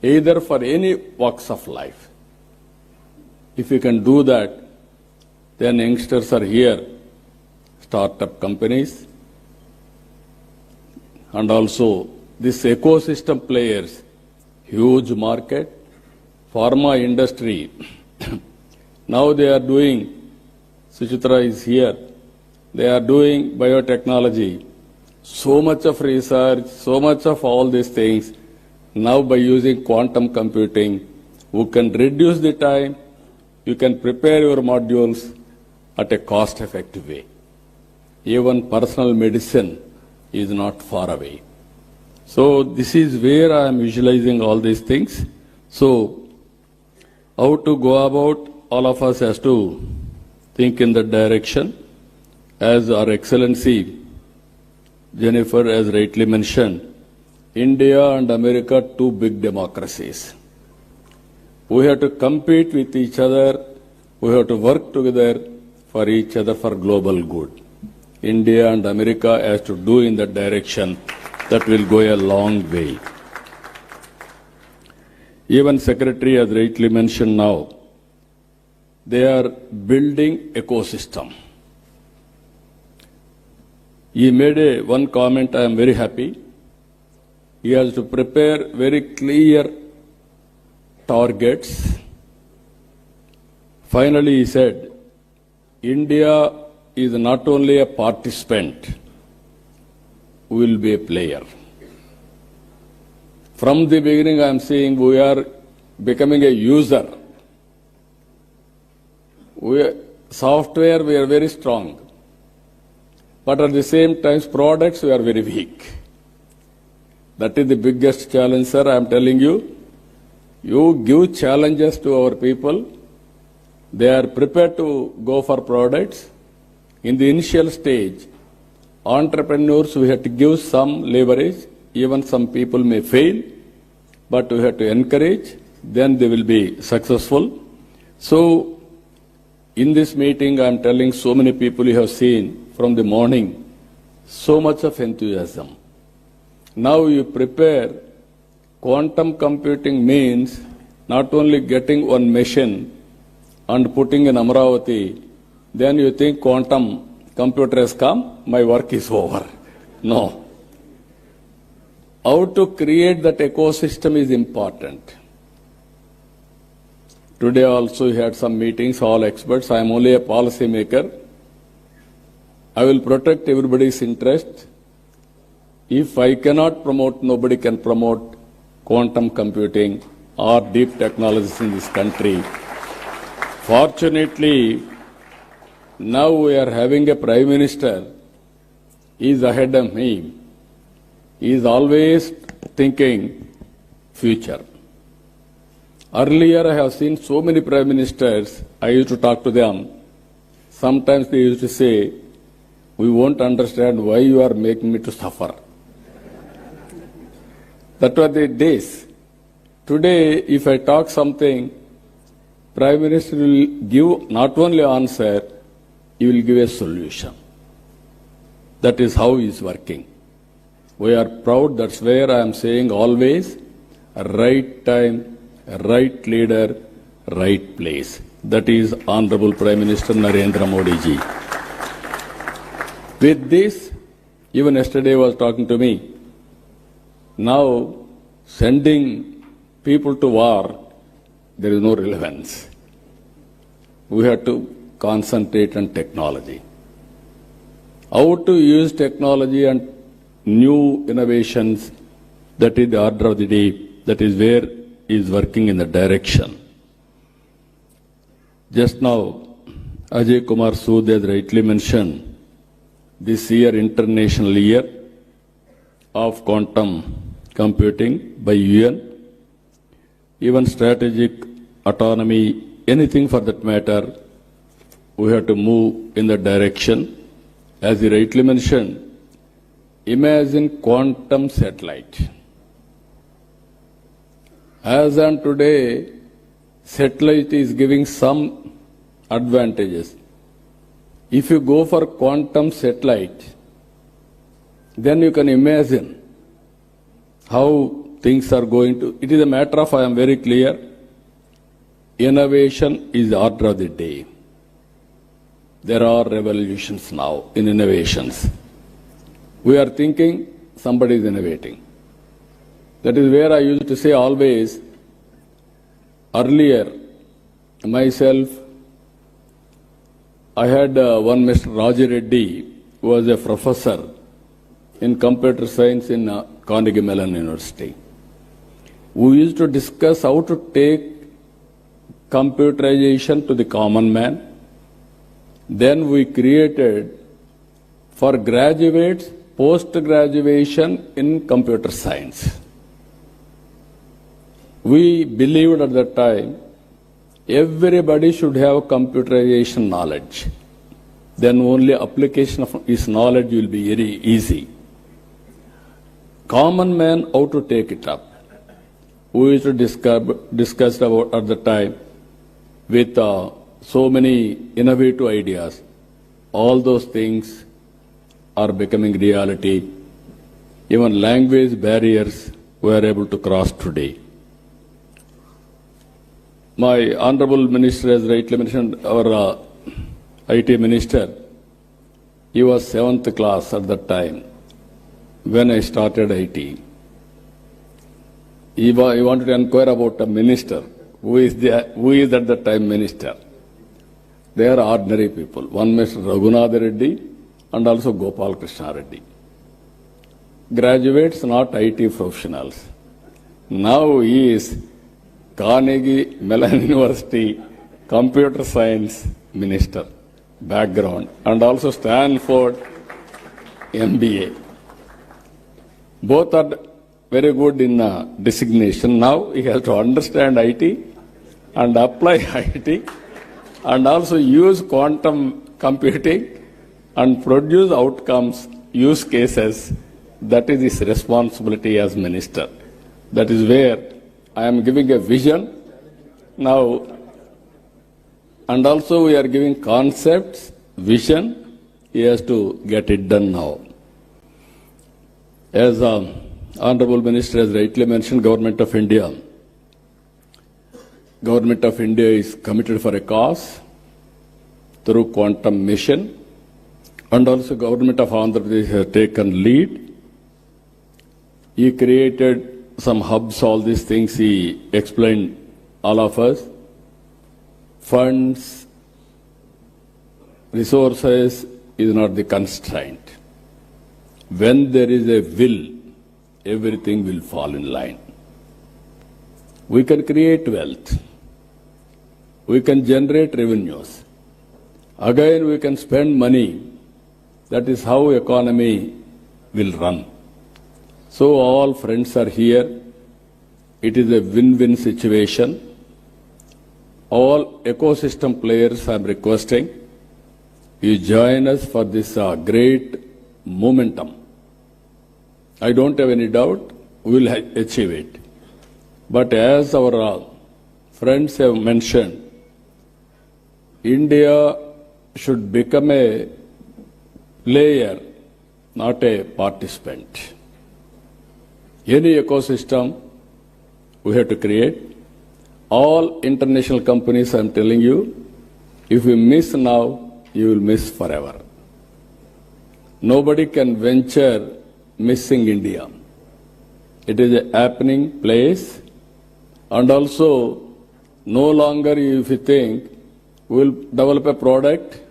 Speaker 1: either for any walks of life. If you can do that, then youngsters are here, startup companies, and also this ecosystem players, huge market, pharma industry. Now they are doing, Suchitra is here, they are doing biotechnology, so much of research, so much of all these things. Now by using quantum computing, we can reduce the time, you can prepare your modules at a cost-effective way. Even personal medicine is not far away. So this is where I am visualizing all these things. So how to go about, all of us has to think in that direction. As our Excellency Jennifer has rightly mentioned, India and America, two big democracies. We have to compete with each other, we have to work together for each other for global good. India and America has to do in that direction. That will go a long way. Even Secretary has rightly mentioned now, they are building ecosystem. He made one comment, I am very happy. He has to prepare very clear targets. Finally, he said, India is not only a participant, we will be a player. From the beginning, I am saying we are becoming a user. Software, we are very strong. But at the same time, products, we are very weak. That is the biggest challenge, sir. I am telling you. You give challenges to our people. They are prepared to go for products. In the initial stage, entrepreneurs, we have to give some leverage. Even some people may fail, but we have to encourage. Then they will be successful. So, in this meeting, I am telling so many people you have seen from the morning, so much of enthusiasm. Now you prepare, quantum computing means not only getting one machine and putting in Amaravati, then you think quantum computer has come, my work is over. No. How to create that ecosystem is important. Today also we had some meetings, all experts. I am only a policy maker. I will protect everybody's interest. If I cannot promote, nobody can promote quantum computing or deep technologies in this country. Fortunately, now we are having a Prime Minister. He is ahead of me. He is always thinking future. Earlier, I have seen so many Prime Ministers, I used to talk to them. Sometimes they used to say, we won't understand why you are making me to suffer. That were the days. Today, if I talk something, Prime Minister will give not only answer, he will give a solution. That is how he is working. We are proud, that's where I am saying always, right time, right leader, right place. That is Honorable Prime Minister Narendra Modi ji. With this, even yesterday was talking to me, now sending people to war, there is no relevance. We have to concentrate on technology. How to use technology and new innovations, that is the order of the day, that is where he is working in the direction. Just now, Ajay Kumar Sood has rightly mentioned, this year, International Year of Quantum Computing by UN, even strategic autonomy, anything for that matter, we have to move in that direction. As he rightly mentioned, imagine quantum satellite. As on today, satellite is giving some advantages. If you go for quantum satellite, then you can imagine how things are going to. It is a matter of, I am very clear, innovation is the order of the day. There are revolutions now in innovations. We are thinking somebody is innovating. That is where I used to say always, earlier, myself, I had one Mr. Raja Reddy, who was a professor in computer science in Carnegie Mellon University. We used to discuss how to take computerization to the common man. Then we created for graduates post-graduation in computer science. We believed at that time everybody should have computerization knowledge. Then only application of his knowledge will be very easy. Common man, how to take it up. We used to discuss about at the time with so many innovative ideas. All those things are becoming reality. Even language barriers we are able to cross today. My Honorable Minister has rightly mentioned, our IT Minister, he was 7th class at that time when I started IT. He wanted to inquire about a minister. Who is at that time minister? They are ordinary people. One Mr. Raghunath Reddy and also Gopal Krishna Reddy. Graduates, not IT professionals. Now he is Carnegie Mellon University Computer Science Minister background and also Stanford MBA. Both are very good in designation. Now he has to understand IT and apply IT and also use quantum computing and produce outcomes, use cases. That is his responsibility as minister. That is where I am giving a vision now, and also we are giving concepts, vision. He has to get it done now. As Honorable Minister has rightly mentioned, Government of India is committed for a cause through quantum mission, and also Government of Andhra Pradesh has taken lead. He created some hubs, all these things he explained all of us. Funds, resources is not the constraint. When there is a will, everything will fall in line. We can create wealth. We can generate revenues. Again, we can spend money. That is how economy will run. So all friends are here. It is a win-win situation. All ecosystem players I am requesting, you join us for this great momentum. I don't have any doubt we will achieve it. But as our friends have mentioned, India should become a player, not a participant. Any ecosystem we have to create. All international companies, I am telling you, if you miss now, you will miss forever. Nobody can venture missing India. It is a happening place, and also no longer if you think we will develop a product,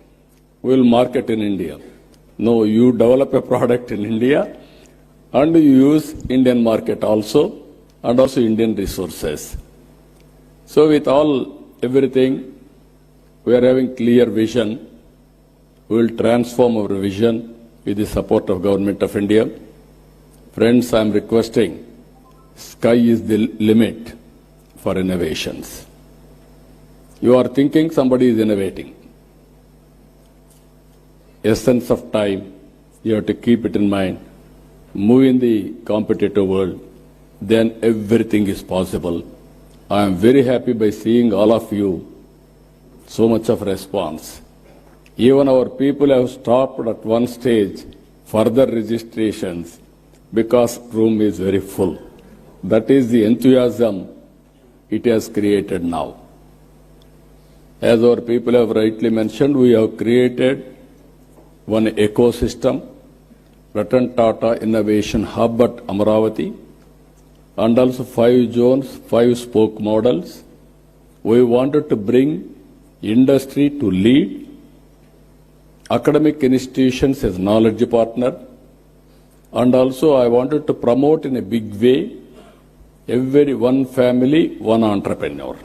Speaker 1: we will market in India. No, you develop a product in India and you use Indian market also and also Indian resources. So with everything, we are having clear vision. We will transform our vision with the support of Government of India. Friends, I am requesting, sky is the limit for innovations. You are thinking somebody is innovating. Essence of time, you have to keep it in mind. Move in the competitive world, then everything is possible. I am very happy by seeing all of you, so much of response. Even our people have stopped at one stage further registrations because room is very full. That is the enthusiasm it has created now. As our people have rightly mentioned, we have created one ecosystem, Ratan Tata Innovation Hub at Amaravati, and also 5 zones, 5 spoke models. We wanted to bring industry to lead, academic institutions as knowledge partner, and also I wanted to promote in a big way every one family, one entrepreneur.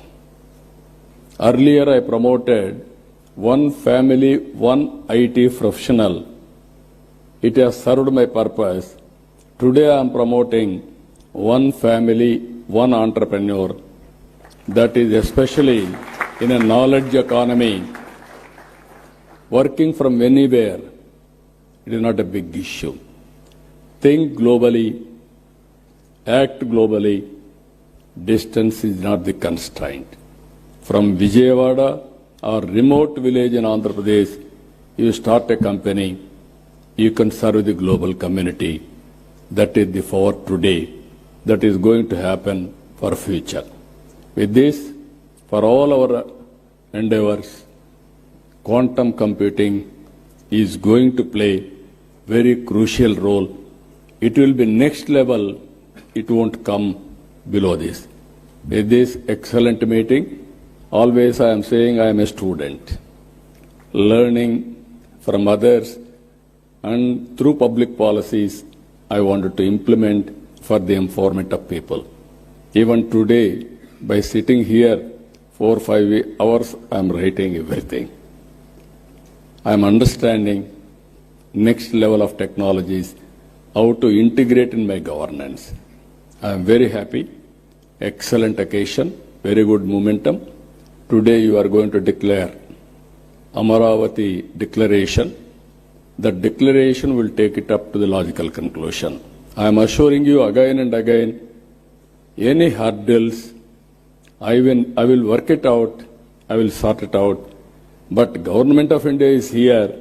Speaker 1: Earlier I promoted one family, one IT professional. It has served my purpose. Today I am promoting one family, one entrepreneur. That is especially in a knowledge economy. Working from anywhere, it is not a big issue. Think globally, act globally. Distance is not the constraint. From Vijayawada or remote village in Andhra Pradesh, you start a company, you can serve the global community. That is the for today. That is going to happen for future. With this, for all our endeavors, quantum computing is going to play very crucial role. It will be next level. It won't come below this. With this excellent meeting, always I am saying I am a student, learning from others, and through public policies I wanted to implement for the empowerment of people. Even today, by sitting here 4 or 5 hours, I am writing everything. I am understanding next level of technologies, how to integrate in my governance. I am very happy. Excellent occasion, very good momentum. Today you are going to declare Amaravati declaration. That declaration will take it up to the logical conclusion. I am assuring you again and again, any hurdles, I will work it out, I will sort it out. But Government of India is here,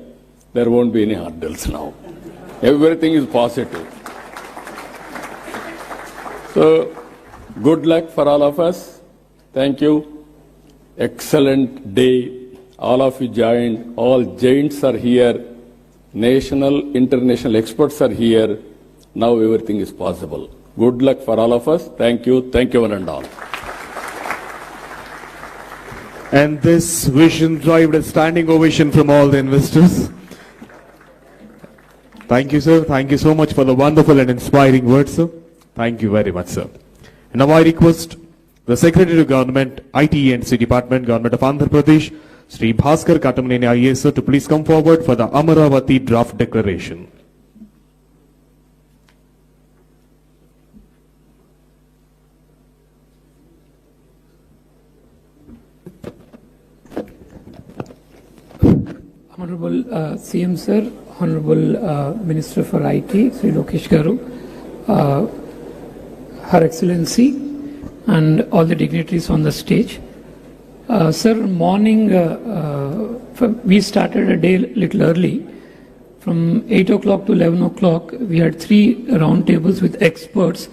Speaker 1: there won't be any hurdles now. Everything is positive. So, good luck for all of us. Thank you. Excellent day. All of you joined. All giants are here. National, international experts are here. Now everything is possible. Good luck for all of us. Thank you. Thank you one and all.
Speaker 18: And this vision received a standing ovation from all the investors. Thank you, sir. Thank you so much for the wonderful and inspiring words, sir. Thank you very much, sir. And now I request the Secretary to Government, IT and NC Department, Government of Andhra Pradesh, Sri Bhaskar Katamaneni IAS, sir, to please come forward for the Amaravati draft declaration.
Speaker 3: Honorable CM Sir, Honorable Minister for IT, Sri Lokesh Garu, Her Excellency, and all the dignitaries on the stage. Sir, morning we started a day little early. From 8 o'clock to 11 o'clock, we had 3 round tables with experts,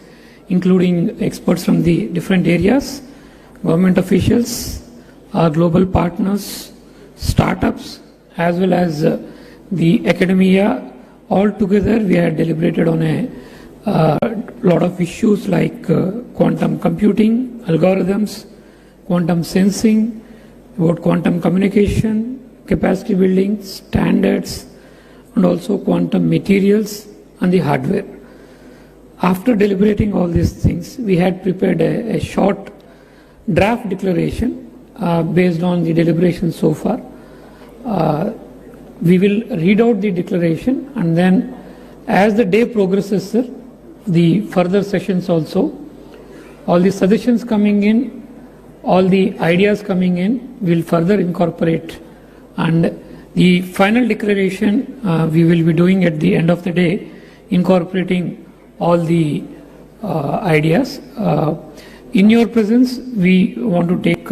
Speaker 3: including experts from the different areas, government officials, our global partners, startups, as well as the academia. All together, we had deliberated on a lot of issues like quantum computing, algorithms, quantum sensing, about quantum communication, capacity building, standards, and also quantum materials and the hardware. After deliberating all these things, we had prepared a short draft declaration based on the deliberation so far. We will read out the declaration, and then as the day progresses, sir, the further sessions also, all the suggestions coming in, all the ideas coming in, will further incorporate, and the final declaration we will be doing at the end of the day, incorporating all the ideas. In your presence, we want to take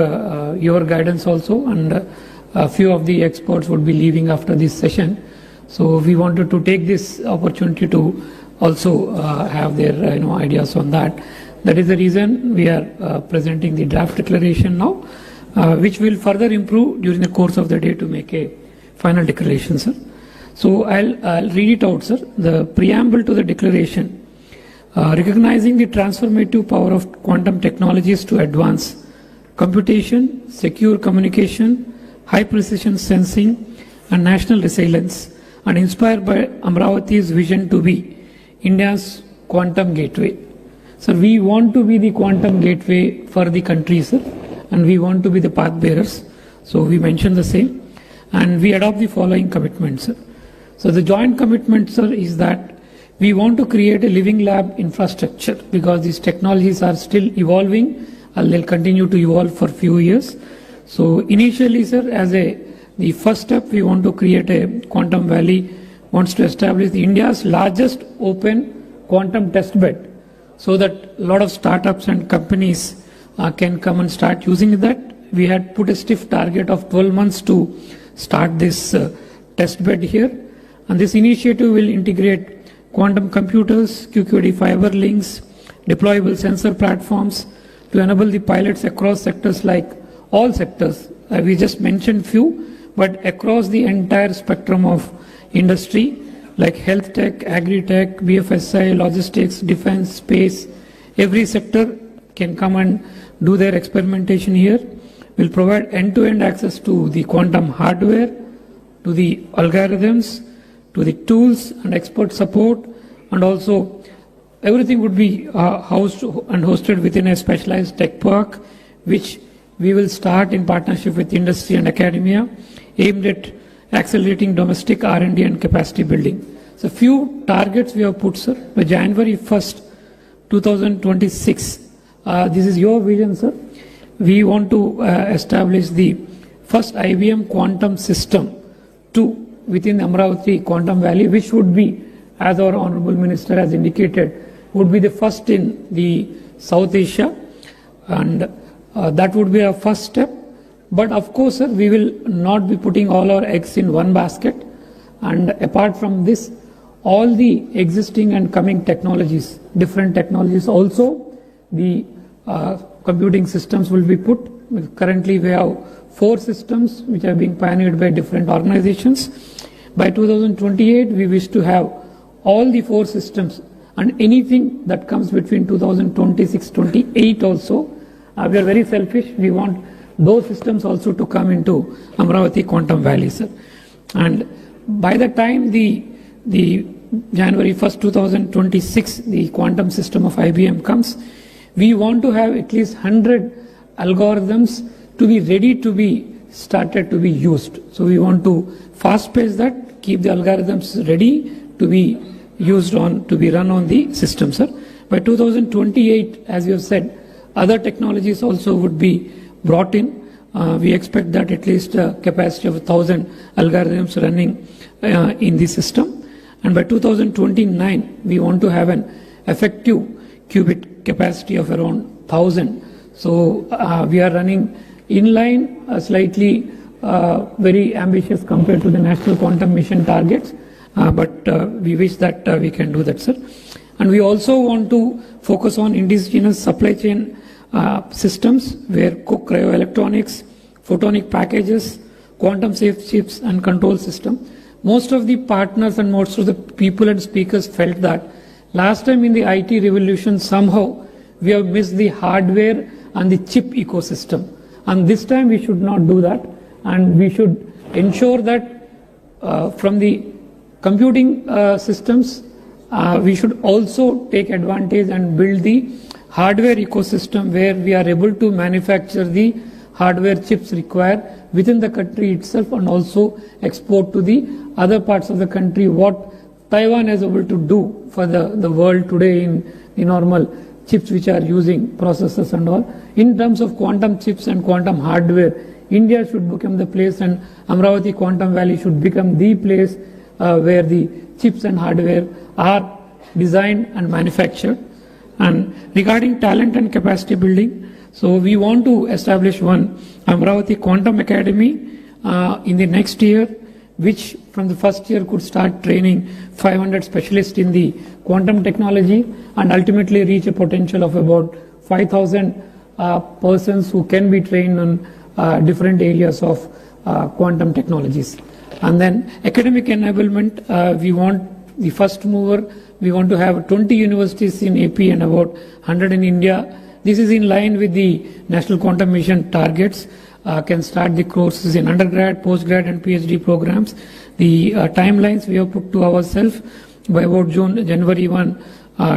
Speaker 3: your guidance also, and a few of the experts would be leaving after this session. So we wanted to take this opportunity to also have their ideas on that. That is the reason we are presenting the draft declaration now, which will further improve during the course of the day to make a final declaration, sir. So I'll read it out, sir. The preamble to the declaration, recognizing the transformative power of quantum technologies to advance computation, secure communication, high precision sensing, and national resilience, and inspired by Amaravati's vision to be India's quantum gateway. So we want to be the quantum gateway for the country, sir, and we want to be the path bearers. So we mentioned the same, and we adopt the following commitments, sir. So the joint commitment, sir, is that we want to create a living lab infrastructure, because these technologies are still evolving and they'll continue to evolve for a few years. So initially, sir, as the first step, we want to create a quantum valley, wants to establish India's largest open quantum test bed, so that a lot of startups and companies can come and start using that. We had put a stiff target of 12 months to start this test bed here. And this initiative will integrate quantum computers, QQD fiber links, deployable sensor platforms to enable the pilots across sectors like all sectors. We just mentioned few, but across the entire spectrum of industry like health tech, agri-tech, BFSI, logistics, defense, space. Every sector can come and do their experimentation here. We'll provide end-to-end access to the quantum hardware, to the algorithms, to the tools and expert support, and also everything would be housed and hosted within a specialized tech park, which we will start in partnership with industry and academia, aimed at accelerating domestic R&D and capacity building. So few targets we have put, sir. By January 1st, 2026, this is your vision, sir. We want to establish the first IBM quantum system within the Amaravati Quantum Valley, which would be, as our Honorable Minister has indicated, would be the first in the South Asia, and that would be our first step. But of course, sir, we will not be putting all our eggs in one basket, and apart from this, all the existing and coming technologies, different technologies also, the computing systems will be put. Currently we have 4 systems which are being pioneered by different organizations. By 2028 we wish to have all the 4 systems, and anything that comes between 2026-28 also, we are very selfish, we want those systems also to come into Amaravati Quantum Valley, sir. And by the time the January 1st, 2026, the quantum system of IBM comes, we want to have at least 100 algorithms to be ready to be started to be used. So we want to fast pace that, keep the algorithms ready to be used on, to be run on the system, sir. By 2028, as you have said, other technologies also would be brought in. We expect that at least a capacity of 1,000 algorithms running in the system. And by 2029, we want to have an effective qubit capacity of around 1,000. So we are running in line, slightly very ambitious compared to the National Quantum Mission targets, but we wish that we can do that, sir. And we also want to focus on indigenous supply chain systems where cryo-electronics, photonic packages, quantum safe chips and control system. Most of the partners and most of the people and speakers felt that last time in the IT revolution somehow we have missed the hardware and the chip ecosystem. And this time we should not do that, and we should ensure that from the computing systems we should also take advantage and build the hardware ecosystem where we are able to manufacture the hardware chips required within the country itself and also export to the other parts of the country, what Taiwan is able to do for the world today in the normal chips which are using processors and all. In terms of quantum chips and quantum hardware, India should become the place, and Amaravati Quantum Valley should become the place where the chips and hardware are designed and manufactured. And regarding talent and capacity building, so we want to establish one Amaravati Quantum Academy in the next year, which from the first year could start training 500 specialists in the quantum technology and ultimately reach a potential of about 5,000 persons who can be trained on different areas of quantum technologies. And then academic enablement, we want the first mover. We want to have 20 universities in AP and about 100 in India. This is in line with the National Quantum Mission targets. Can start the courses in undergrad, postgrad and PhD programs. The timelines we have put to ourselves by about January 1,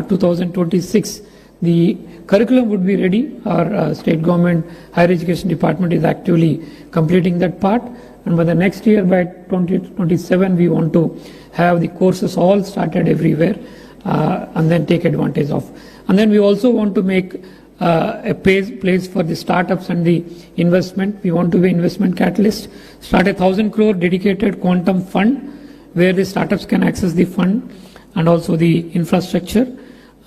Speaker 3: 2026. The curriculum would be ready. Our state government higher education department is actively completing that part. And by the next year, by 2027, we want to have the courses all started everywhere and then take advantage of. And then we also want to make a place for the startups and the investment. We want to be investment catalyst. Start 1,000 crore dedicated quantum fund where the startups can access the fund and also the infrastructure.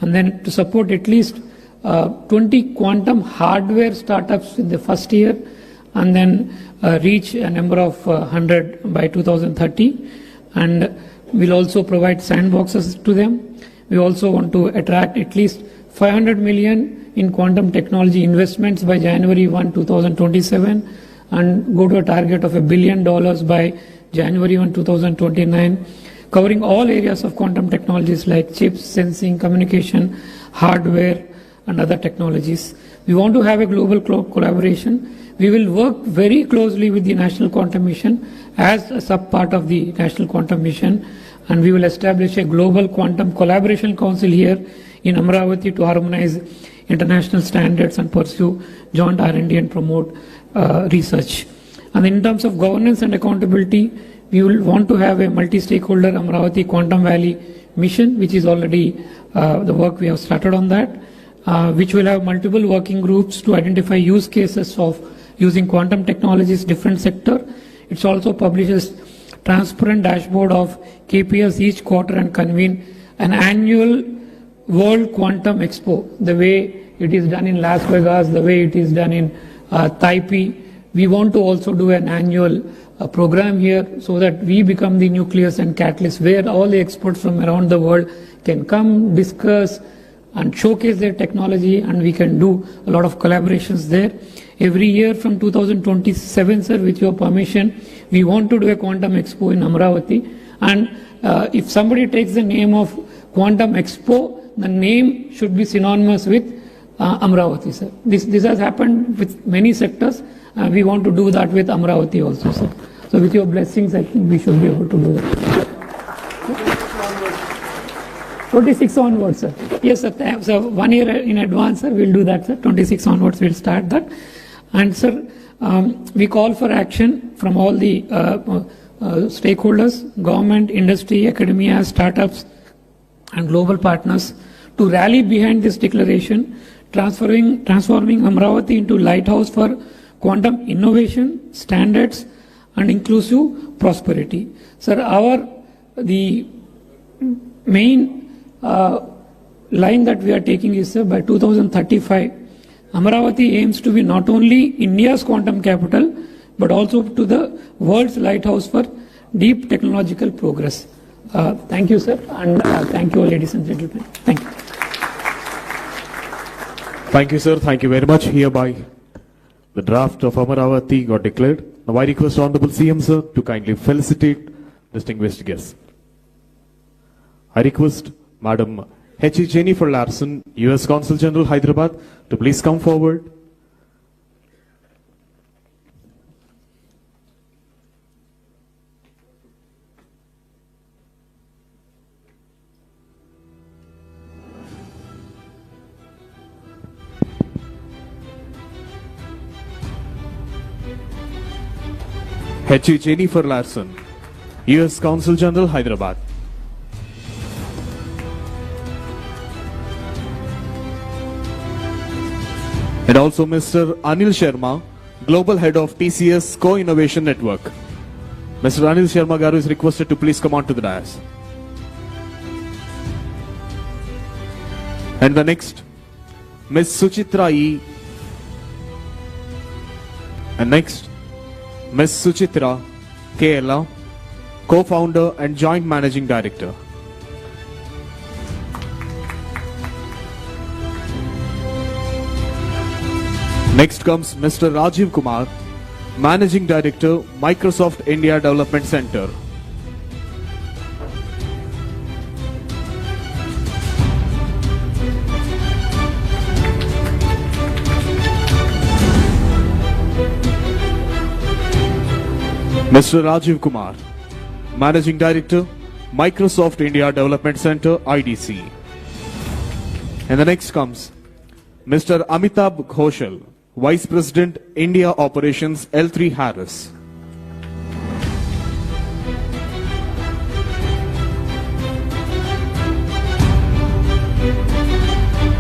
Speaker 3: And then to support at least 20 quantum hardware startups in the first year, and then reach a number of 100 by 2030. And We'll also provide sandboxes to them. We also want to attract at least 500 million in quantum technology investments by January 1, 2027, and go to a target of $1 billion by January 1, 2029, covering all areas of quantum technologies like chips, sensing, communication, hardware, and other technologies. We want to have a global collaboration. We will work very closely with the National Quantum Mission as a sub-part of the National Quantum Mission, and we will establish a global quantum collaboration council here in Amaravati to harmonize international standards and pursue joint R&D and promote research. And in terms of governance and accountability, we will want to have a multi-stakeholder Amaravati Quantum Valley mission, which is already the work we have started on that, which will have multiple working groups to identify use cases of using quantum technologies different sector. It also publishes transparent dashboard of KPIs each quarter and convene an annual World Quantum Expo, the way it is done in Las Vegas, the way it is done in Taipei. We want to also do an annual program here so that we become the nucleus and catalyst where all the experts from around the world can come, discuss, and showcase their technology, and we can do a lot of collaborations there. Every year from 2027, sir, with your permission, we want to do a Quantum Expo in Amaravati. And if somebody takes the name of Quantum Expo, the name should be synonymous with Amaravati, sir. This has happened with many sectors. We want to do that with Amaravati also, sir. So with your blessings, I think we should be able to do that. 26 onwards, sir. Yes, sir. So 1 year in advance, sir, we'll do that, sir. 26 onwards, we'll start that. And, sir, we call for action from all the stakeholders, government, industry, academia, startups, and global partners to rally behind this declaration, transforming Amaravati into lighthouse for quantum innovation, standards, and inclusive prosperity. Sir, the main line that we are taking is, sir, by 2035, Amaravati aims to be not only India's quantum capital, but also to the world's lighthouse for deep technological progress. Thank you, sir, and thank you all, ladies and gentlemen. Thank you.
Speaker 18: Thank you, sir. Thank you very much. Hereby, the draft of Amaravati got declared. Now I request Honorable CM, sir, to kindly felicitate distinguished guests. I request Madam H. Jennifer Larson, U.S. Consul General, Hyderabad, to please come forward. H. Jennifer Larson, U.S. Consul General, Hyderabad. And also Mr. Anil Sharma, Global Head of TCS Co-Innovation Network. Mr. Anil Sharma Garu is requested to please come on to the dais. And the next, Ms. Suchitra E. And next, Ms. Suchitra K. Co-Founder and Joint Managing Director. Next comes Mr. Rajiv Kumar, Managing Director, Microsoft India Development Center. Mr. Rajiv Kumar, Managing Director, Microsoft India Development Center, IDC. And the next comes Mr. Amitabh Ghoshal, Vice President, India Operations, L3 Harris.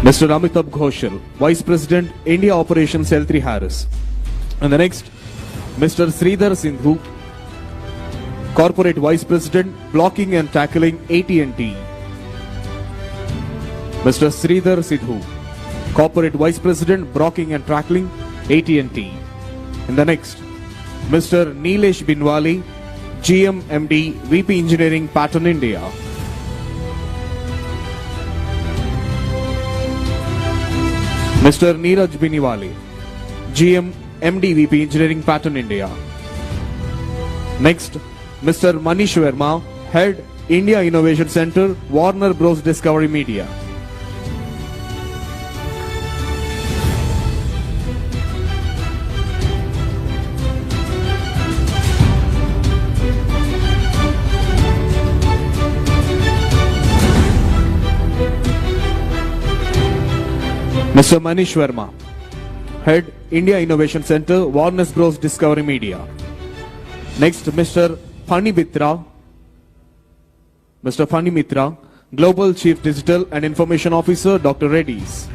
Speaker 18: Mr. Amitabh Ghoshal, Vice President, India Operations, L3 Harris. And the next, Mr. Sridhar Sindhu, Corporate Vice President, Blocking and Tackling, AT&T. Mr. Sridhar Sindhu, Corporate Vice President, Blocking and Tackling, AT&T. And the next, Mr. Nilesh Binwali, GM MD VP Engineering Pattern India. Mr. Neeraj Biniwale, GM MD VP Engineering Pattern India. Next, Mr. Manish Verma, Head India Innovation Center, Warner Bros. Discovery Media. Mr. Manish Verma, Head India Innovation Center, Warner Bros. Discovery Media. Next, Mr. Phani Mitra, Global Chief Digital and Information Officer, Dr. Reddy's.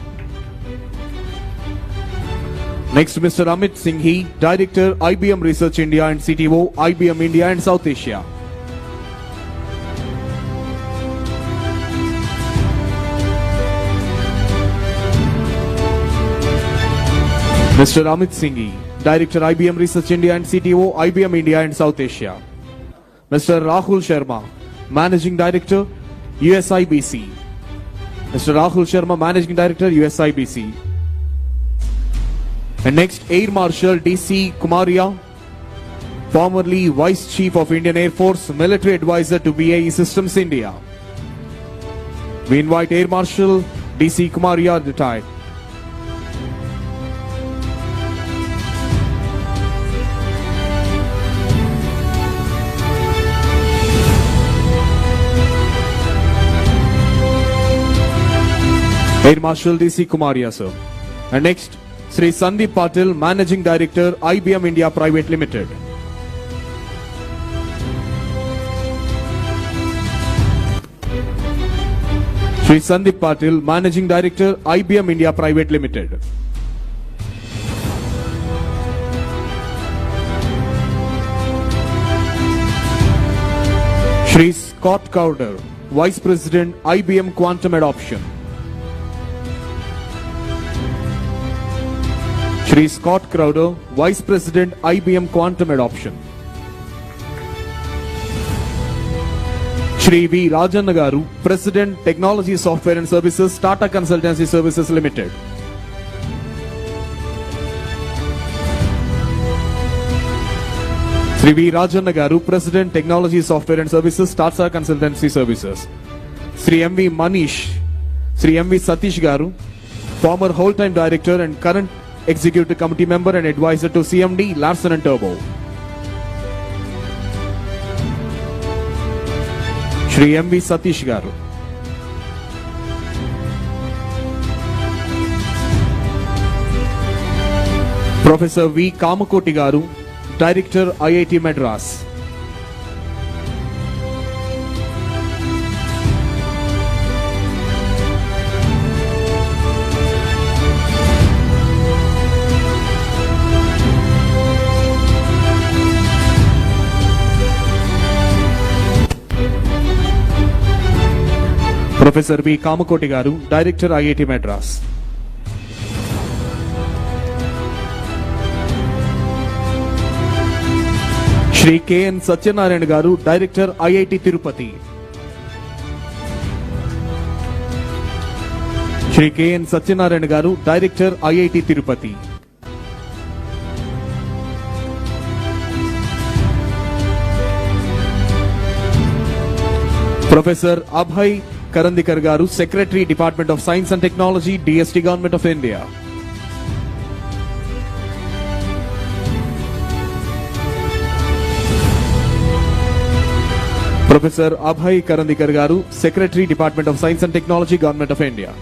Speaker 18: Next, Mr. Amit Singhi, Director, IBM Research India and CTO, IBM India and South Asia. Mr. Amit Singhi, Director, IBM Research India and CTO, IBM India and South Asia. Mr. Rahul Sharma, Managing Director, USIBC. Mr. Rahul Sharma, Managing Director, USIBC. And next, Air Marshal DC Kumaria, formerly Vice Chief of Indian Air Force, Military Advisor to BAE Systems India. We invite Air Marshal DC Kumaria, retired. Air Marshal DC Kumaria, sir. And next, Sri Sandeep Patil, Managing Director, IBM India Private Limited. Sri Sandeep Patil, Managing Director, IBM India Private Limited. Sri Scott Cowder, Vice President, IBM Quantum Adoption. Sri Scott Crowder, Vice President, IBM Quantum Adoption. Sri V. Rajanna Garu, President, Technology Software and Services, Tata Consultancy Services Limited. Sri V. Rajanna Garu, President, Technology Software and Services, Tata Consultancy Services. Sri M. V. Manish, Sri M. V. Satish Garu, former whole-time Director and current Executive Committee Member and Advisor to CMD, Larsen & Toubro. Shri M.V. Satish Garu. Professor V. Kamakoti Garu, Director, IIT Madras. Professor V. Kamakoti Garu, Director, IIT Madras. Shri K. N. Satyanarayan Garu, Director, IIT Tirupati. Shri K. N. Satyanarayan Garu, Director, IIT Tirupati. Professor Abhay Karandikar Garu, Secretary, Department of Science and Technology, DST, Government of India. Professor Abhay Karandikar Garu, Secretary, Department of Science and Technology, Government of India.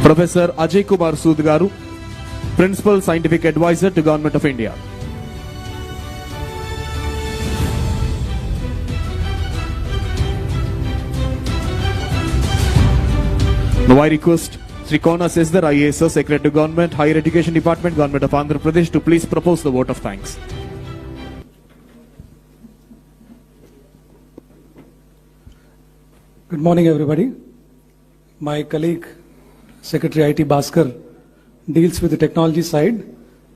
Speaker 18: Professor Ajay Kumar Sood Garu, Principal Scientific Advisor to Government of India. Now I request Sri Kona Sesdar IAS, Secretary to Government, Higher Education Department, Government of Andhra Pradesh, to please propose the vote of thanks.
Speaker 14: Good morning, everybody. My colleague, Secretary IT Bhaskar, deals with the technology side,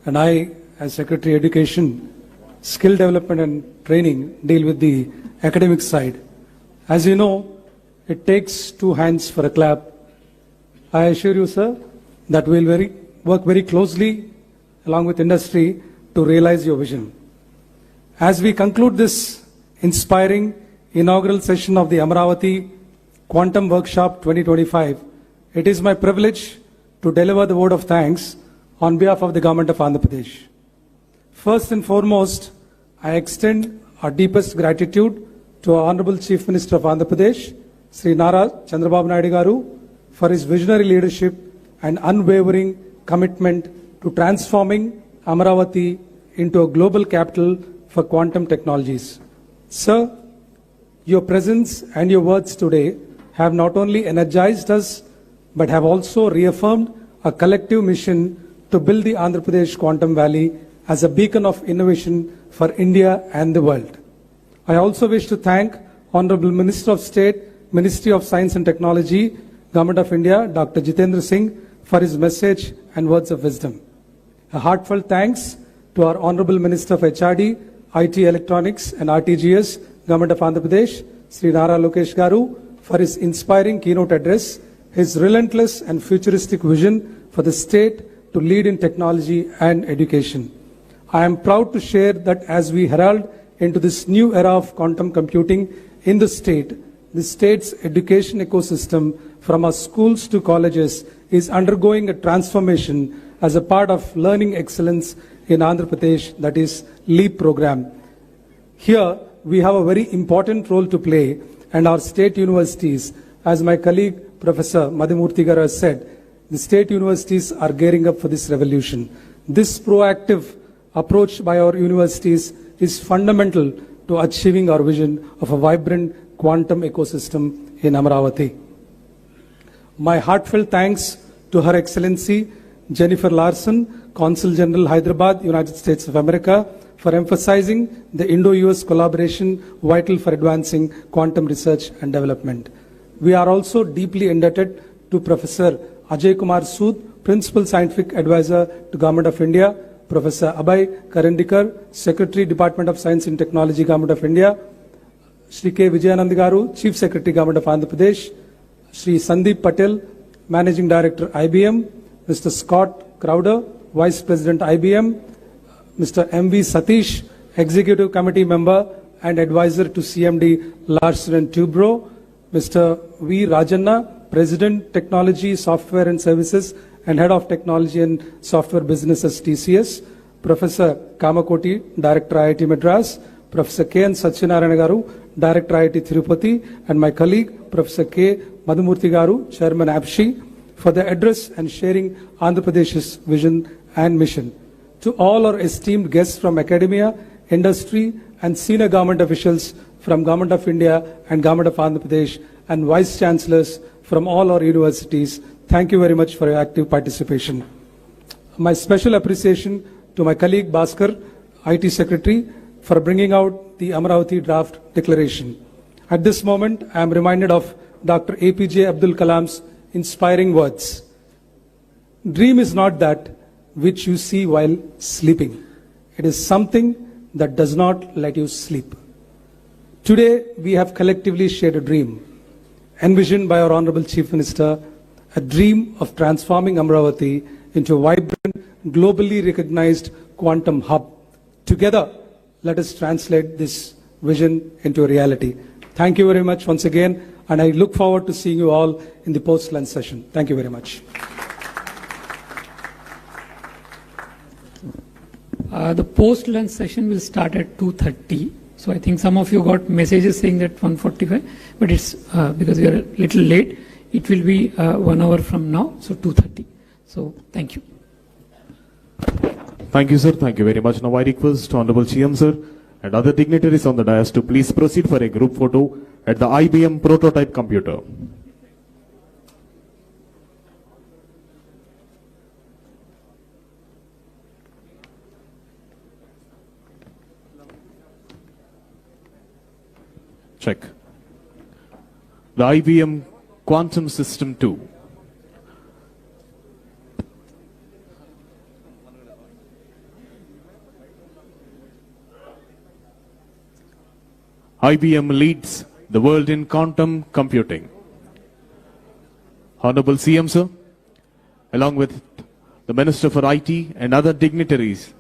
Speaker 14: and I, as Secretary Education, Skill Development and Training, deal with the academic side. As you know, it takes two hands for a clap. I assure you, sir, that we will work very closely along with industry to realize your vision. As we conclude this inspiring inaugural session of the Amaravati Quantum Workshop 2025, it is my privilege to deliver the word of thanks on behalf of the Government of Andhra Pradesh. First and foremost, I extend our deepest gratitude to our Honorable Chief Minister of Andhra Pradesh, Sri Nara Chandrababu Naidu Garu, for his visionary leadership and unwavering commitment to transforming Amaravati into a global capital for quantum technologies. Sir, your presence and your words today have not only energized us, but have also reaffirmed a collective mission to build the Andhra Pradesh Quantum Valley as a beacon of innovation for India and the world. I also wish to thank Honorable Minister of State, Ministry of Science and Technology, Government of India, Dr. Jitendra Singh, for his message and words of wisdom. A heartfelt thanks to our Honorable Minister of HRD, IT Electronics and RTGS, Government of Andhra Pradesh, Sri Nara Lokesh Garu, for his inspiring keynote address, his relentless and futuristic vision for the state to lead in technology and education. I am proud to share that as we herald into this new era of quantum computing in the state's education ecosystem from our schools to colleges is undergoing a transformation as a part of learning excellence in Andhra Pradesh, that is LEAP program. Here we have a very important role to play, and our state universities, as my colleague Professor Madhumurthy Garu has said, the state universities are gearing up for this revolution. This proactive approach by our universities is fundamental to achieving our vision of a vibrant quantum ecosystem in Amaravati. My heartfelt thanks to Her Excellency Jennifer Larson, Consul General Hyderabad, United States of America, for emphasizing the Indo-US collaboration vital for advancing quantum research and development. We are also deeply indebted to Professor Ajay Kumar Sood, Principal Scientific Advisor to Government of India, Professor Abhay Karandikar, Secretary, Department of Science and Technology, Government of India, Shri K. Vijayanand Garu, Chief Secretary, Government of Andhra Pradesh, Shri Sandeep Patel, Managing Director, IBM, Mr. Scott Crowder, Vice President, IBM, Mr. M.V. Satish, Executive Committee Member and Advisor to CMD Larsen & Toubro, Mr. V. Rajanna, President, Technology, Software and Services and Head of Technology and Software Businesses, TCS, Professor Kamakoti, Director, IIT Madras, Professor K. N. Satyanarayana Garu, Director, IIT Tirupati, and my colleague, Professor K. Madhumurthy Garu, Chairman, APSHI, for the address and sharing Andhra Pradesh's vision and mission. To all our esteemed guests from academia, industry, and senior government officials from Government of India and Government of Andhra Pradesh, and Vice Chancellors from all our universities, thank you very much for your active participation. My special appreciation to my colleague Bhaskar, IT Secretary, for bringing out the Amaravati Draft Declaration. At this moment, I am reminded of Dr. APJ Abdul Kalam's inspiring words. Dream is not that which you see while sleeping. It is something that does not let you sleep. Today, we have collectively shared a dream, envisioned by our Honorable Chief Minister, a dream of transforming Amaravati into a vibrant, globally recognized quantum hub. Together, let us translate this vision into a reality. Thank you very much once again, and I look forward to seeing you all in the post-lunch session. Thank you very much.
Speaker 3: The post-lunch session will start at 2:30. So I think some of you got messages saying that 1:45, but it's because we are a little late. It will be 1 hour from now, so 2:30. So thank you.
Speaker 18: Thank you, sir. Thank you very much. Now I request Honorable CM, sir, and other dignitaries on the dais to please proceed for a group photo at the IBM prototype computer. Check. The IBM Quantum System 2. IBM leads the world in quantum computing. Honorable CM, sir, along with the Minister for IT and other dignitaries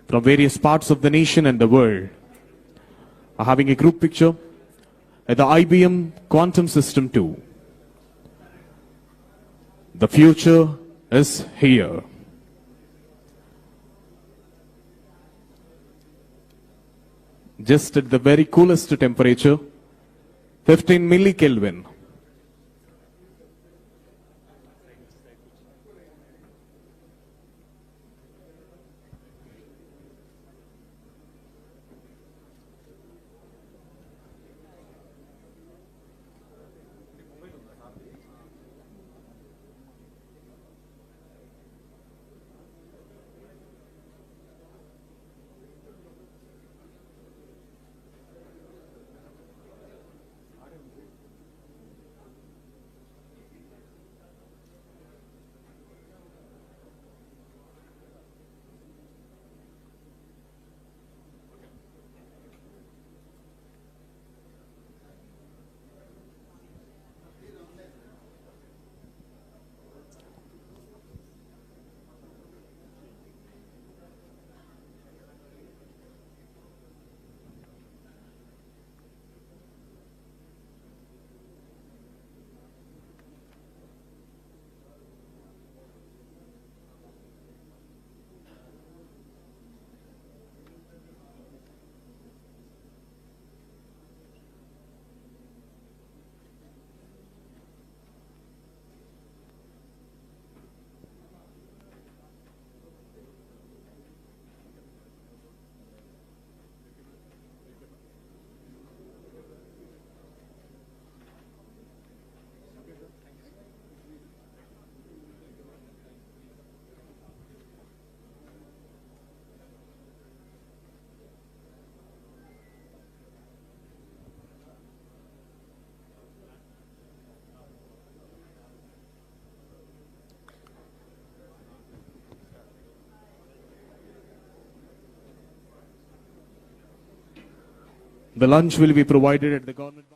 Speaker 18: from various parts of the nation and the world, are having a group picture at the IBM Quantum System 2. The future is here. Just at the very coolest temperature, 15 millikelvin. The lunch will be provided at the government.